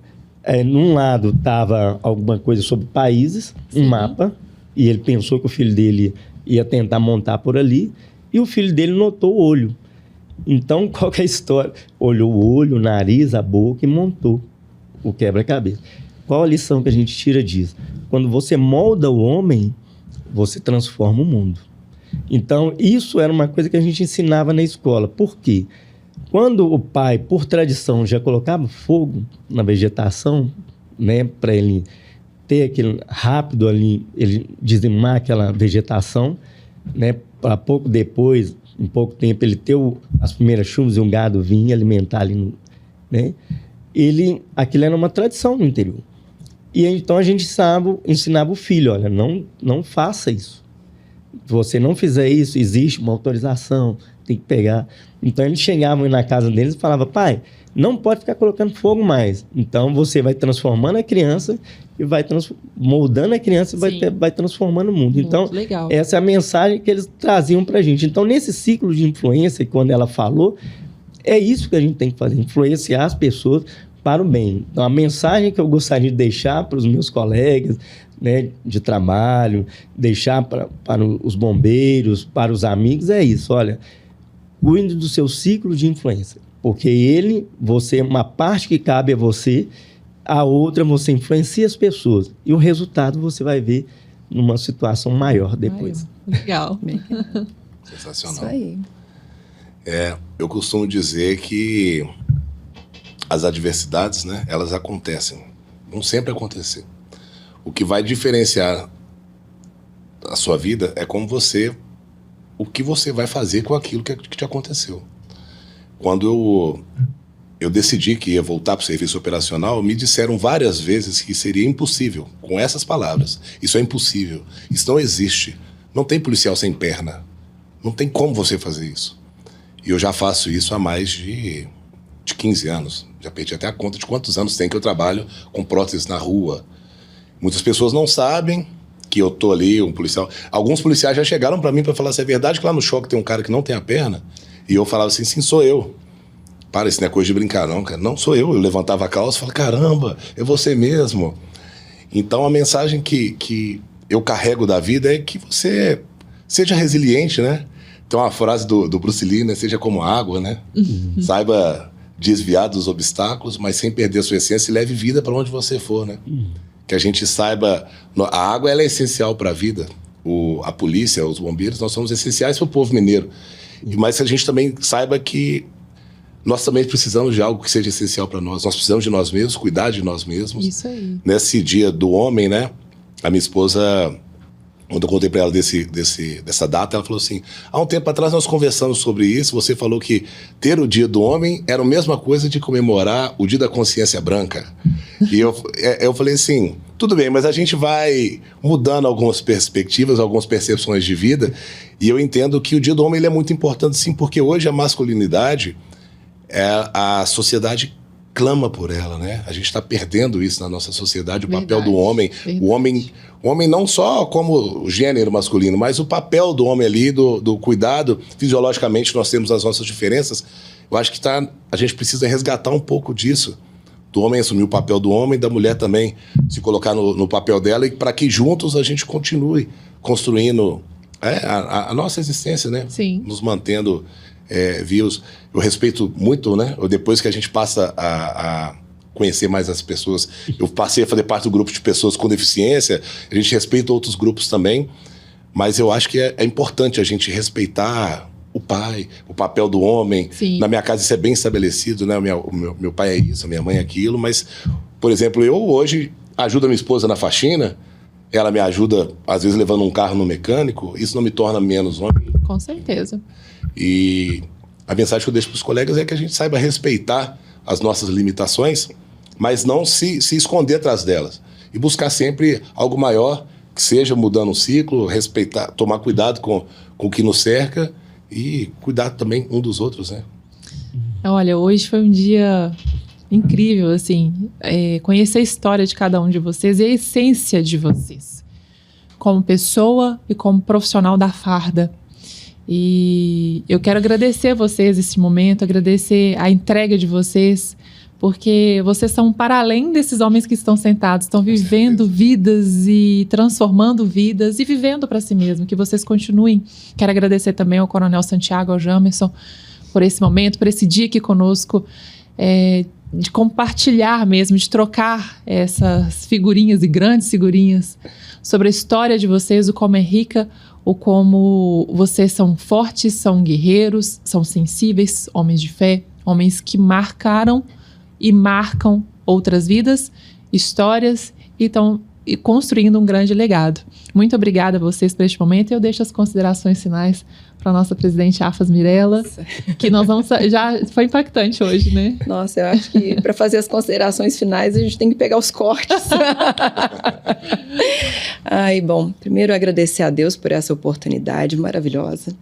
num lado estava alguma coisa sobre países, um mapa, e ele pensou que o filho dele ia tentar montar por ali, e o filho dele notou o olho. Então, qual que é a história? Olhou o olho, o nariz, a boca e montou o quebra-cabeça. Qual a lição que a gente tira disso? Quando você molda o homem, você transforma o mundo. Então, isso era uma coisa que a gente ensinava na escola. Por quê? Quando o pai, por tradição, já colocava fogo na vegetação, né, para ele ter aquele rápido ali, ele dizimar aquela vegetação, né, para pouco depois, em pouco tempo, ele ter as primeiras chuvas e o gado vinha alimentar ali, né? Aquilo era uma tradição no interior. E então a gente ensinava o filho, olha, não faça isso. Se você não fizer isso, existe uma autorização, tem que pegar. Então eles chegavam na casa deles e falavam, pai, não pode ficar colocando fogo mais. Então você vai transformando a criança e vai moldando a criança e vai transformando o mundo. Muito então, legal. Essa é a mensagem que eles traziam pra gente. Então, nesse ciclo de influência, quando ela falou, é isso que a gente tem que fazer, influenciar as pessoas para o bem. Então, a mensagem que eu gostaria de deixar para os meus colegas, né, de trabalho, deixar para os bombeiros, para os amigos, é isso. Olha, cuide do seu ciclo de influência, porque uma parte que cabe a você, a outra você influencia as pessoas. E o resultado você vai ver numa situação maior depois. Legal. Sensacional. Isso aí. Eu costumo dizer que as adversidades, né, elas acontecem. Vão sempre acontecer. O que vai diferenciar a sua vida é o que você vai fazer com aquilo que te aconteceu. Quando eu decidi que ia voltar para o serviço operacional, me disseram várias vezes que seria impossível, com essas palavras. Isso é impossível, isso não existe. Não tem policial sem perna. Não tem como você fazer isso. E eu já faço isso há mais de 15 anos. Já perdi até a conta de quantos anos tem que eu trabalho com próteses na rua. Muitas pessoas não sabem que eu tô ali, um policial. Alguns policiais já chegaram para mim para falar se é verdade que lá no choque tem um cara que não tem a perna. E eu falava assim, sim, sou eu. Para, isso não é coisa de brincar não, cara. Não, sou eu. Eu levantava a calça e falava, caramba, é você mesmo. Então a mensagem que eu carrego da vida é que você seja resiliente, né? Tem uma frase do Bruce Lee, né? Seja como água, né? Saiba desviar dos obstáculos, mas sem perder a sua essência, e leve vida para onde você for, né? Que a gente saiba... A água, ela é essencial para a vida. A polícia, os bombeiros, nós somos essenciais para o povo mineiro. Mas a gente também saiba que nós também precisamos de algo que seja essencial para nós. Nós precisamos de nós mesmos, cuidar de nós mesmos. Isso aí. Nesse dia do homem, né? A minha esposa... Quando eu contei para ela dessa data, ela falou assim, há um tempo atrás nós conversamos sobre isso, você falou que ter o dia do homem era a mesma coisa de comemorar o dia da consciência branca. E eu falei assim, tudo bem, mas a gente vai mudando algumas perspectivas, algumas percepções de vida, e eu entendo que o dia do homem ele é muito importante sim, porque hoje a masculinidade, a sociedade clama por ela, né? A gente está perdendo isso na nossa sociedade, o papel do homem. O homem não só como gênero masculino, mas o papel do homem ali, do cuidado. Fisiologicamente nós temos as nossas diferenças. Eu acho que a gente precisa resgatar um pouco disso. Do homem assumir o papel do homem, da mulher também se colocar no papel dela, e para que juntos a gente continue construindo a nossa existência, né? Sim. Nos mantendo vivos. Eu respeito muito, né? Depois que a gente passa a conhecer mais as pessoas, eu passei a fazer parte do grupo de pessoas com deficiência, a gente respeita outros grupos também, mas eu acho que é importante a gente respeitar o pai, o papel do homem. Sim. Na minha casa isso é bem estabelecido, né? Meu pai é isso, a minha mãe é aquilo, mas, por exemplo, eu hoje ajudo a minha esposa na faxina, ela me ajuda, às vezes, levando um carro no mecânico, isso não me torna menos homem. Com certeza. E a mensagem que eu deixo para os colegas é que a gente saiba respeitar as nossas limitações, mas não se esconder atrás delas. E buscar sempre algo maior, que seja mudando um ciclo, respeitar, tomar cuidado com o que nos cerca e cuidar também um dos outros, né? Olha, hoje foi um dia incrível, assim, conhecer a história de cada um de vocês e a essência de vocês, como pessoa e como profissional da farda. E eu quero agradecer a vocês esse momento, agradecer a entrega de vocês, porque vocês são para além desses homens que estão sentados, estão vivendo vidas e transformando vidas e vivendo para si mesmo, que vocês continuem. Quero agradecer também ao Coronel Santiago, ao Jamerson, por esse momento, por esse dia aqui conosco, de compartilhar mesmo, de trocar essas figurinhas e grandes figurinhas sobre a história de vocês, o como é rica, o como vocês são fortes, são guerreiros, são sensíveis, homens de fé, homens que marcaram e marcam outras vidas, histórias, e estão construindo um grande legado. Muito obrigada a vocês por este momento, e eu deixo as considerações finais para a nossa presidente Afas Mirella, que nós vamos... Já foi impactante hoje, né? Nossa, eu acho que para fazer as considerações finais a gente tem que pegar os cortes. Bom, primeiro agradecer a Deus por essa oportunidade maravilhosa,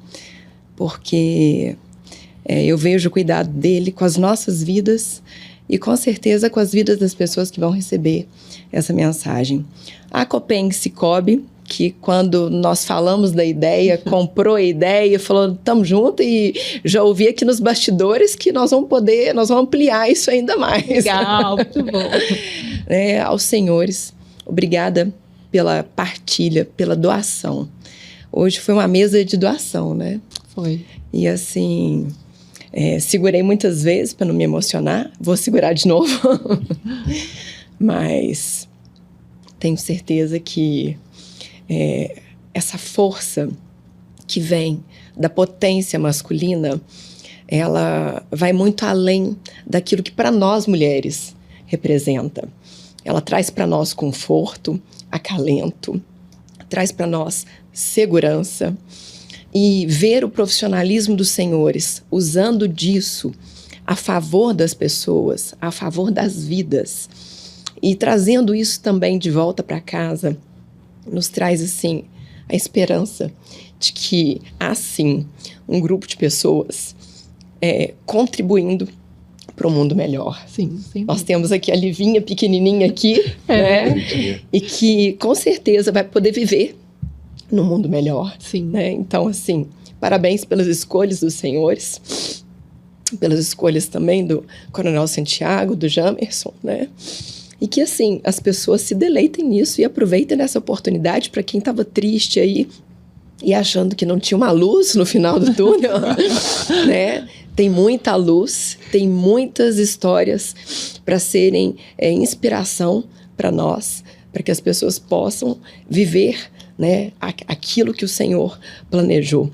porque eu vejo o cuidado dele com as nossas vidas e com certeza com as vidas das pessoas que vão receber essa mensagem. A Copeng Cicobi, que quando nós falamos da ideia, comprou a ideia, falou, estamos juntos, e já ouvi aqui nos bastidores que nós vamos ampliar isso ainda mais. Legal, muito bom. Aos senhores, obrigada pela partilha, pela doação. Hoje foi uma mesa de doação, né? Foi. E assim, segurei muitas vezes para não me emocionar, vou segurar de novo. Mas tenho certeza que essa força que vem da potência masculina, ela vai muito além daquilo que para nós mulheres representa. Ela traz para nós conforto, acalento, traz para nós segurança, e ver o profissionalismo dos senhores usando disso a favor das pessoas, a favor das vidas, e trazendo isso também de volta para casa, nos traz, assim, a esperança de que há, sim, um grupo de pessoas contribuindo para um mundo melhor. Sim, sim. Nós temos aqui a Livinha, pequenininha aqui, né? E que, com certeza, vai poder viver num mundo melhor. Sim. Né? Então, assim, parabéns pelas escolhas dos senhores, pelas escolhas também do Coronel Santiago, do Jamerson, né? E que, assim, as pessoas se deleitem nisso e aproveitem dessa oportunidade para quem estava triste aí e achando que não tinha uma luz no final do túnel, né? Tem muita luz, tem muitas histórias para serem inspiração para nós, para que as pessoas possam viver, né, aquilo que o Senhor planejou,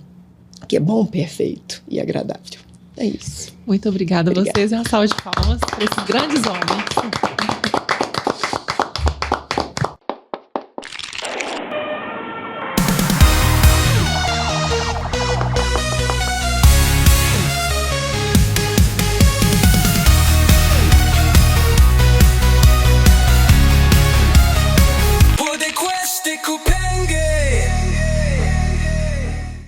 que é bom, perfeito e agradável. É isso. Muito obrigada a vocês, e uma salva de palmas para esses grandes homens.